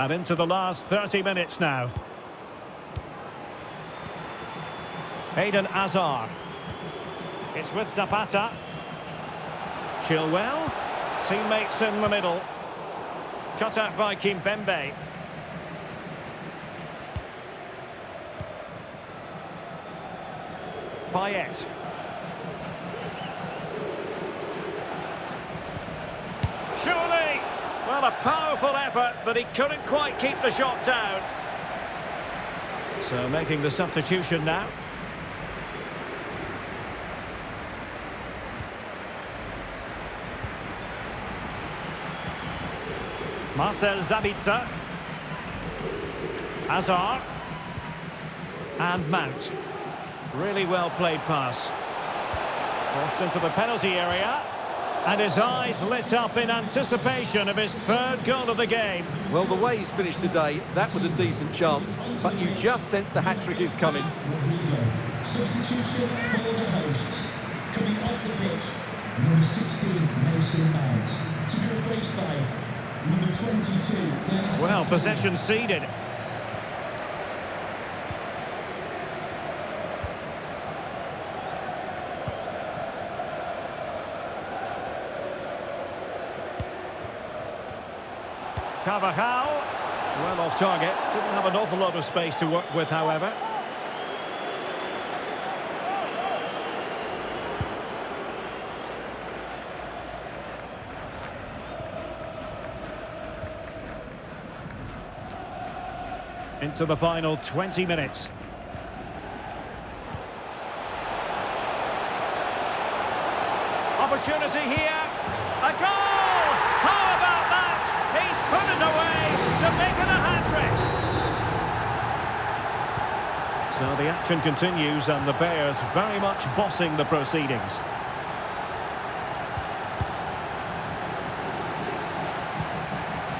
And into the last 30 minutes now. Eden Hazard. It's with Zapata. Chilwell. Teammates in the middle. Cut out by Kimpembe. Payet. Surely! Well, a powerful effort, but he couldn't quite keep the shot down. So making the substitution now. Marcel Sabitzer. Hazard. And Mount. Really well played pass. Crossed into the penalty area. And his eyes lit up in anticipation of his third goal of the game. Well, the way he's finished today, that was a decent chance. But you just sense the hat-trick is coming. Substitution for the hosts. Coming off the pitch, number 16, Mason Mount. To be replaced by number 22, Dennis. Well, possession ceded. Carvajal, well off target. Didn't have an awful lot of space to work with, however. Into the final 20 minutes. Opportunity here. A goal! How about that? He's put it away to make it a hat-trick. So the action continues and the Bears very much bossing the proceedings.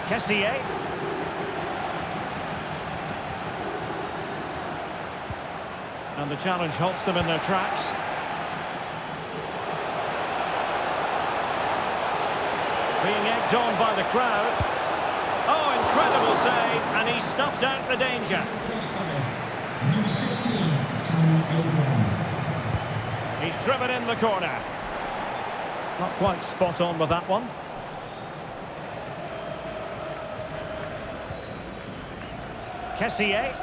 Kessié. And the challenge halts them in their tracks. Being egged on by the crowd. Oh, incredible save, and he stuffed out the danger. Number 15, Tammy Abraham. He's driven in the corner. Not quite spot on with that one. Kessié.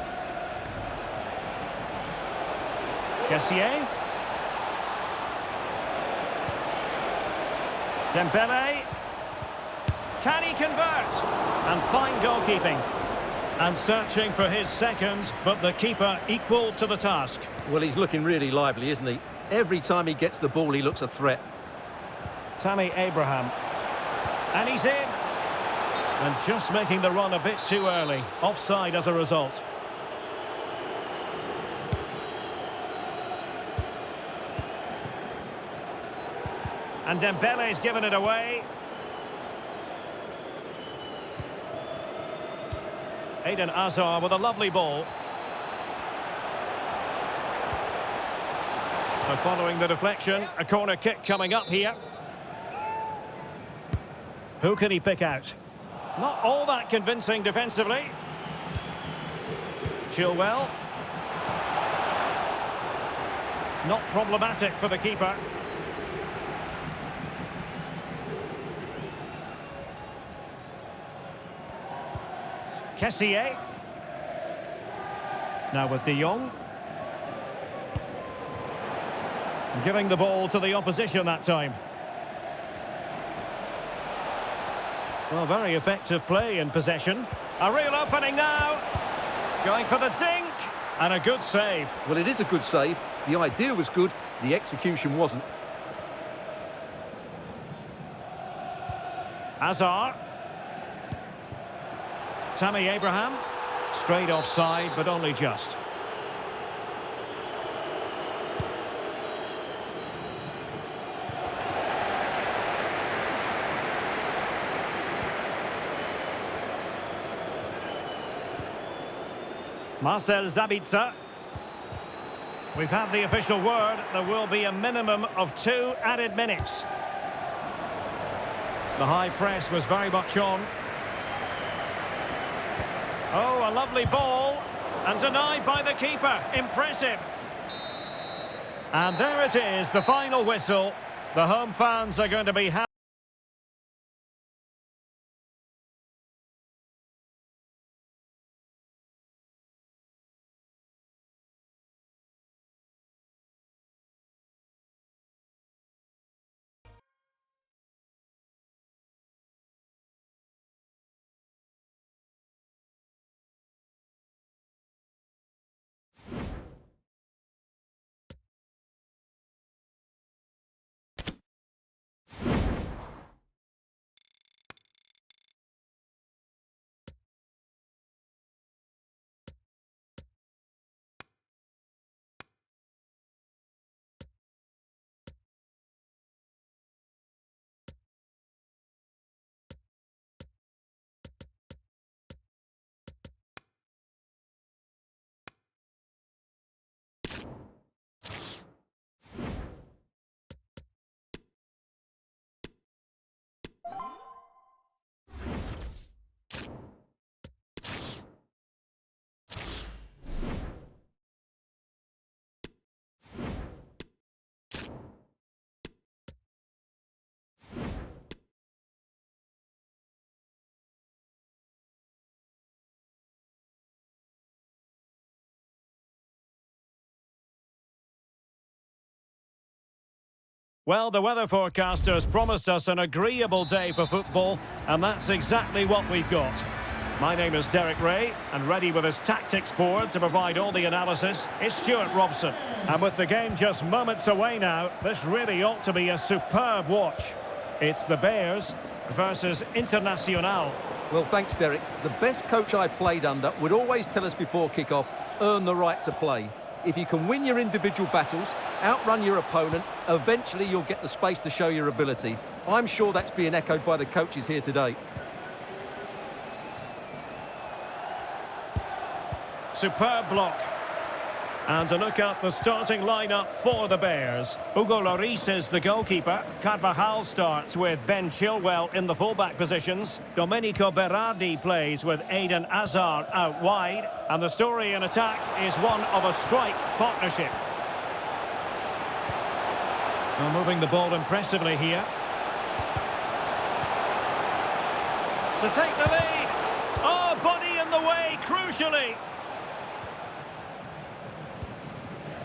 Kessié. Dembele. Can he convert? And fine goalkeeping. And searching for his second, but the keeper equal to the task. Well, he's looking really lively, isn't he? Every time he gets the ball, he looks a threat. Tammy Abraham. And he's in. And just making the run a bit too early. Offside as a result. And Dembele's given it away. Eden Hazard with a lovely ball. So following the deflection, a corner kick coming up here. Who can he pick out? Not all that convincing defensively. Chilwell. Not problematic for the keeper. Kessié. Now with De Jong. Giving the ball to the opposition that time. Well, very effective play in possession. A real opening now. Going for the dink. And a good save. Well, it is a good save. The idea was good. The execution wasn't. Hazard. Tammy Abraham. Straight offside, but only just. Marcel Sabitzer. We've had the official word. There will be a minimum of 2 added minutes. The high press was very much on. Oh, a lovely ball. And denied by the keeper. Impressive. And there it is, the final whistle. The home fans are going to be happy. Well, the weather forecasters promised us an agreeable day for football, and that's exactly what we've got. My name is Derek Ray, and ready with his tactics board to provide all the analysis is Stuart Robson. And with the game just moments away now, this really ought to be a superb watch. It's the Bears versus Internacional. Well, thanks, Derek. The best coach I played under would always tell us before kick-off, earn the right to play. If you can win your individual battles, outrun your opponent, eventually you'll get the space to show your ability. I'm sure that's being echoed by the coaches here today. Superb block. And to look at the starting lineup for the Bears. Hugo Lloris is the goalkeeper. Carvajal starts with Ben Chilwell in the fullback positions. Domenico Berardi plays with Eden Hazard out wide. And the story in attack is one of a strike partnership. Well, moving the ball impressively here. To take the lead. Oh, body in the way, crucially.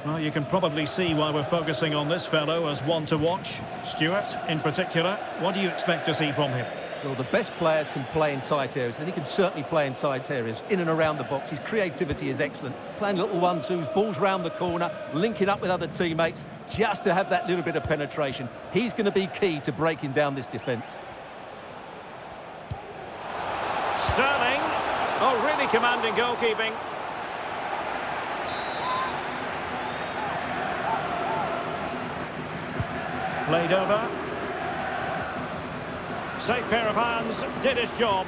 Well, you can probably see why we're focusing on this fellow as one to watch. Stuart, in particular, what do you expect to see from him? Well, the best players can play in tight areas, and he can certainly play in tight areas, in and around the box. His creativity is excellent. Playing little one-twos, balls round the corner, linking up with other teammates, just to have that little bit of penetration. He's going to be key to breaking down this defence. Sterling. Oh, really commanding goalkeeping. Played over. Safe pair of hands, did his job.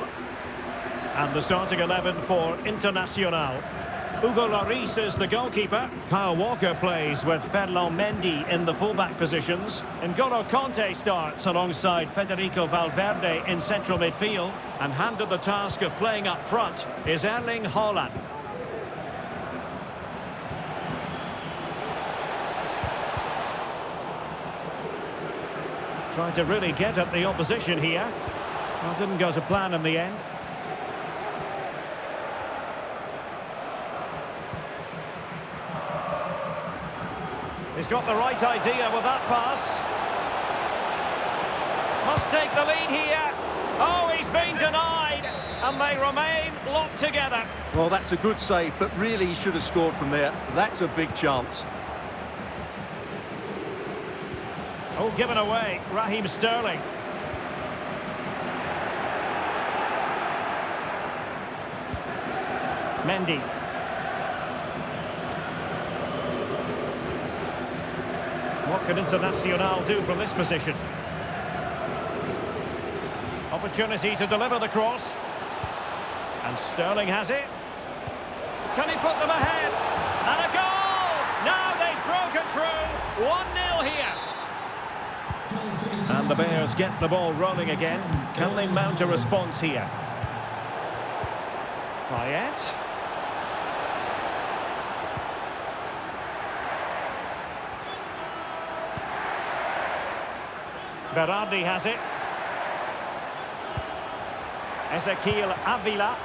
And the starting 11 for Internacional. Hugo Lloris is the goalkeeper. Kyle Walker plays with Ferland Mendy in the fullback positions. N'Golo Kanté starts alongside Federico Valverde in central midfield. And handed the task of playing up front is Erling Haaland. Trying to really get at the opposition here. Well, didn't go to plan in the end. He's got the right idea with that pass. Must take the lead here. Oh, he's been denied. And they remain locked together. Well, that's a good save, but really he should have scored from there. That's a big chance. Oh, given away, Raheem Sterling. Mendy. What can Internacional do from this position? Opportunity to deliver the cross. And Sterling has it. Can he put them ahead? And a goal! Now they've broken through. 1-0 here. And the Bears get the ball rolling again. Can they mount a response here? Payet. Berardi has it. Ezequiel Avila.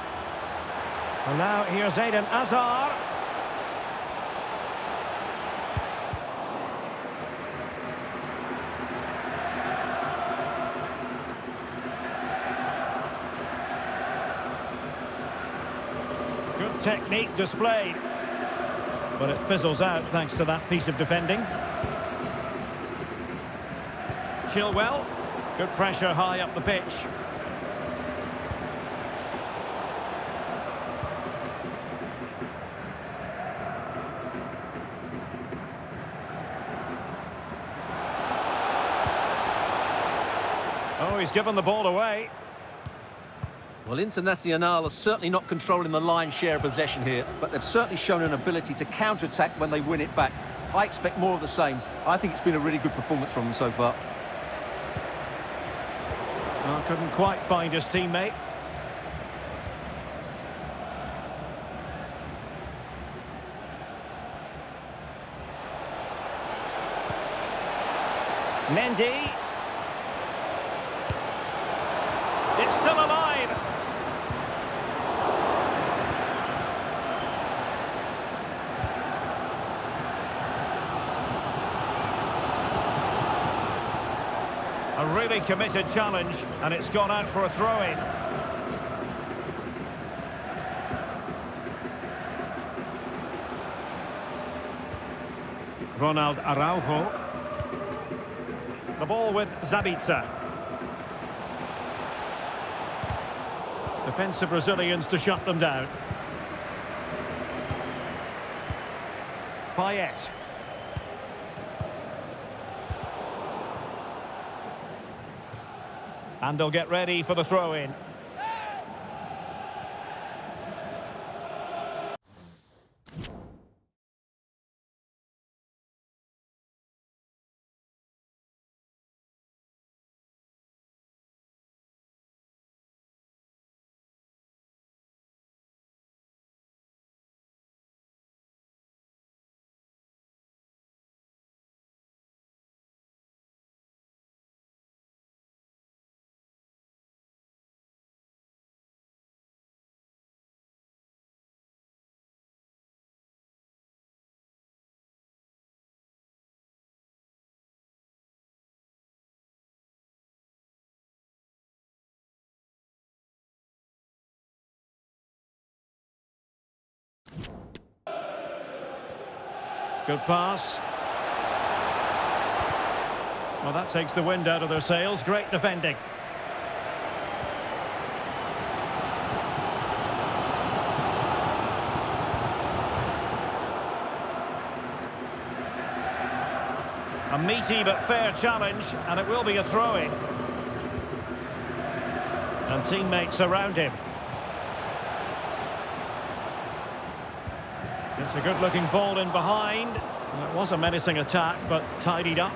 And now here's Eden Hazard. Good technique displayed. But it fizzles out thanks to that piece of defending. Chilwell. Good pressure high up the pitch. Oh, he's given the ball away. Well, Internacional are certainly not controlling the lion's share of possession here, but they've certainly shown an ability to counter-attack when they win it back. I expect more of the same. I think it's been a really good performance from them so far. Well, couldn't quite find his teammate. Mendy. It's still alive. A really committed challenge, and it's gone out for a throw-in. Ronald Araujo. The ball with Zabitzer. Defensive Brazilians to shut them down. Payet. And they'll get ready for the throw-in. Good pass. Well, that takes the wind out of their sails. Great defending. A meaty but fair challenge, and it will be a throw-in. And teammates around him. It's a good-looking ball in behind. It was a menacing attack, but tidied up.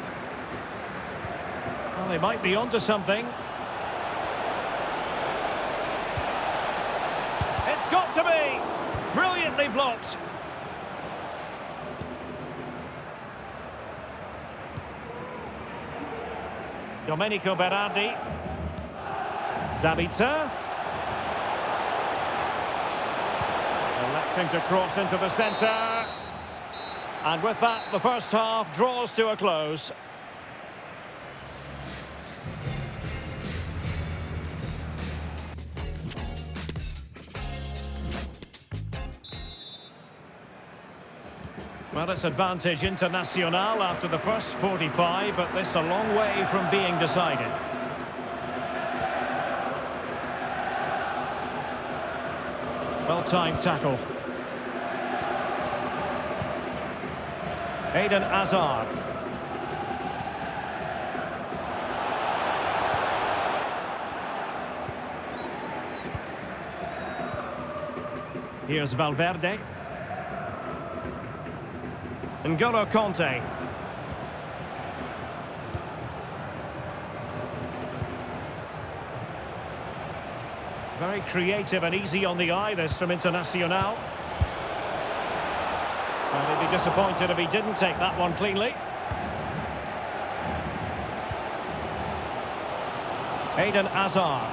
Well, they might be onto something. It's got to be! Brilliantly blocked. Domenico Berardi. Zabitzer. Electing to cross into the centre. And with that, the first half draws to a close. Well, it's advantage Internacional after the first 45, but this a long way from being decided. Well-timed tackle. Eden Hazard. Here's Valverde. N'Golo Conte. Very creative and easy on the eye, this from Internacional. And he'd be disappointed if he didn't take that one cleanly. Eden Hazard.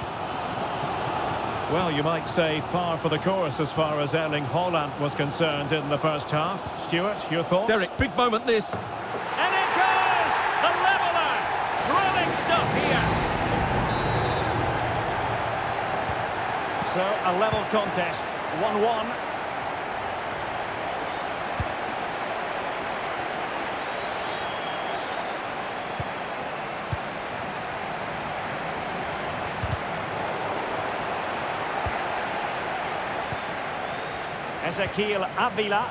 Well, you might say par for the course as far as Erling Haaland was concerned in the first half. Stuart, your thoughts? Derek, big moment this. And it goes! A leveller! Thrilling stuff here. So, a level contest, 1-1. Ezequiel Avila.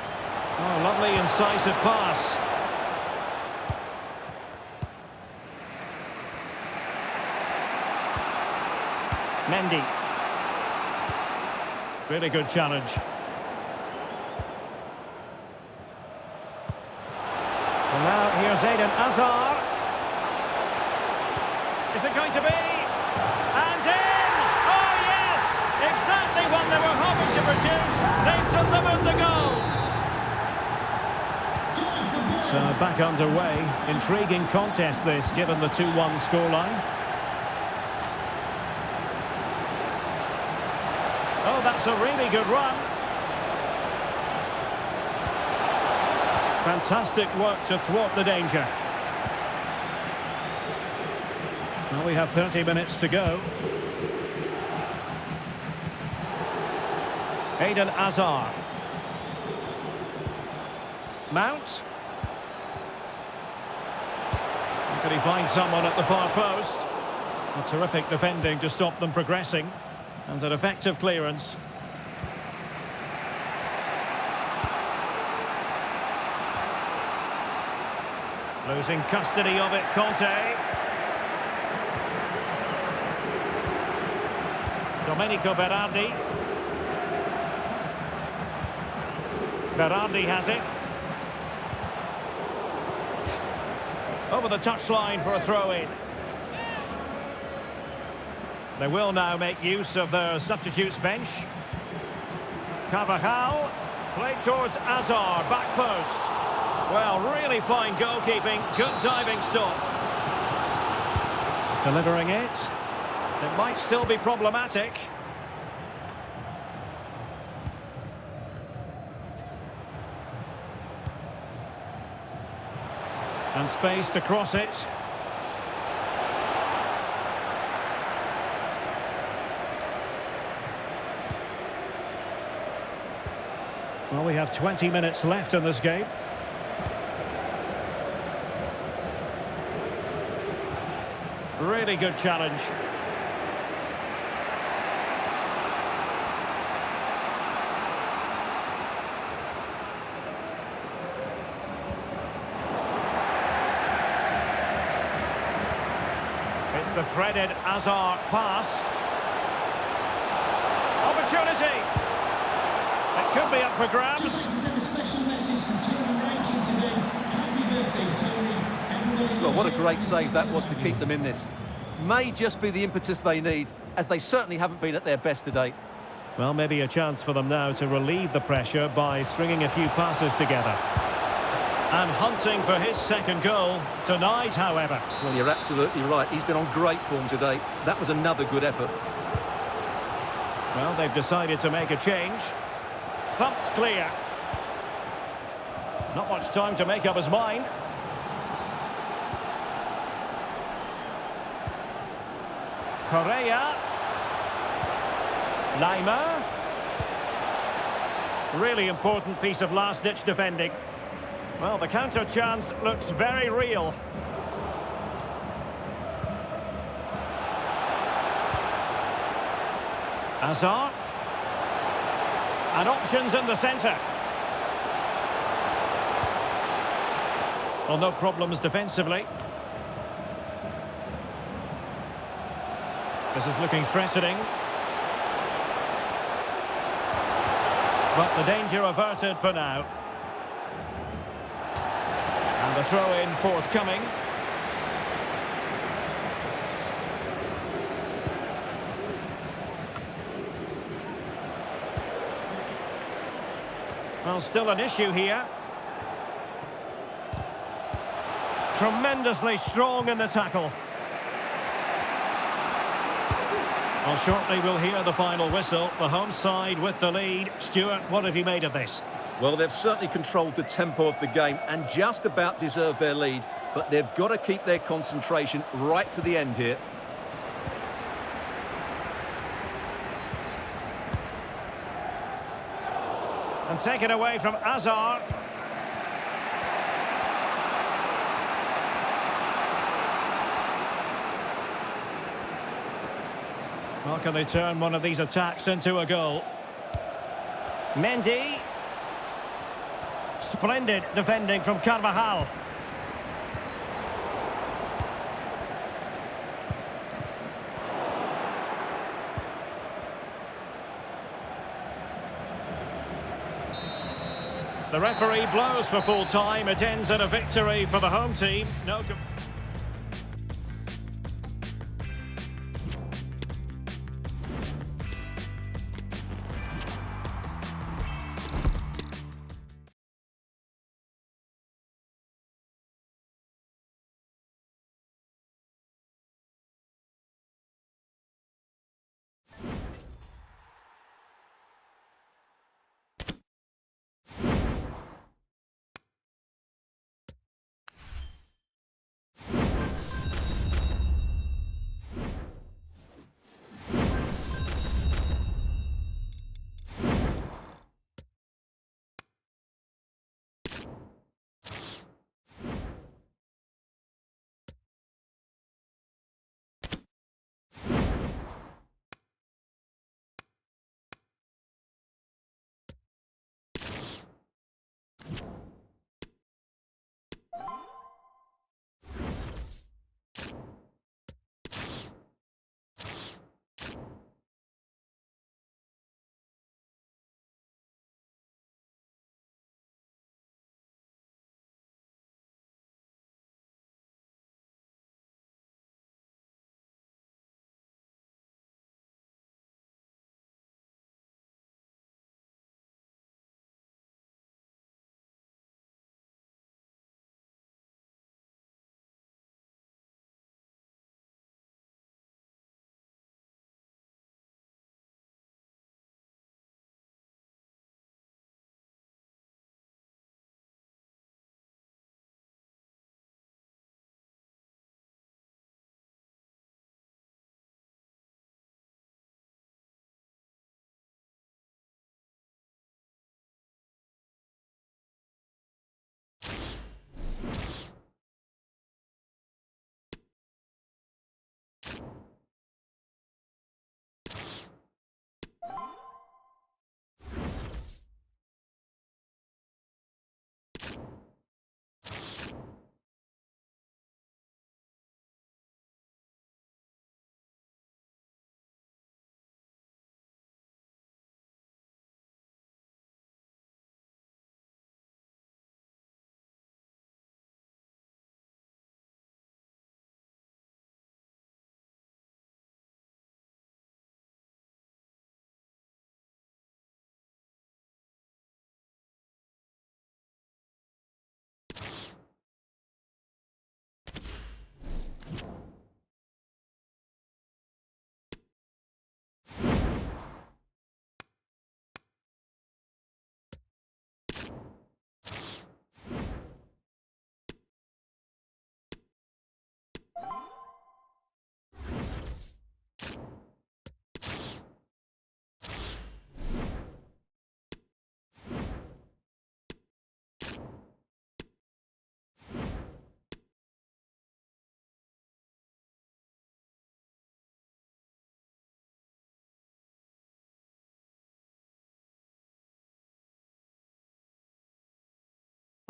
Oh, lovely incisive pass. Mendy. Really good challenge. And now here's Eden Hazard. Is it going to be? And in! Oh yes! Exactly what they were hoping to produce. They've delivered the goal. So back underway. Intriguing contest this, given the 2-1 scoreline. Oh, that's a really good run. Fantastic work to thwart the danger. Well, we have 30 minutes to go. Eden Hazard. Mount. Can he find someone at the far post? A terrific defending to stop them progressing. And an effective clearance. Losing custody of it, Conte. Domenico Berardi. Berardi has it. Over the touchline for a throw-in. They will now make use of their substitutes bench. Carvajal, played towards Hazard, back post. Well, really fine goalkeeping, good diving stop. Delivering it. It might still be problematic. And space to cross it. Well, we have 20 minutes left in this game. Really good challenge. It's the threaded Hazard pass. Opportunity. It could be up for grabs. Well, what a great save that was to keep them in this. May just be the impetus they need, as they certainly haven't been at their best today. Well, maybe a chance for them now to relieve the pressure by stringing a few passes together. And hunting for his second goal. Denied, however. Well, you're absolutely right. He's been on great form today. That was another good effort. Well, they've decided to make a change. Thumped clear. Not much time to make up his mind. Correa. Lima. Really important piece of last-ditch defending. Well, the counter chance looks very real. Hazard. And options in the centre. Well, no problems defensively. This is looking threatening. But the danger averted for now. And the throw-in forthcoming. Well, still an issue here. Tremendously strong in the tackle. Well, shortly we'll hear the final whistle. The home side with the lead. Stuart, what have you made of this? Well, they've certainly controlled the tempo of the game and just about deserved their lead, but they've got to keep their concentration right to the end here. And taken away from Azar. How can they turn one of these attacks into a goal? Mendy. Splendid defending from Carvajal. The referee blows for full time. It ends in a victory for the home team. No.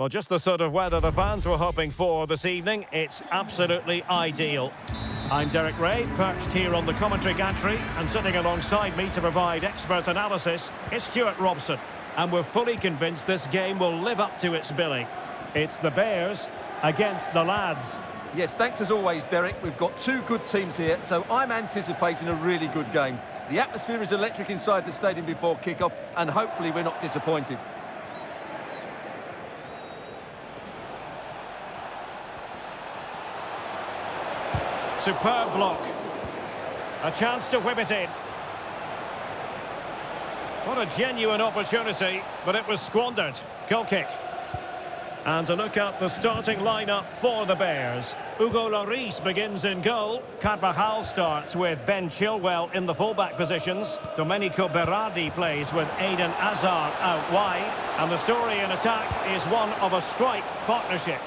Well, just the sort of weather the fans were hoping for this evening. It's absolutely ideal. I'm Derek Ray, perched here on the commentary gantry, and sitting alongside me to provide expert analysis is Stuart Robson. And we're fully convinced this game will live up to its billing. It's the Bears against the Lads. Yes, thanks as always, Derek. We've got two good teams here, so I'm anticipating a really good game. The atmosphere is electric inside the stadium before kick-off, and hopefully we're not disappointed. Superb block. A chance to whip it in. What a genuine opportunity, but it was squandered. Goal kick. And a look at the starting lineup for the Bears. Hugo Lloris begins in goal. Carvajal starts with Ben Chilwell in the fullback positions. Domenico Berardi plays with Eden Hazard out wide. And the story in attack is one of a strike partnership.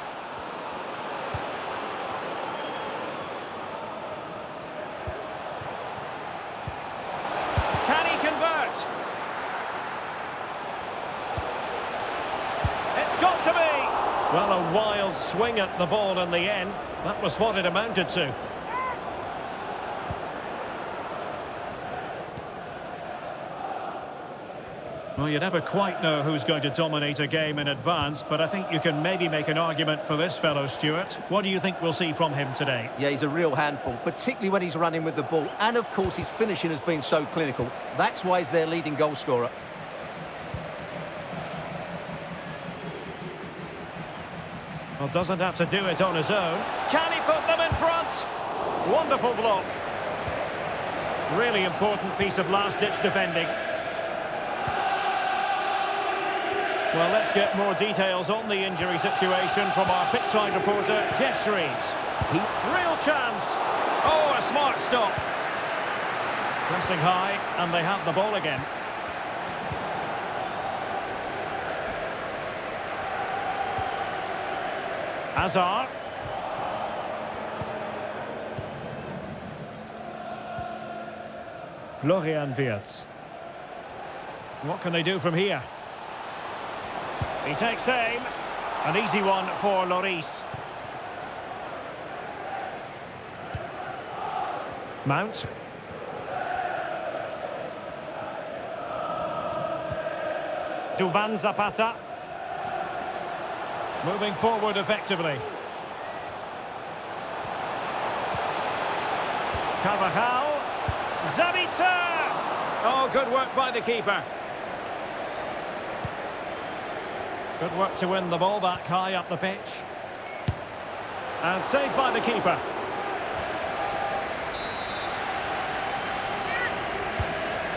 Can he convert? It's got to be! Well, a wild swing at the ball in the end. That was what it amounted to. Well, you never quite know who's going to dominate a game in advance, but I think you can maybe make an argument for this fellow, Stuart. What do you think we'll see from him today? Yeah, he's a real handful, particularly when he's running with the ball. And, of course, his finishing has been so clinical. That's why he's their leading goal scorer. Well, doesn't have to do it on his own. Can he put them in front? Wonderful block. Really important piece of last-ditch defending. Well, let's get more details on the injury situation from our pitchside reporter, Jeff Shreves. Real chance. Oh, a smart stop. Pressing high, and they have the ball again. Hazard. Florian Wirtz. What can they do from here? He takes aim. An easy one for Lloris. Mount. Duvan Zapata. Moving forward effectively. Carvajal. Zabitzer! Oh, good work by the keeper. Good work to win the ball back high up the pitch. And saved by the keeper.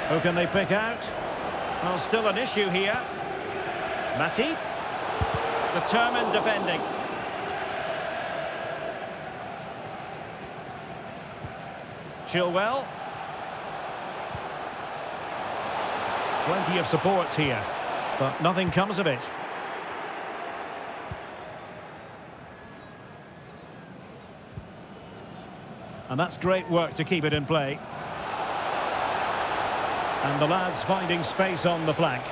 Who can they pick out? Well, still an issue here. Matip. Determined defending. Chilwell. Plenty of support here, but nothing comes of it. And that's great work to keep it in play. And the lads finding space on the flank.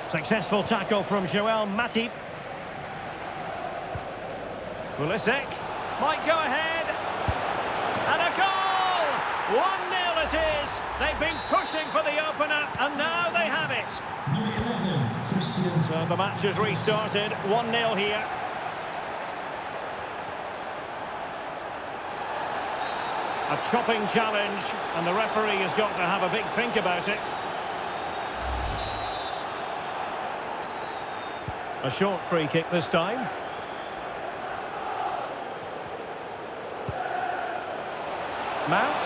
Successful tackle from Joel Matip. Pulisic might go ahead. And a goal! 1-0 it is. They've been pushing for the opener, and now they have it. Number 11, Christian. So the match has restarted. 1-0 here. A chopping challenge, and the referee has got to have a big think about it. A short free kick this time. Mount.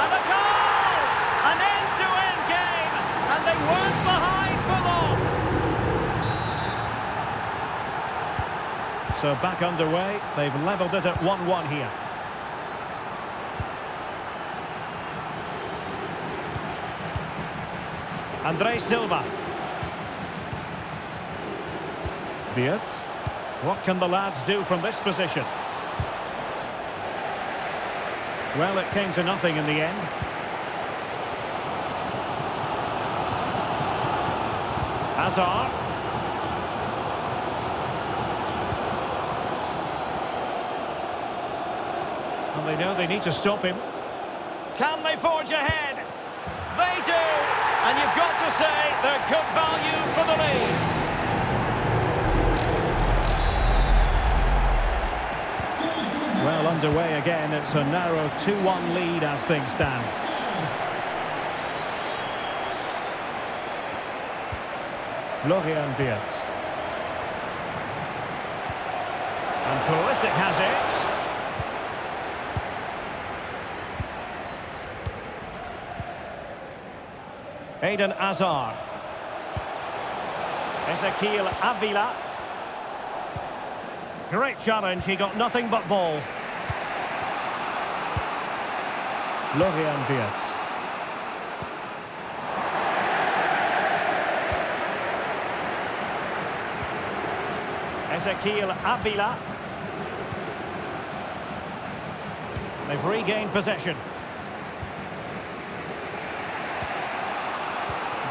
And a goal! An end-to-end game, and they weren't behind for long. So back underway, they've levelled it at 1-1 here. Andre Silva. Wirtz. What can the lads do from this position? Well, it came to nothing in the end. Hazard. And they know they need to stop him. Can they forge ahead? They do! And you've got to say they're good value for the lead. Well underway again. It's a narrow 2-1 lead as things stand. Florian Wirtz. And Pulisic has it. Eden Hazard. Ezequiel Avila. Great challenge, he got nothing but ball. Florian Wirtz. Ezequiel Avila. They've regained possession.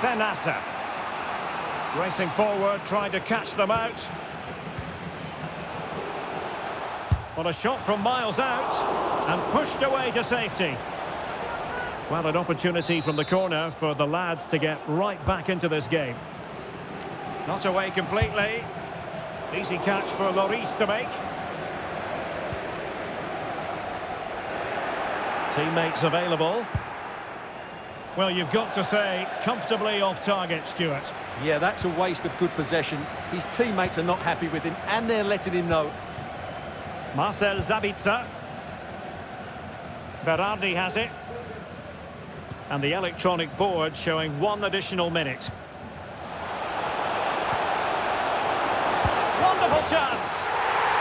Benassa. Racing forward, trying to catch them out. Well, a shot from miles out and pushed away to safety. Well, an opportunity from the corner for the lads to get right back into this game. Not away completely. Easy catch for Lloris to make. Teammates available. Well, you've got to say, comfortably off target, Stuart. Yeah, that's a waste of good possession. His teammates are not happy with him, and they're letting him know. Marcel Sabitzer. Berardi has it. And the electronic board showing 1 additional minute. Wonderful chance.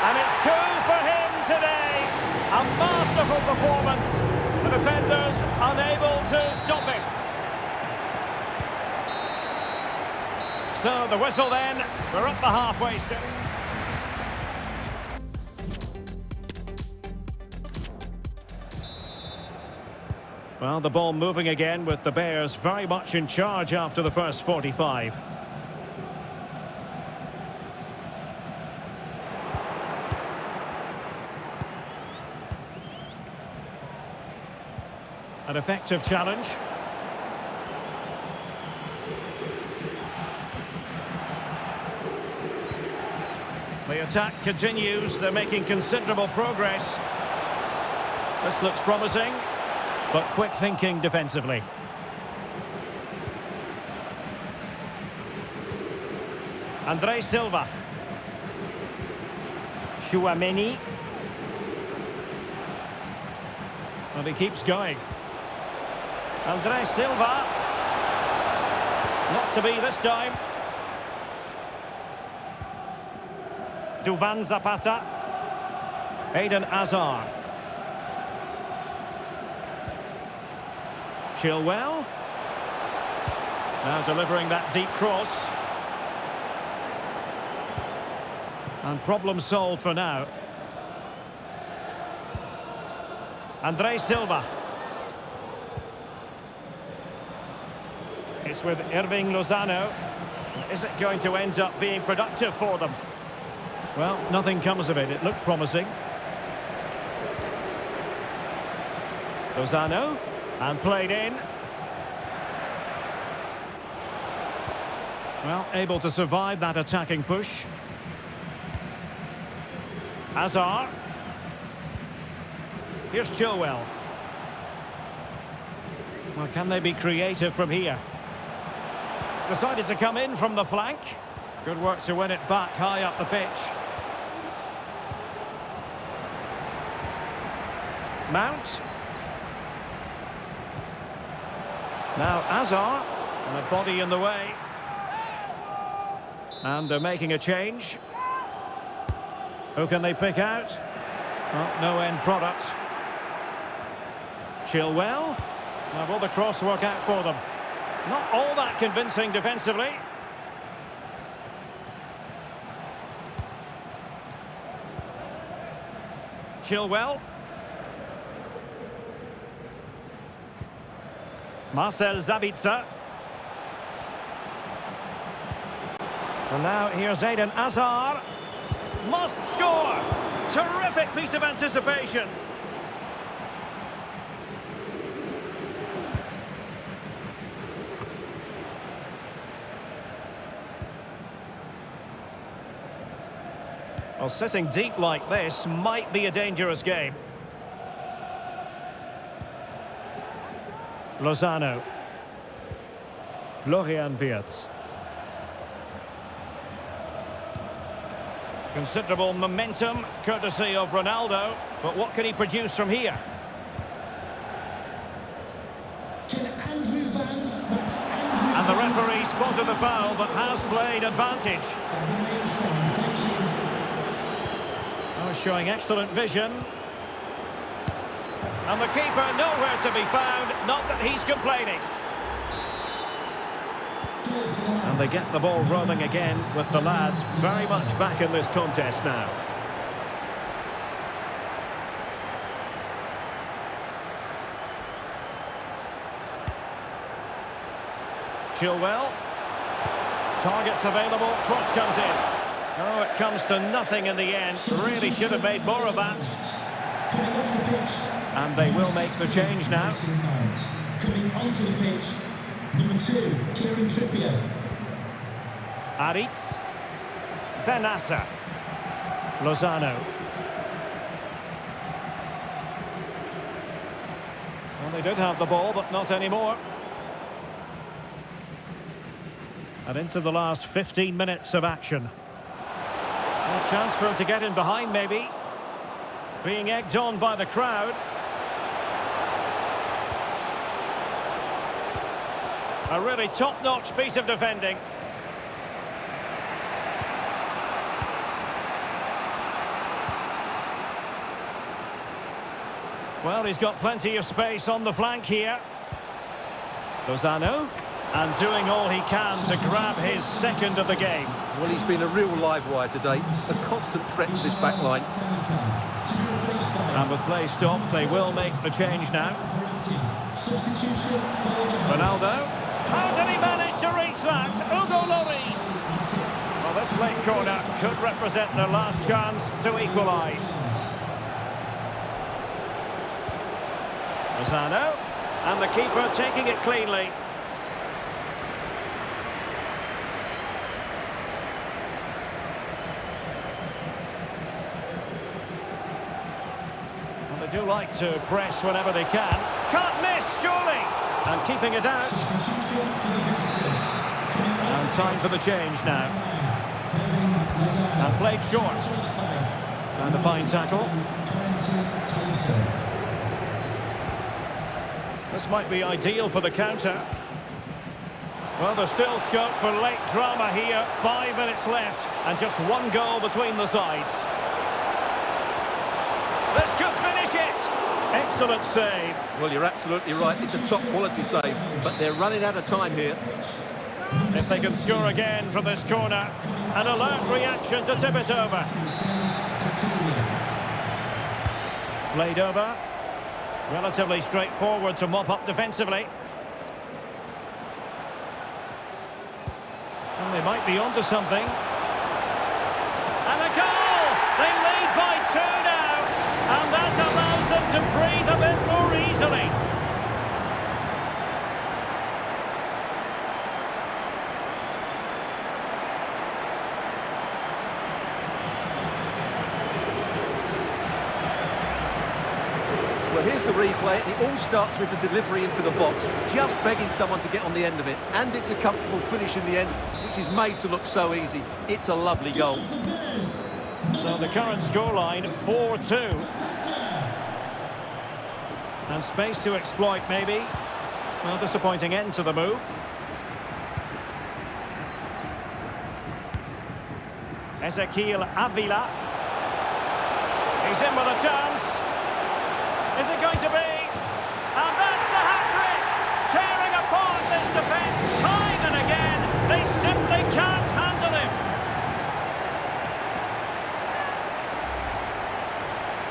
And it's 2 for him today. A masterful performance. The defenders unable to stop him. So the whistle then. We're up the halfway step. Well, the ball moving again with the Bears very much in charge after the first 45. An effective challenge. The attack continues. They're making considerable progress. This looks promising, but quick thinking defensively. Andre Silva. Chouameni. Well, he keeps going. Andre Silva. Not to be this time. Duvan Zapata. Eden Hazard. Chilwell. Now delivering that deep cross. And problem solved for now. Andre Silva. It's with Irving Lozano. Is it going to end up being productive for them? Well, nothing comes of it. It looked promising. Lozano. And played in. Well, able to survive that attacking push. Hazard. Here's Chilwell. Well, can they be creative from here? Decided to come in from the flank. Good work to win it back high up the pitch. Mount. Now Hazard, and a body in the way. And they're making a change. Who can they pick out? Oh, no end product. Chilwell. Now will the cross work out for them? Not all that convincing defensively. Chilwell. Marcel Sabitzer. And now here's Eden Hazard. Must score! Terrific piece of anticipation. Well, sitting deep like this might be a dangerous game. Lozano. Florian Wirtz. Considerable momentum, courtesy of Ronaldo. But what can he produce from here? Can Andrew Vance, that's Andrew And the Vance. referee spotted the foul, but has played advantage. Thank you. Oh, showing excellent vision. And the keeper nowhere to be found, not that he's complaining. And they get the ball rolling again with the lads very much back in this contest now. Chilwell. Targets available, cross comes in. Oh, it comes to nothing in the end. Really should have made more of that. Coming off the pitch. And they will make the change now. Coming onto the pitch, number 2, Kieran Trippier. Aritz. Benassa. Lozano. Well, they did have the ball, but not anymore. And into the last 15 minutes of action. A chance for him to get in behind, maybe. Being egged on by the crowd. A really top-notch piece of defending. Well, he's got plenty of space on the flank here. Lozano. And doing all he can to grab his second of the game. Well, he's been a real live wire today. A constant threat to this back line. And with play stopped, they will make the change now. Ronaldo. How did he manage to reach that? Hugo Lloris. Well, this late corner could represent their last chance to equalise. Lozano. And the keeper taking it cleanly. They do like to press whenever they can. Can't miss, surely! And keeping it out. And time for the change now. And played short. And a fine tackle. This might be ideal for the counter. Well, there's still scope for late drama here. 5 minutes left. And just one goal between the sides. This could finish it. Excellent save. Well, you're absolutely right. It's a top quality save, but they're running out of time here. If they can score again from this corner, an alert reaction to tip it over. Played over. Relatively straightforward to mop up defensively. And they might be onto something. And a goal! They lead by 2 now. And that allows them to breathe a bit more easily. Well, here's the replay. It all starts with the delivery into the box, just begging someone to get on the end of it. And it's a comfortable finish in the end, which is made to look so easy. It's a lovely goal. So the current scoreline, 4-2. And space to exploit, maybe. Well, disappointing end to the move. Ezequiel Avila. He's in with a chance. Is it going to be? And that's the hat-trick! Tearing apart this defence time and again. They simply can't handle him.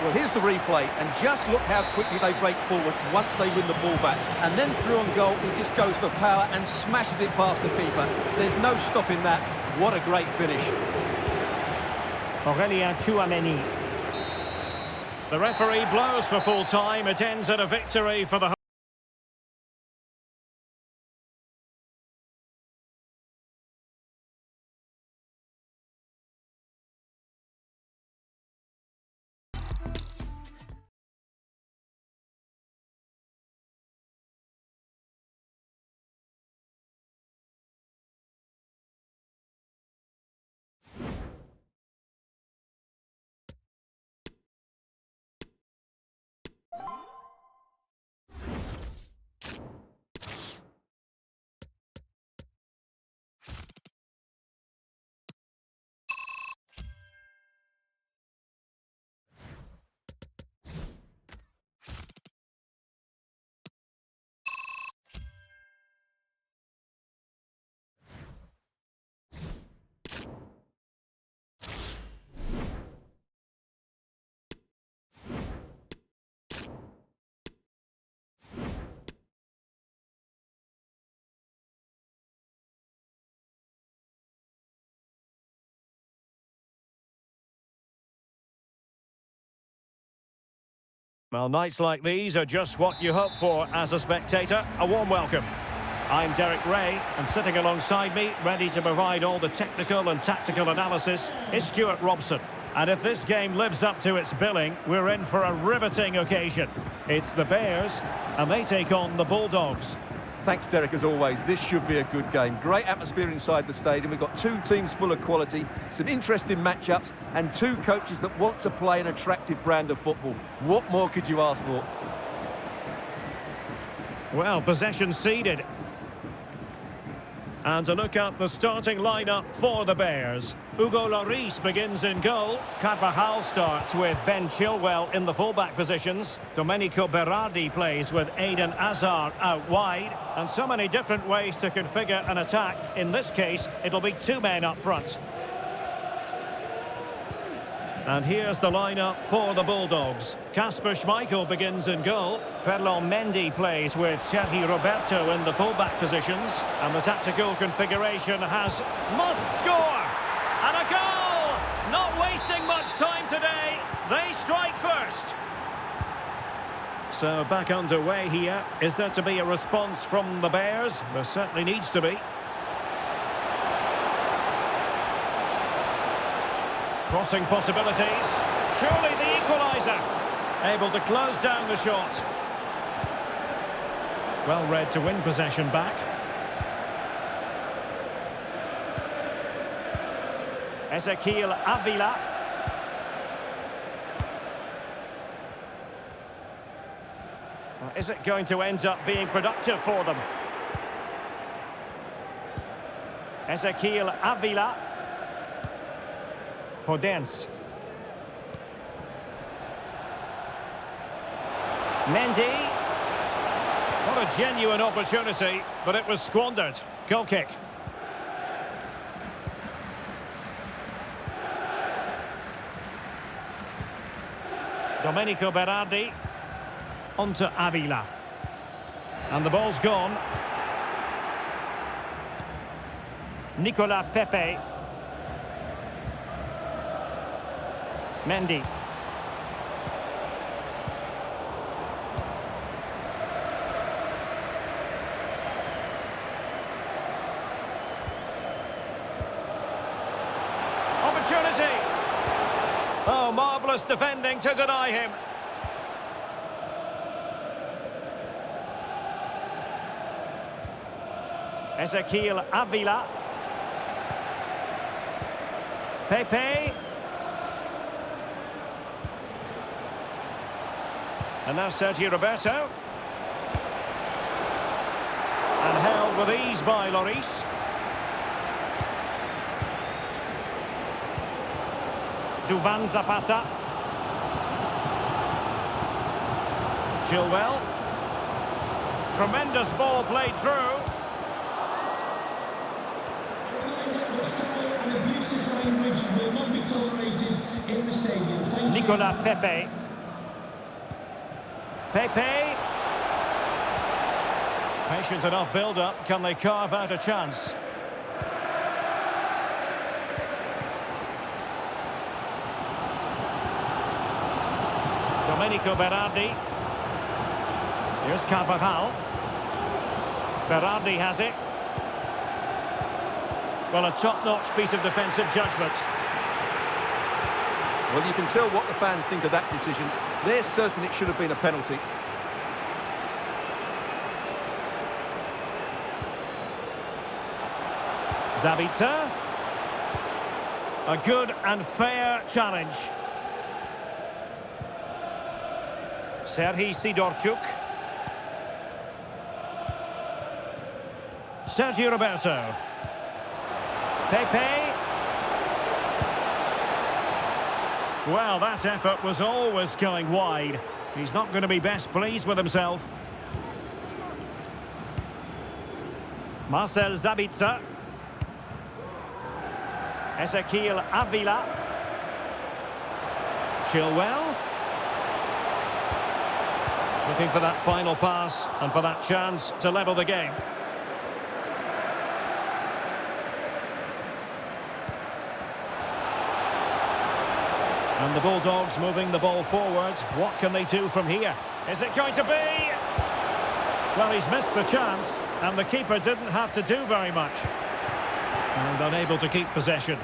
Well, here's the replay, and just look how quickly they break forward once they win the ball back. And then through on goal, he just goes for power and smashes it past the keeper. There's no stopping that. What a great finish. Aurélien Tchouaméni. The referee blows for full time. It ends in a victory for the Well, nights like these are just what you hope for as a spectator. A warm welcome. I'm Derek Ray, and sitting alongside me, ready to provide all the technical and tactical analysis, is Stuart Robson. And if this game lives up to its billing, we're in for a riveting occasion. It's the Bears, and they take on the Bulldogs. Thanks, Derek, as always. This should be a good game. Great atmosphere inside the stadium. We've got two teams full of quality, some interesting matchups, and two coaches that want to play an attractive brand of football. What more could you ask for? Well, possession ceded. And a look at the starting lineup for the Bears. Hugo Lloris begins in goal. Carvajal starts with Ben Chilwell in the fullback positions. Domenico Berardi plays with Eden Hazard out wide. And so many different ways to configure an attack. In this case, it'll be two men up front. And here's the lineup for the Bulldogs. Kasper Schmeichel begins in goal. Ferland Mendy plays with Sergi Roberto in the fullback positions. And the tactical configuration has must score! And a goal! Not wasting much time today. They strike first. So back underway here. Is there to be a response from the Bears? There certainly needs to be. Crossing possibilities. Surely the equaliser. Able to close down the shot. Well read to win possession back. Ezequiel Avila. Is it going to end up being productive for them? Ezequiel Avila. Podence. Mendy. What a genuine opportunity, but it was squandered. Goal kick. Domenico Berardi. On to Avila. And the ball's gone. Nicolas Pepe. Mendy. Opportunity. Oh, marvellous defending to deny him. Ezequiel Avila. Pepe. And now Sergi Roberto. And held with ease by Lloris. Duvan Zapata. Chilwell. Tremendous ball played through. And abusive language will not be tolerated in the stadium. Thank you. Nicolas Pepe. Pepe. Patient enough build-up. Can they carve out a chance? Domenico Berardi. Here's Carvajal. Berardi has it. Well, a top-notch piece of defensive judgment. Well, you can tell what the fans think of that decision. They're certain it should have been a penalty. Zabitzer. A good and fair challenge. Serhii Sidorchuk. Sergio Roberto. Pepe. Well, that effort was always going wide. He's not going to be best pleased with himself. Marcel Zabitzer. Ezequiel Avila. Chilwell. Looking for that final pass and for that chance to level the game. And the Bulldogs moving the ball forward. What can they do from here? Is it going to be? Well, he's missed the chance, and the keeper didn't have to do very much. And unable to keep possession.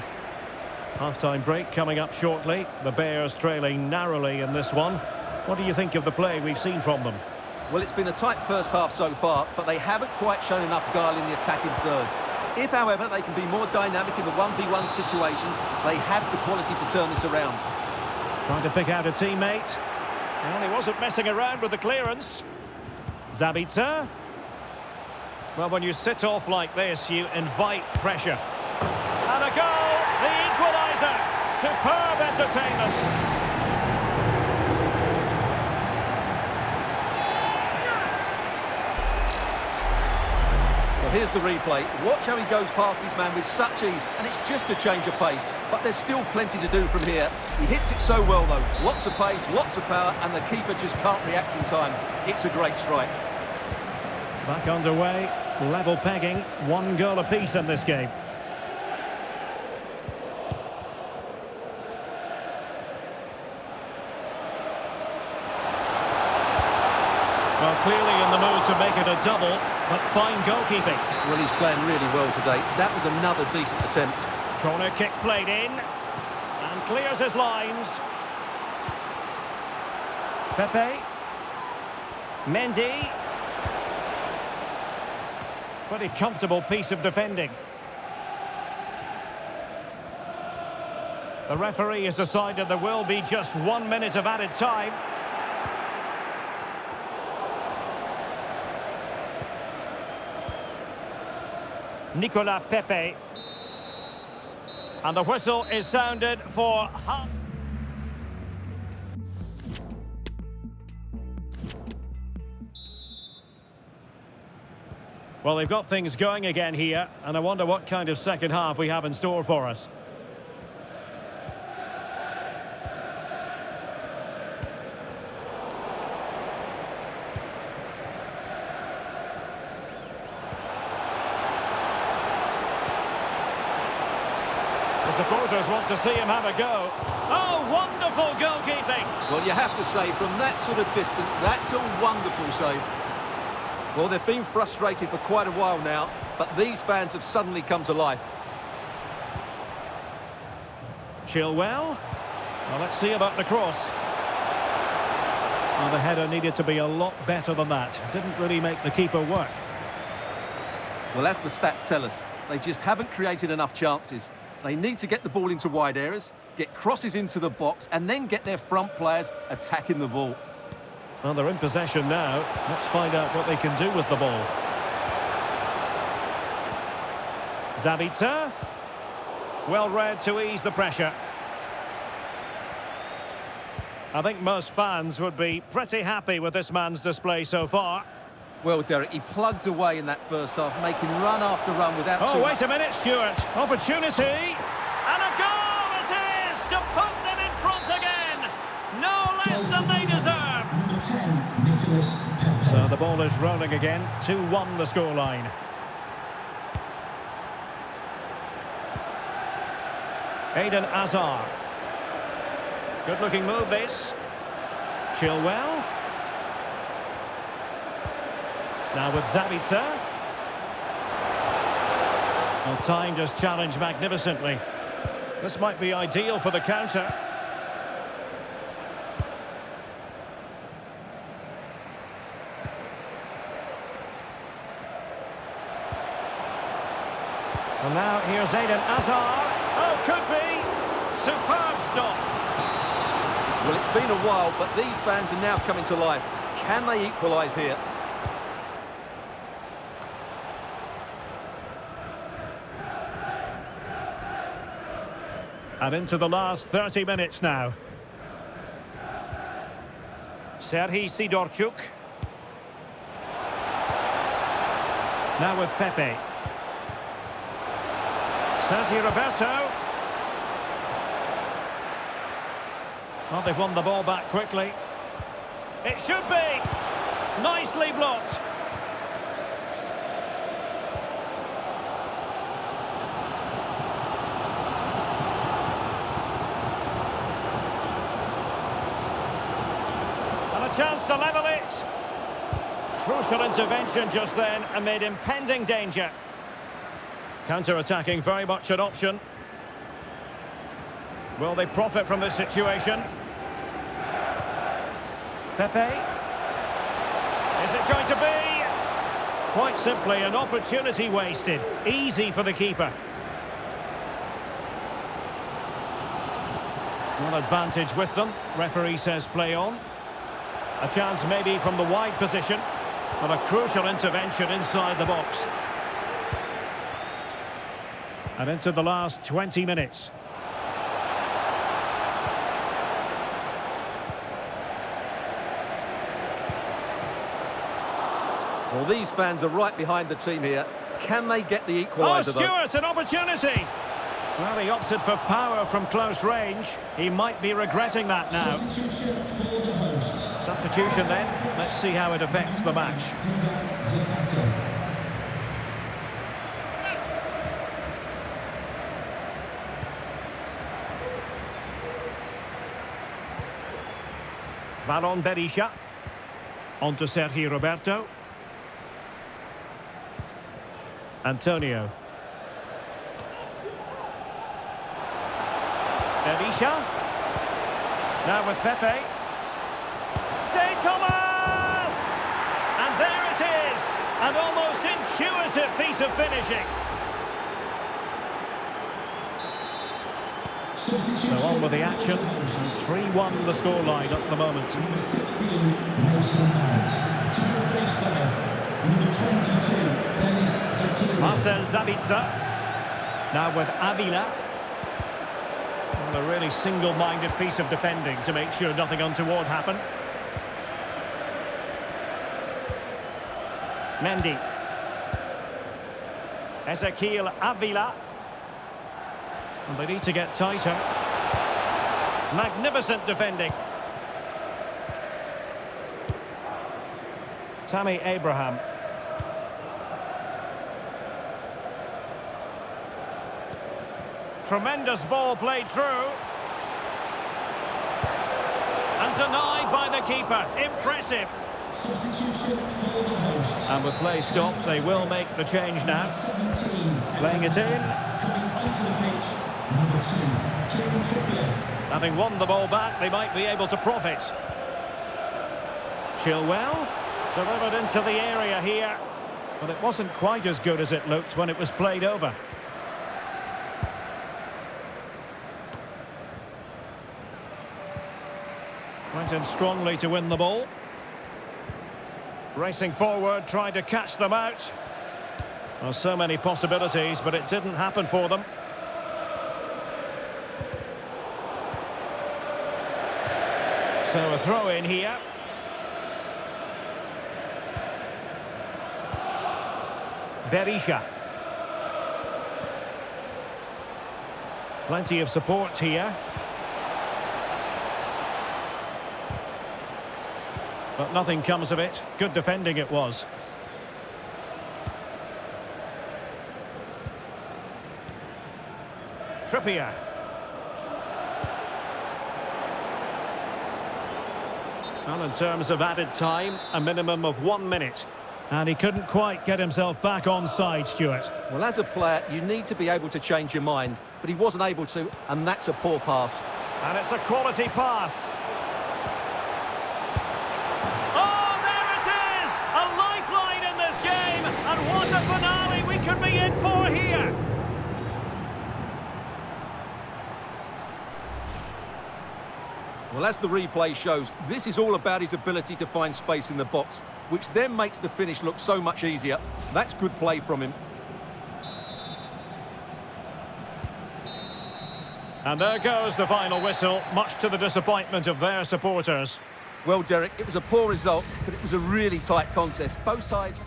Half-time break coming up shortly. The Bears trailing narrowly in this one. What do you think of the play we've seen from them? Well, it's been a tight first half so far, but they haven't quite shown enough guile in the attacking third. If, however, they can be more dynamic in the 1v1 situations, they have the quality to turn this around. Trying to pick out a teammate. And he wasn't messing around with the clearance. Zabitzer. Well, when you sit off like this, you invite pressure. And a goal! The equaliser! Superb entertainment! Here's the replay. Watch how he goes past his man with such ease, and it's just a change of pace. But there's still plenty to do from here. He hits it so well, though. Lots of pace, lots of power, and the keeper just can't react in time. It's a great strike. Back underway, level pegging, 1 goal apiece in this game. Well, clearly in the mood to make it a double, but fine goalkeeping. Well, he's playing really well today. That was another decent attempt. Corner kick played in, and clears his lines. Pepe. Mendy. Pretty comfortable piece of defending. The referee has decided there will be just 1 minute of added time. Nicolas Pepe. And the whistle is sounded for half. Well, they've got things going again here, and I wonder what kind of second half we have in store for us. The supporters want to see him have a go. Oh, wonderful goalkeeping! Well, you have to say, from that sort of distance, that's a wonderful save. Well, they've been frustrated for quite a while now, but these fans have suddenly come to life. Chilwell. Well, let's see about the cross. Well, the header needed to be a lot better than that. Didn't really make the keeper work. Well, as the stats tell us, they just haven't created enough chances. They need to get the ball into wide areas, get crosses into the box, and then get their front players attacking the ball. Well, they're in possession now. Let's find out what they can do with the ball. Zabitzer. Well read to ease the pressure. I think most fans would be pretty happy with this man's display so far. Well, Derek, he plugged away in that first half, making run after run without... Oh, wait a minute, Stuart. Opportunity. And a goal it is to put them in front again. No less than they deserve. Number 10, Nicolas Pepe. So the ball is rolling again. 2-1 the scoreline. Eden Hazard. Good-looking move, this. Chilwell. Now with Zabitzer. Well, timed his challenge magnificently. This might be ideal for the counter. And now here's Eden Hazard. Oh, could be. Superb stop. Well, it's been a while, but these fans are now coming to life. Can they equalise here? And into the last 30 minutes now. Serhii Sidorchuk. Now with Pepe. Sergio Roberto. Well, they've won the ball back quickly. It should be! Nicely blocked. And a chance to level it. Crucial intervention just then amid impending danger. Counter-attacking very much an option. Will they profit from this situation? Pepe. Is it going to be? Quite simply an opportunity wasted. Easy for the keeper. One advantage with them. Referee says play on. A chance maybe from the wide position, but a crucial intervention inside the box. And into the last 20 minutes. Well, these fans are right behind the team here. Can they get the equaliser, Oh, Stewart, an opportunity! Well, he opted for power from close range. He might be regretting that now. Substitution for the hosts. Substitution then. Let's see how it affects the match. Zapata. Valon Berisha. On to Sergio Roberto. Antonio. Berisha. Now with Pepe. De Thomas! And there it is! An almost intuitive piece of finishing. So on with the action. 3-1 the scoreline at the moment. Number 16, Mason Mount. To be replaced by number 22, Dennis Zakiri. Marcel Zabitzer. Now with Avila. And a really single-minded piece of defending to make sure nothing untoward happened. Mendy. Ezequiel Avila. And they need to get tighter. Magnificent defending. Tammy Abraham. Tremendous ball played through. And denied by the keeper. Impressive. Substitution for the hosts. And with play stopped, they will make the change now. 17. Playing it in. Coming onto the pitch, number 2, Kieran Trippier. Having won the ball back, they might be able to profit. Chilwell. Delivered into the area here. But it wasn't quite as good as it looked when it was played over. Went in strongly to win the ball. Racing forward, trying to catch them out. Well, so many possibilities, but it didn't happen for them. So a throw in here. Berisha. Plenty of support here. But nothing comes of it. Good defending it was. Trippier. Well, in terms of added time, a minimum of 1 minute. And he couldn't quite get himself back on side, Stuart. Well, as a player, you need to be able to change your mind, but he wasn't able to, and that's a poor pass. And it's a quality pass. Oh, there it is! A lifeline in this game, and what a finale we could be in for here! Well, as the replay shows, this is all about his ability to find space in the box, which then makes the finish look so much easier. That's good play from him. And there goes the final whistle, much to the disappointment of their supporters. Well, Derek, it was a poor result, but it was a really tight contest. Both sides...